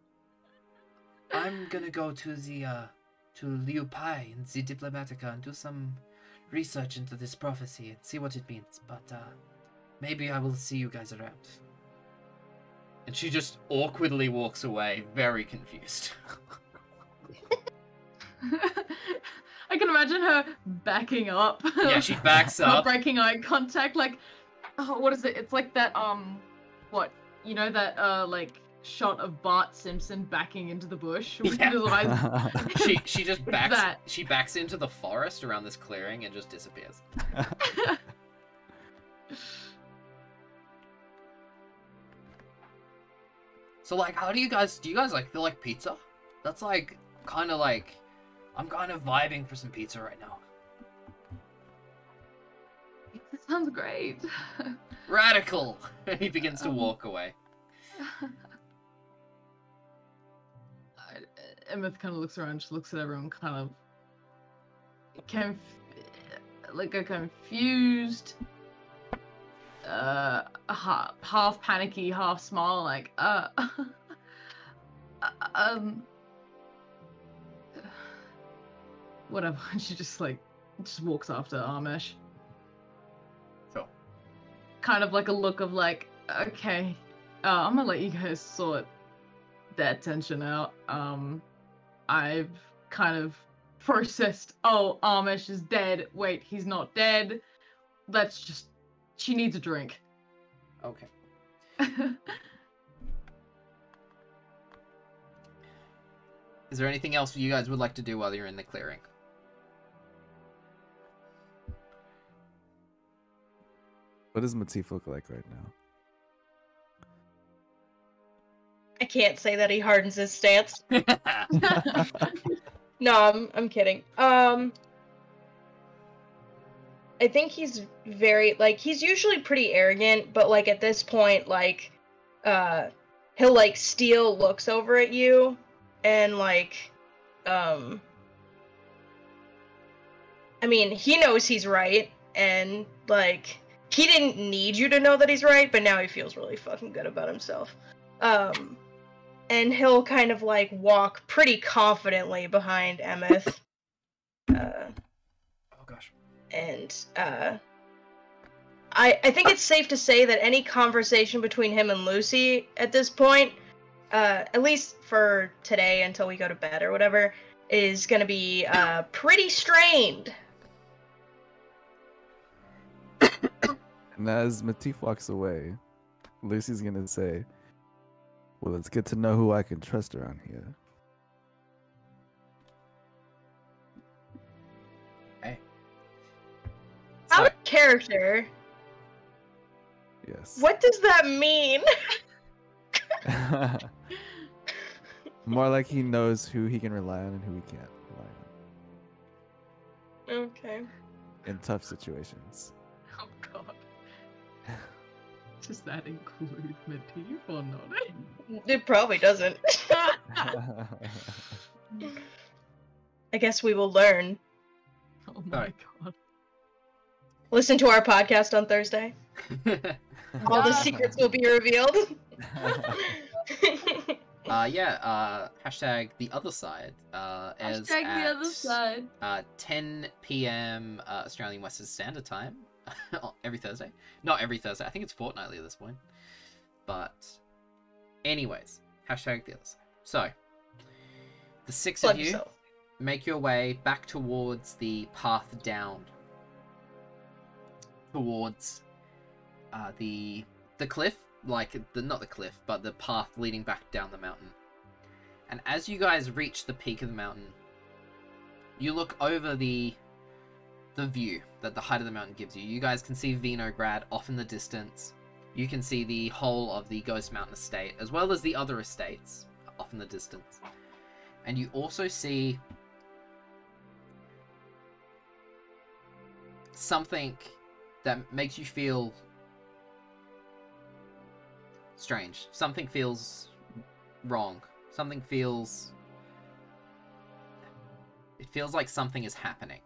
gonna go to the to Liu Pai in the Diplomatica and do some research into this prophecy and see what it means. But maybe I will see you guys around. and she just awkwardly walks away, very confused. I can imagine her backing up. Yeah, she backs Not up. breaking eye contact, like, oh, what is it? It's like that, what? You know that, like, shot of Bart Simpson backing into the bush with Yeah. his eyes? She just backs. That. She backs into the forest around this clearing and just disappears. So like, how do you guys like feel like pizza? That's like kind of like, I'm kind of vibing for some pizza right now. It sounds great. Radical. And he begins to walk away. Emmyth kind of looks around, just looks at everyone, kind of like a confused, half panicky, half smile, like, whatever. She just walks after Armesh. Sure. Kind of like a look of like, okay, I'm gonna let you guys sort that tension out. I've kind of processed, oh, Armesh is dead. Wait, he's not dead. She needs a drink. Okay. Is there anything else you guys would like to do while you're in the clearing? What does Matif look like right now? I can't say that he hardens his stance. No, I'm kidding. I think he's very, like, he's usually pretty arrogant, but, like, at this point, like, he'll, like, steal looks over at you, and, like, I mean, he knows he's right, and, like, he didn't need you to know that he's right, but now he feels really fucking good about himself. And he'll kind of, like, walk pretty confidently behind Emmyth. Oh gosh. And, I think it's safe to say that any conversation between him and Lucy at this point, at least for today until we go to bed or whatever, is gonna be, pretty strained. And as Matif walks away, Lucy's gonna say, well, it's good to know who I can trust around here. Hey. Out of character, Yes. what does that mean? More like he knows who he can rely on and who he can't rely on. Okay. In tough situations. Oh god. Does that include Matif or not? It probably doesn't. I guess we will learn. Oh my god. Listen to our podcast on Thursday. All the secrets will be revealed. Hashtag the other side. As Hashtag the other side. 10 p.m. Australian Western Standard Time. Every Thursday. Not every Thursday. I think it's fortnightly at this point. But, anyways, hashtag the other side. So, the six of you make your way back towards the path down. Towards the cliff. Like, not the cliff, but the path leading back down the mountain. And as you guys reach the peak of the mountain, you look over the view that the height of the mountain gives you. You guys can see Vinograd off in the distance. You can see the whole of the Ghost Mountain estate, as well as the other estates off in the distance. And you also see something that makes you feel strange. Something feels wrong. Something feels... It feels like something is happening.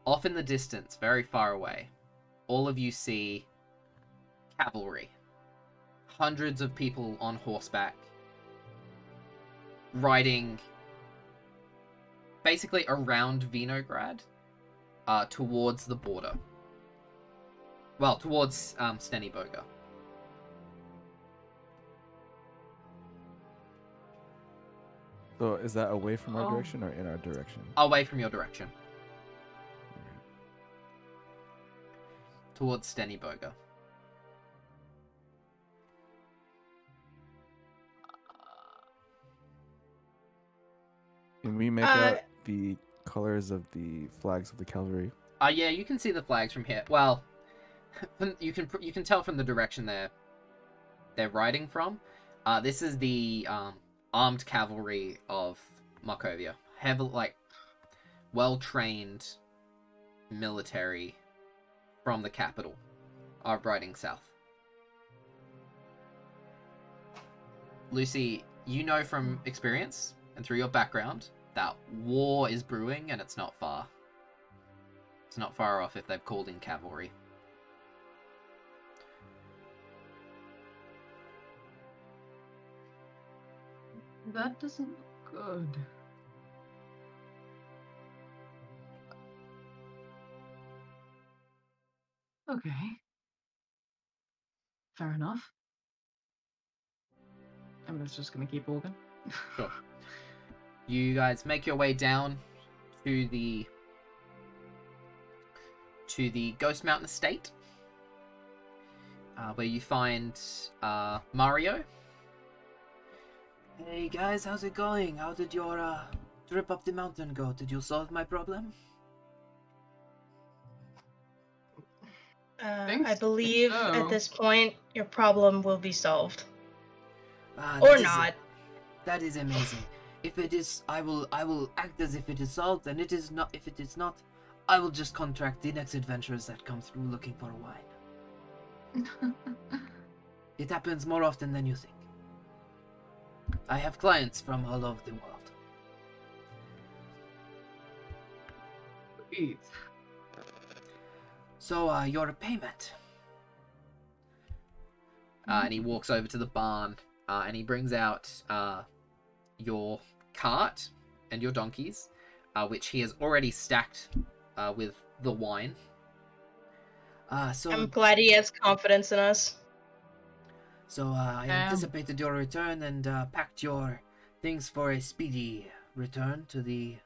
Off in the distance, very far away, all of you see cavalry. Hundreds of people on horseback, riding basically around Vinograd, towards the border. Well, towards Steniboga. So is that away from our Oh. direction or in our direction? Away from your direction. Towards Stennyburger. Can we make out the colors of the flags of the cavalry? Yeah, you can see the flags from here. Well, you can tell from the direction they're riding from. This is the armed cavalry of Markovia. Heavily, like, well-trained military from the capital are riding south. Lucy, you know from experience and through your background that war is brewing and it's not far. It's not far off if they've called in cavalry. That doesn't look good. Okay. Fair enough. I'm just gonna keep walking. Sure. You guys make your way down to the Ghost Mountain Estate, where you find Mario. Hey guys, how's it going? How did your trip up the mountain go? Did you solve my problem? I believe so. at this point your problem will be solved. That Or is not. That is amazing. If it is, I will act as if it is solved, and it is not. If it is not, I will just contract the next adventurers that come through looking for wine. It happens more often than you think. I have clients from all over the world. Sweet. So, your payment. And he walks over to the barn, and he brings out your cart and your donkeys, which he has already stacked with the wine. So I'm glad he has confidence in us. I anticipated your return and packed your things for a speedy return to the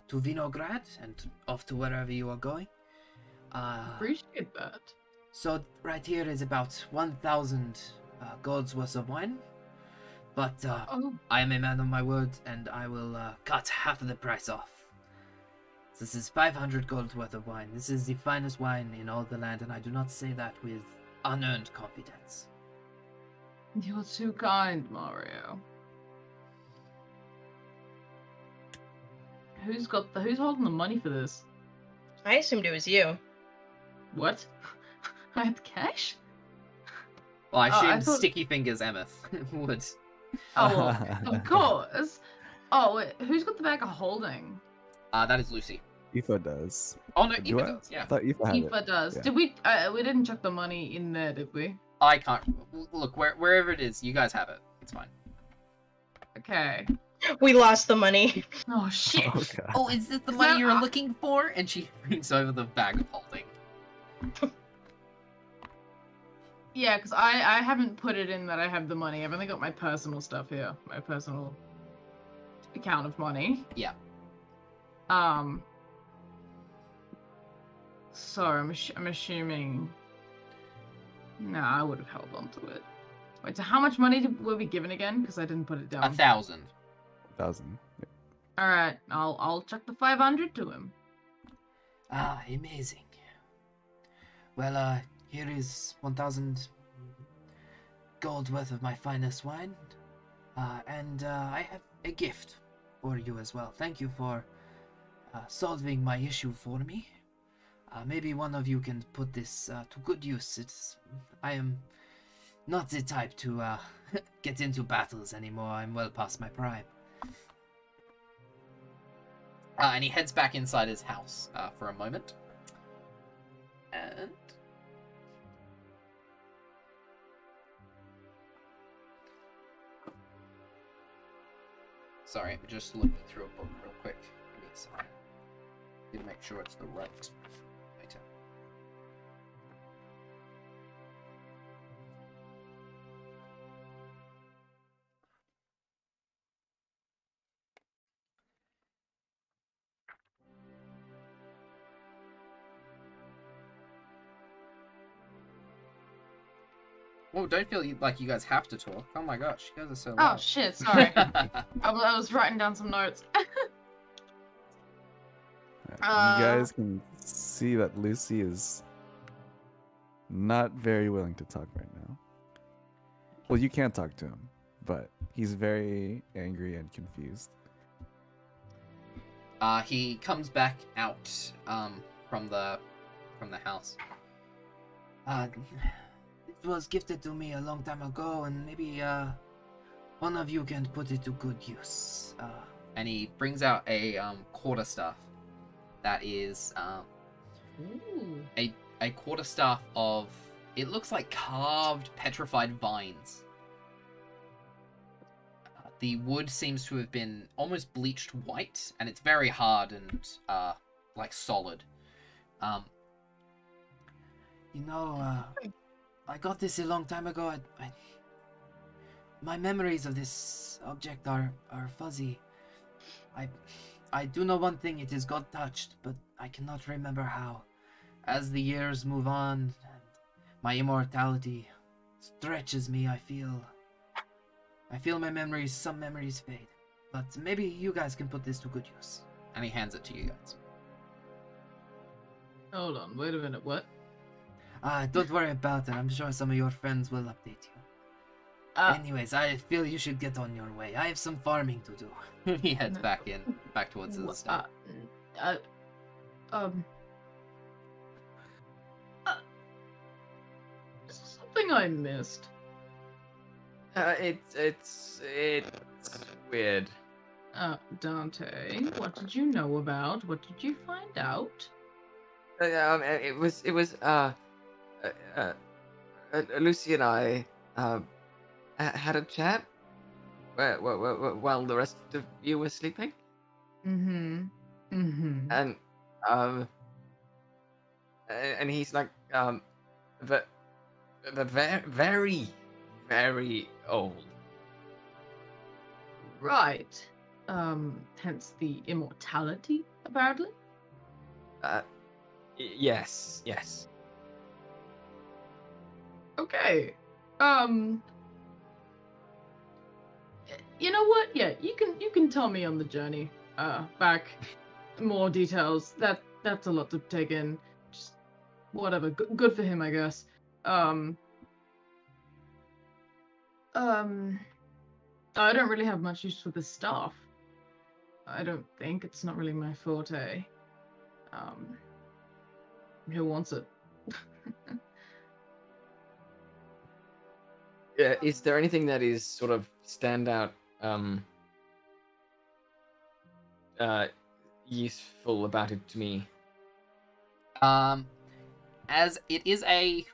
to Vinograd and off to wherever you are going. Appreciate that. So right here is about 1,000 gold's worth of wine, but I am a man of my word, and I will cut half of the price off. This is 500 gold worth of wine. This is the finest wine in all the land, and I do not say that with unearned confidence. You're too kind, Mario. Who's holding the money for this? I assumed it was you. What? I have cash? Well, I Oh, I assume thought- Sticky Fingers Emmyth would. Oh, well, of course. Oh, wait, who's got the bag of holding? That is Lucy. Eefa does. Oh no, Do Eefa I? does. Yeah. I thought Eefa had Eefa it. does. Yeah. Did we? We didn't chuck the money in there, did we? I can't look wherever it is. You guys have it. It's fine. Okay. We lost the money. Oh shit. Oh, God. Oh, is this the Is money that- you're looking for? And she brings over the bag of holding. Yeah, because I haven't put it in that I have the money. I've only got my personal stuff here. My personal account of money. Yeah. So I'm assuming. No, I would have held on to it. Wait, so how much money were we given again? Because I didn't put it down. 1,000. 1,000. Yeah. All right, I'll chuck the 500 to him. Ah, amazing. Well, here is 1,000 gold worth of my finest wine. And I have a gift for you as well. Thank you for solving my issue for me. Maybe one of you can put this to good use. I am not the type to get into battles anymore. I'm well past my prime. And he heads back inside his house for a moment. And sorry, I'm just looking through a book real quick. Give me a second. Need to make sure it's the right item. Well, don't feel like you guys have to talk. Oh my gosh, you guys are so Oh loud. shit, sorry. I was writing down some notes. You guys can see that Lucy is not very willing to talk right now. Well, you can't talk to him, but he's very angry and confused. He comes back out from the house. It was gifted to me a long time ago, and maybe one of you can put it to good use. And he brings out a quarterstaff that is a quarterstaff of, it looks like carved petrified vines. The wood seems to have been almost bleached white, and it's very hard and like solid. You know, I got this a long time ago. My memories of this object are fuzzy. I do know one thing, it is God-touched, but I cannot remember how. As the years move on, and my immortality stretches me, I feel my memories, some memories fade. But maybe you guys can put this to good use. And he hands it to you guys. Hold on, wait a minute, what? Don't worry about it. I'm sure some of your friends will update you. Anyways, I feel you should get on your way. I have some farming to do. He heads back towards his estate. Is there something I missed? It's weird. Dante, what did you know about? What did you find out? It was Lucy and I had a chat while the rest of you were sleeping. Mm-hmm. Mm-hmm. And he's like the very, very old. Right. Hence the immortality, apparently. Yes. Okay. You know what? Yeah, you can tell me on the journey. Back. More details. That's a lot to take in. Just whatever. Good for him, I guess. I don't really have much use for the staff. I don't think it's not really my forte. Who wants it? Yeah, is there anything that is sort of standout, useful about it to me? As it is a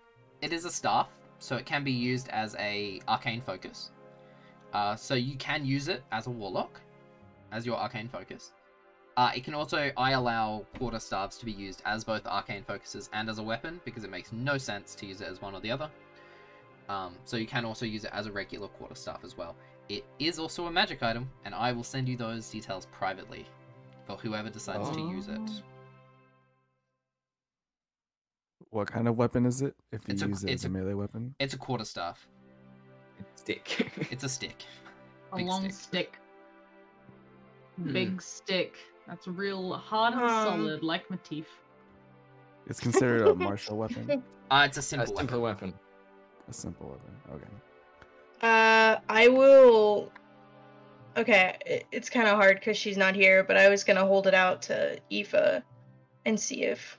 staff, so it can be used as a arcane focus. So you can use it as a warlock, as your arcane focus. It can also, I allow quarterstaffs to be used as both arcane focuses and as a weapon, because it makes no sense to use it as one or the other. So you can also use it as a regular quarterstaff as well. It is also a magic item, and I will send you those details privately for whoever decides to use it. What kind of weapon is it? If you use it as a melee weapon? It's a quarterstaff. Stick. It's a stick. A long stick. Big stick. That's real hard and solid, like Matif. It's considered a martial weapon? It's a simple weapon. A simple weapon, okay. I will... Okay, it's kind of hard because she's not here, but I was going to hold it out to Eefa and see if...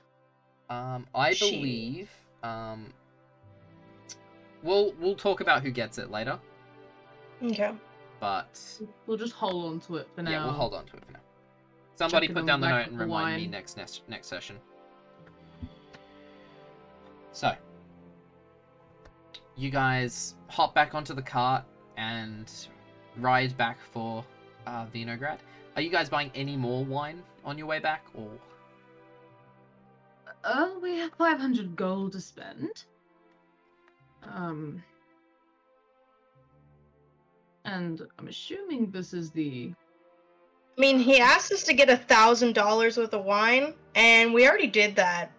I believe... We'll talk about who gets it later. Okay. But... We'll just hold on to it for now. Yeah, we'll hold on to it for now. Somebody Chuck it put on down the the back note of and the remind me wine. next session. So, you guys hop back onto the cart and ride back for Vinograd. Are you guys buying any more wine on your way back, or? We have 500 gold to spend. And I'm assuming this is the... I mean, he asked us to get $1,000 worth of wine, and we already did that.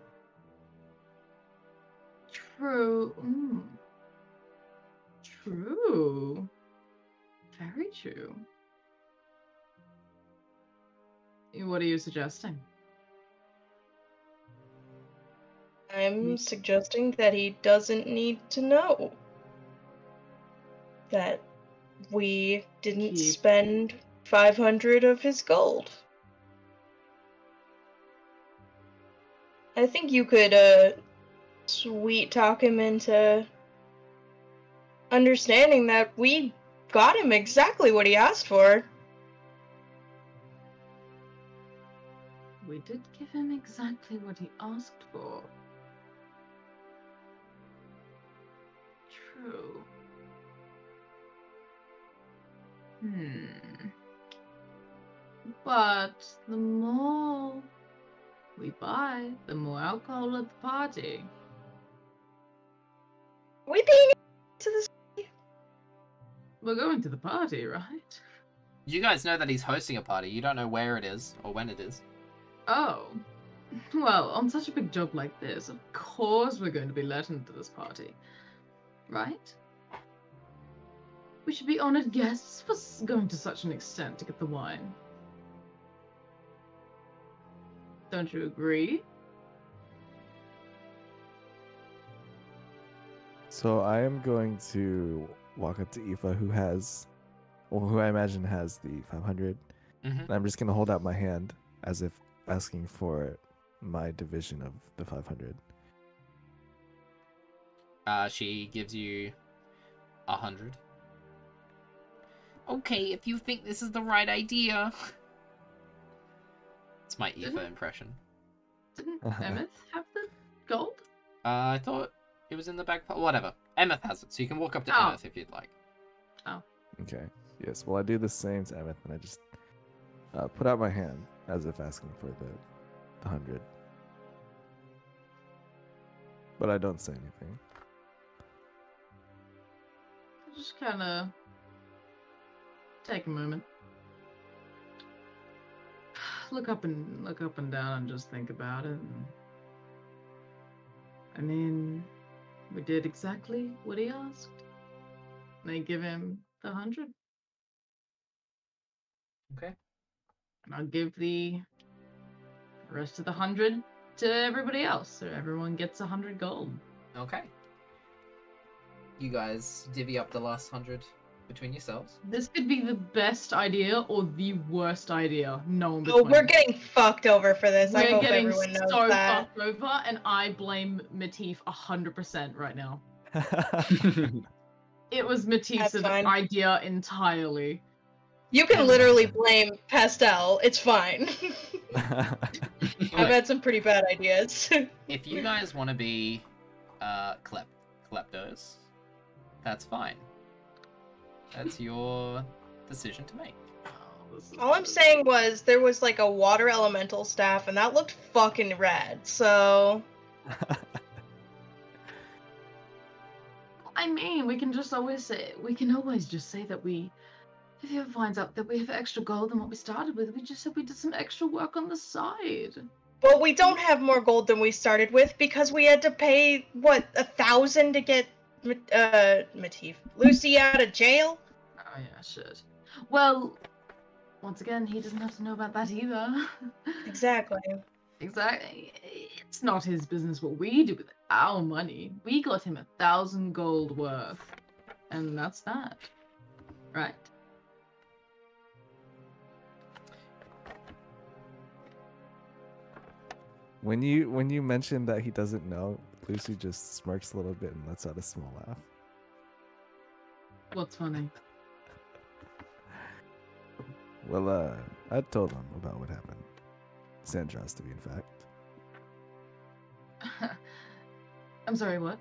True. True. Very true. What are you suggesting? I'm suggesting that he doesn't need to know that we didn't spend 500 of his gold. I think you could, sweet talk him into understanding that we got him exactly what he asked for. We did give him exactly what he asked for. True. But the more we buy, the more alcohol at the party. We being to this. We're going to the party, right? You guys know that he's hosting a party. You don't know where it is or when it is. Oh. Well, on such a big job like this, of course we're going to be let into this party. Right? We should be honored guests for going to such an extent to get the wine. Don't you agree? So I am going to walk up to Eefa, who I imagine has the 500. Mm-hmm. And I'm just gonna hold out my hand as if asking for my division of the 500. She gives you 100. Okay, if you think this is the right idea. It's my Eefa impression. Didn't Emmyth have the gold? I thought it was in the back. Whatever. Emmyth has it, so you can walk up to Emmyth if you'd like. Oh. Okay. Yes. Well, I do the same to Emmyth, and I just put out my hand as if asking for the 100. But I don't say anything. Just kind of take a moment. Look up and down and just think about it. I mean, we did exactly what he asked. They give him the 100. Okay. And I'll give the rest of the 100 to everybody else, so everyone gets 100 gold. Okay. You guys divvy up the last 100 between yourselves. This could be the best idea or the worst idea. No one. Oh, we're getting fucked over for this. I hope getting everyone knows so that. fucked over, and I blame Matif 100% right now. It was Matif's idea entirely. You can literally blame Pastel. It's fine. I've had some pretty bad ideas. If you guys want to be kleptos, that's fine. That's your decision to make. All I'm saying was there was like a water elemental staff, and that looked fucking rad. So. I mean, we can always just say that if he ever finds out that we have extra gold than what we started with, we just said we did some extra work on the side. Well, we don't have more gold than we started with because we had to pay, what, 1,000 to get Matif, Lucy out of jail? Oh yeah, shit. Well, once again, he doesn't have to know about that either. Exactly. Exactly. It's not his business what we do with our money. We got him 1,000 gold worth. And that's that. Right? When you mention that he doesn't know, Lucy just smirks a little bit and lets out a small laugh. What's funny? Well, I told him about what happened. Sandras, to be in fact. I'm sorry, what?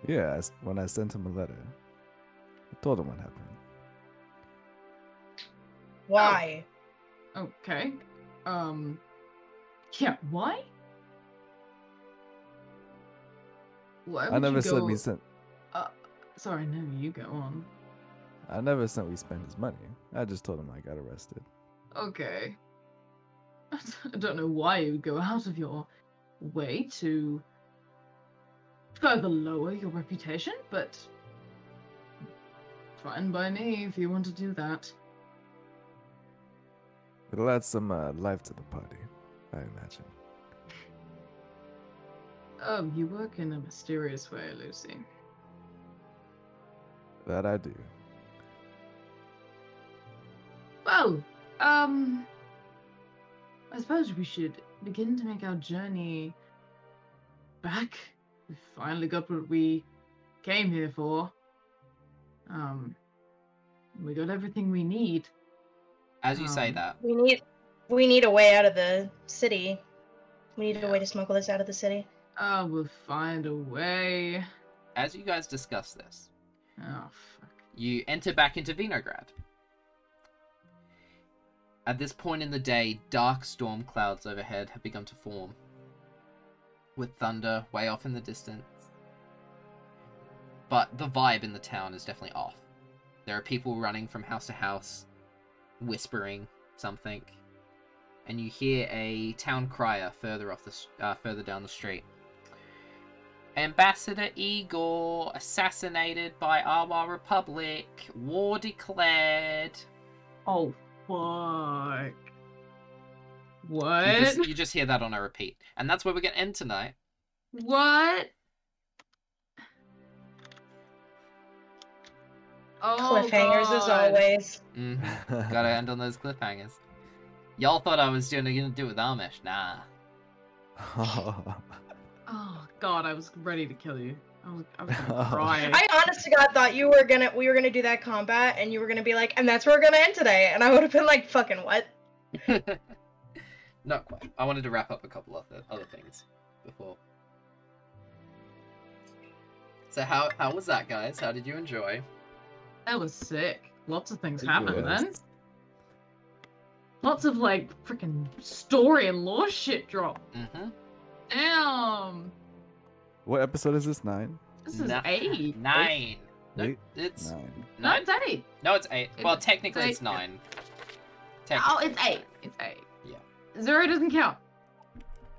Yeah, when I sent him a letter, I told him what happened. Why? Oh, okay. Yeah, why? Why would I never you go... said we sent. Sorry, no, you go on. I never said we spent his money. I just told him I got arrested. Okay. I don't know why you would go out of your way to further lower your reputation, but fine by me if you want to do that. It'll add some life to the party, I imagine. Oh, you work in a mysterious way, Lucy. That I do. Well, I suppose we should begin to make our journey back. We finally got what we came here for. We got everything we need. As you say that, We need a way out of the city. We need a way to smuggle this out of the city. We'll find a way. as you guys discuss this, Oh, fuck. you enter back into Vinograd. At this point in the day, dark storm clouds overhead have begun to form, with thunder way off in the distance. But the vibe in the town is definitely off. There are people running from house to house, whispering something, and you hear a town crier further down the street. Ambassador Igor assassinated by our Republic. War declared. Oh, fuck. What? You just hear that on a repeat, and that's where we're gonna end tonight. What? Oh, Cliffhangers as God. always. Gotta end on those cliffhangers. Y'all thought I was gonna do it with Amish. Nah. Oh God, I was ready to kill you. I was gonna cry. I honest to God thought we were gonna do that combat and you were gonna be like, and that's where we're gonna end today, and I would have been like, fucking what? Not quite. I wanted to wrap up a couple of other things before. So how was that, guys? How did you enjoy? That was sick. Lots of things It happened was. then. Lots of like freaking story and lore shit drop. Mm-hmm. Damn. What episode is this? 9? This is No- 8. 9. No, 8? it's 9. No, it's 8. No, it's 8. Well, It's technically 8. it's 9. Oh, it's 8. It's 8. Yeah. 0 doesn't count.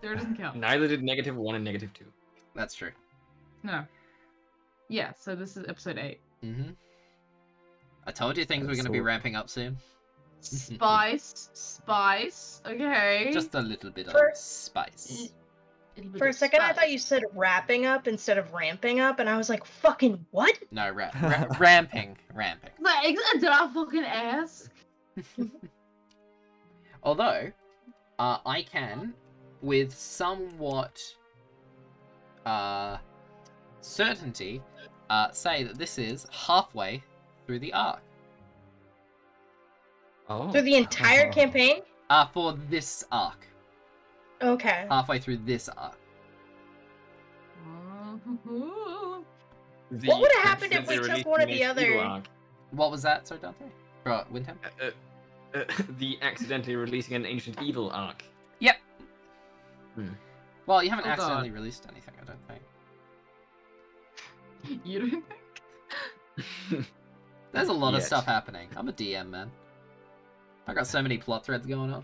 0 doesn't count. Neither did -1 and -2. That's true. No. Yeah, so this is episode 8. Mm-hmm. I told you things were That's going to be so- ramping up soon. Spice. Okay. Just a little bit For- of spice. For a second, I thought you said wrapping up instead of ramping up, and I was like, fucking what? No, ramping. Did I fucking ask? Although, I can, with somewhat certainty, say that this is halfway through the arc. Oh. Through the entire campaign? For this arc. Okay. Halfway through this arc. What would have happened if we took one or the other? What was that, sorry, Dante? For Windham? The accidentally releasing an ancient evil arc. Yep. Hmm. Well, you haven't Oh, God. accidentally released anything, I don't think. You don't think? There's a lot of Yes. stuff happening. I'm a DM, man. I got so many plot threads going on.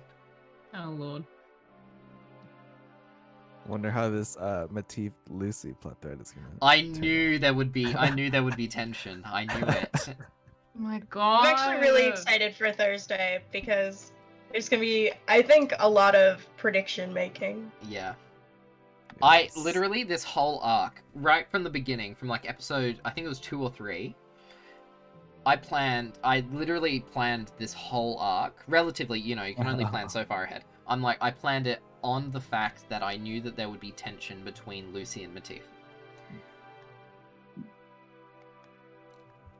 Oh lord. Wonder how this Matif Lucy plot thread is gonna. I turn knew out. there would be tension. I knew it. Oh my god. I'm actually really excited for Thursday because there's gonna be, I think, a lot of prediction making. Yeah. Yes. Literally, this whole arc, right from the beginning, from like episode, I think it was 2 or 3, I literally planned this whole arc, relatively, you know, you can only plan so far ahead. I planned it on the fact that I knew that there would be tension between Lucy and Matif.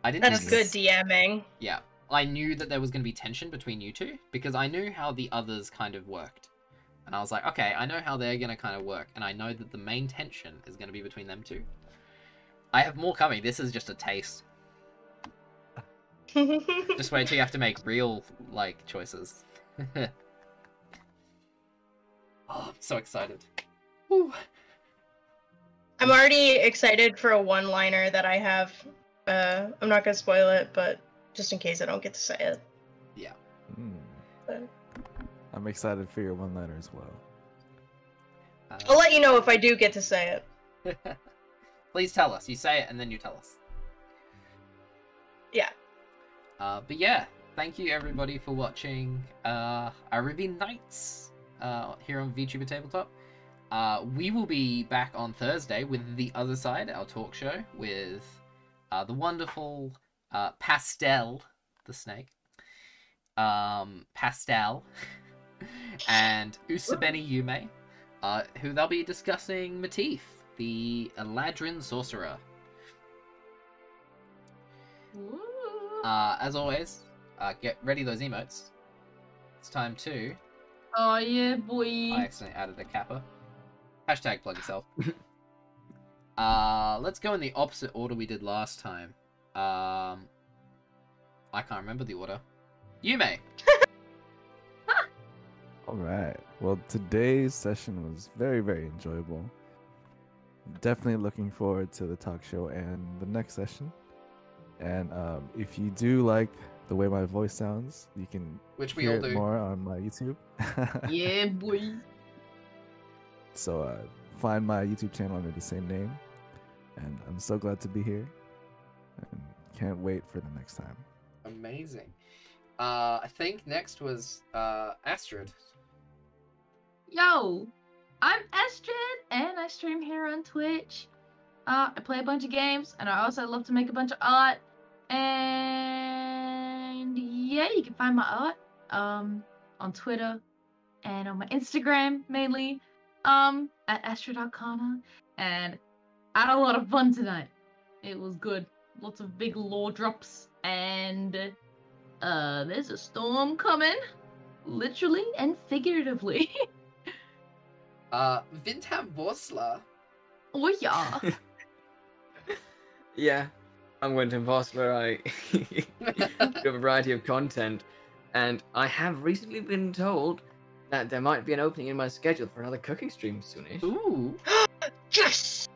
I didn't That's good necess- DMing. Yeah. I knew that there was going to be tension between you two, because I knew how the others kind of worked. And I was like, okay, I know how they're going to kind of work, and I know that the main tension is going to be between them two. I have more coming. This is just a taste. Just wait till you have to make real, like, choices. Oh, I'm so excited. Woo. I'm already excited for a one-liner that I have. I'm not gonna spoil it, but just in case I don't get to say it. Hmm. But I'm excited for your one-liner as well. I'll let you know if I do get to say it. Please tell us. You say it and then you tell us. Yeah. But yeah, thank you everybody for watching Arabian Nights here on VTuber Tabletop. We will be back on Thursday with The Other Side, our talk show, with the wonderful PastelTheSnake, Pastel, and Usubeni Yume, who they'll be discussing Matif, the Eladrin Sorcerer. Ooh. As always, get ready those emotes. It's time to... Oh yeah, boy. I accidentally added a kappa. Hashtag plug yourself. Let's go in the opposite order we did last time. I can't remember the order. Yume! Alright. Well, today's session was very, very enjoyable. Definitely looking forward to the talk show and the next session. And if you do like the way my voice sounds, you can Which we hear all it do. more on my YouTube. Yeah, boy. So find my YouTube channel under the same name. And I'm so glad to be here. And can't wait for the next time. Amazing. I think next was Astrid. Yo, I'm Astrid, and I stream here on Twitch. I play a bunch of games, and I also love to make a bunch of art. And yeah, you can find my art on Twitter and on my Instagram mainly at Astrid Arcana. And I had a lot of fun tonight. It was good. Lots of big lore drops, and there's a storm coming, literally and figuratively. WyndhamVossler. Oh yeah. Yeah, I'm WyndhamVossler. I do a variety of content, and I have recently been told that there might be an opening in my schedule for another cooking stream soonish. Ooh. Yes!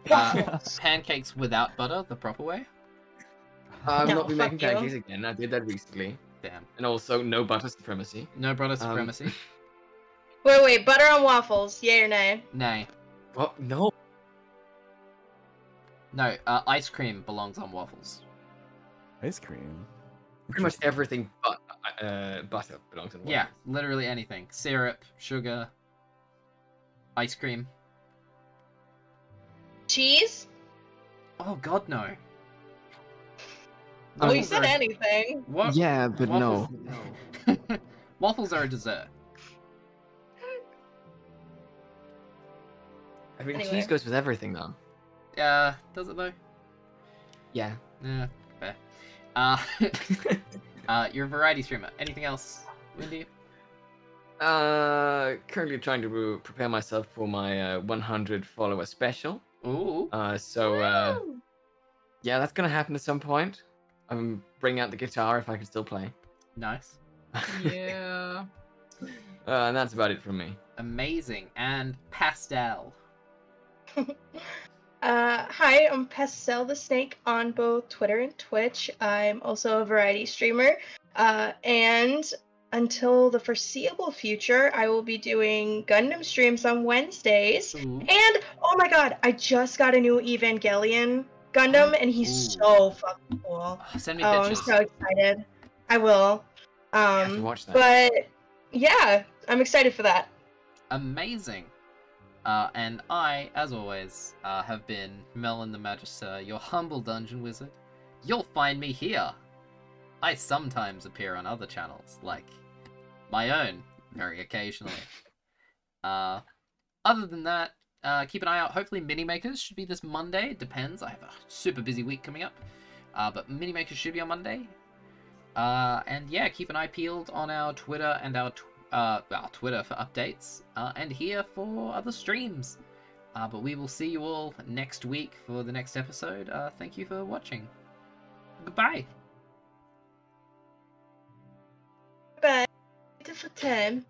Pancakes without butter, the proper way. I've No, not been making fuck you. pancakes again. I did that recently, Damn. and also no butter supremacy. No butter supremacy. Wait, butter on waffles, yay or nay? Nay. What? No. No, ice cream belongs on waffles. Ice cream. Pretty much Interesting. everything but butter belongs in waffles. Yeah, literally anything. Syrup, sugar, ice cream. Cheese? Oh god, no. Oh, you Waffles said are- anything. What? Yeah, but no. Waffles... Waffles are a dessert. I mean, Anyway. cheese goes with everything, though. Does it though? Yeah. Yeah, fair. You're a variety streamer. Anything else, Windy? Currently trying to prepare myself for my 100 follower special. Ooh. Woo! Yeah, that's gonna happen at some point. I'm bringing out the guitar if I can still play. Nice. Yeah. And that's about it from me. Amazing. And Pastel. Hi, I'm PastelTheSnake on both Twitter and Twitch. I'm also a variety streamer. And until the foreseeable future, I will be doing Gundam streams on Wednesdays. Ooh. And, oh my god, I just got a new Evangelion Gundam, and he's Ooh. so fucking cool. Send me Oh, I'm pictures. so excited. I will. I have to watch that. But, yeah, I'm excited for that. Amazing. And I, as always, have been Merlin the Magister, your humble dungeon wizard. You'll find me here. I sometimes appear on other channels, like my own, very occasionally. Other than that, keep an eye out. Hopefully Minimakers should be this Monday. It depends. I have a super busy week coming up. But Minimakers should be on Monday. And yeah, keep an eye peeled on our Twitter and our Twitter for updates, and here for other streams. But we will see you all next week for the next episode. Thank you for watching. Goodbye. Bye. Beautiful time.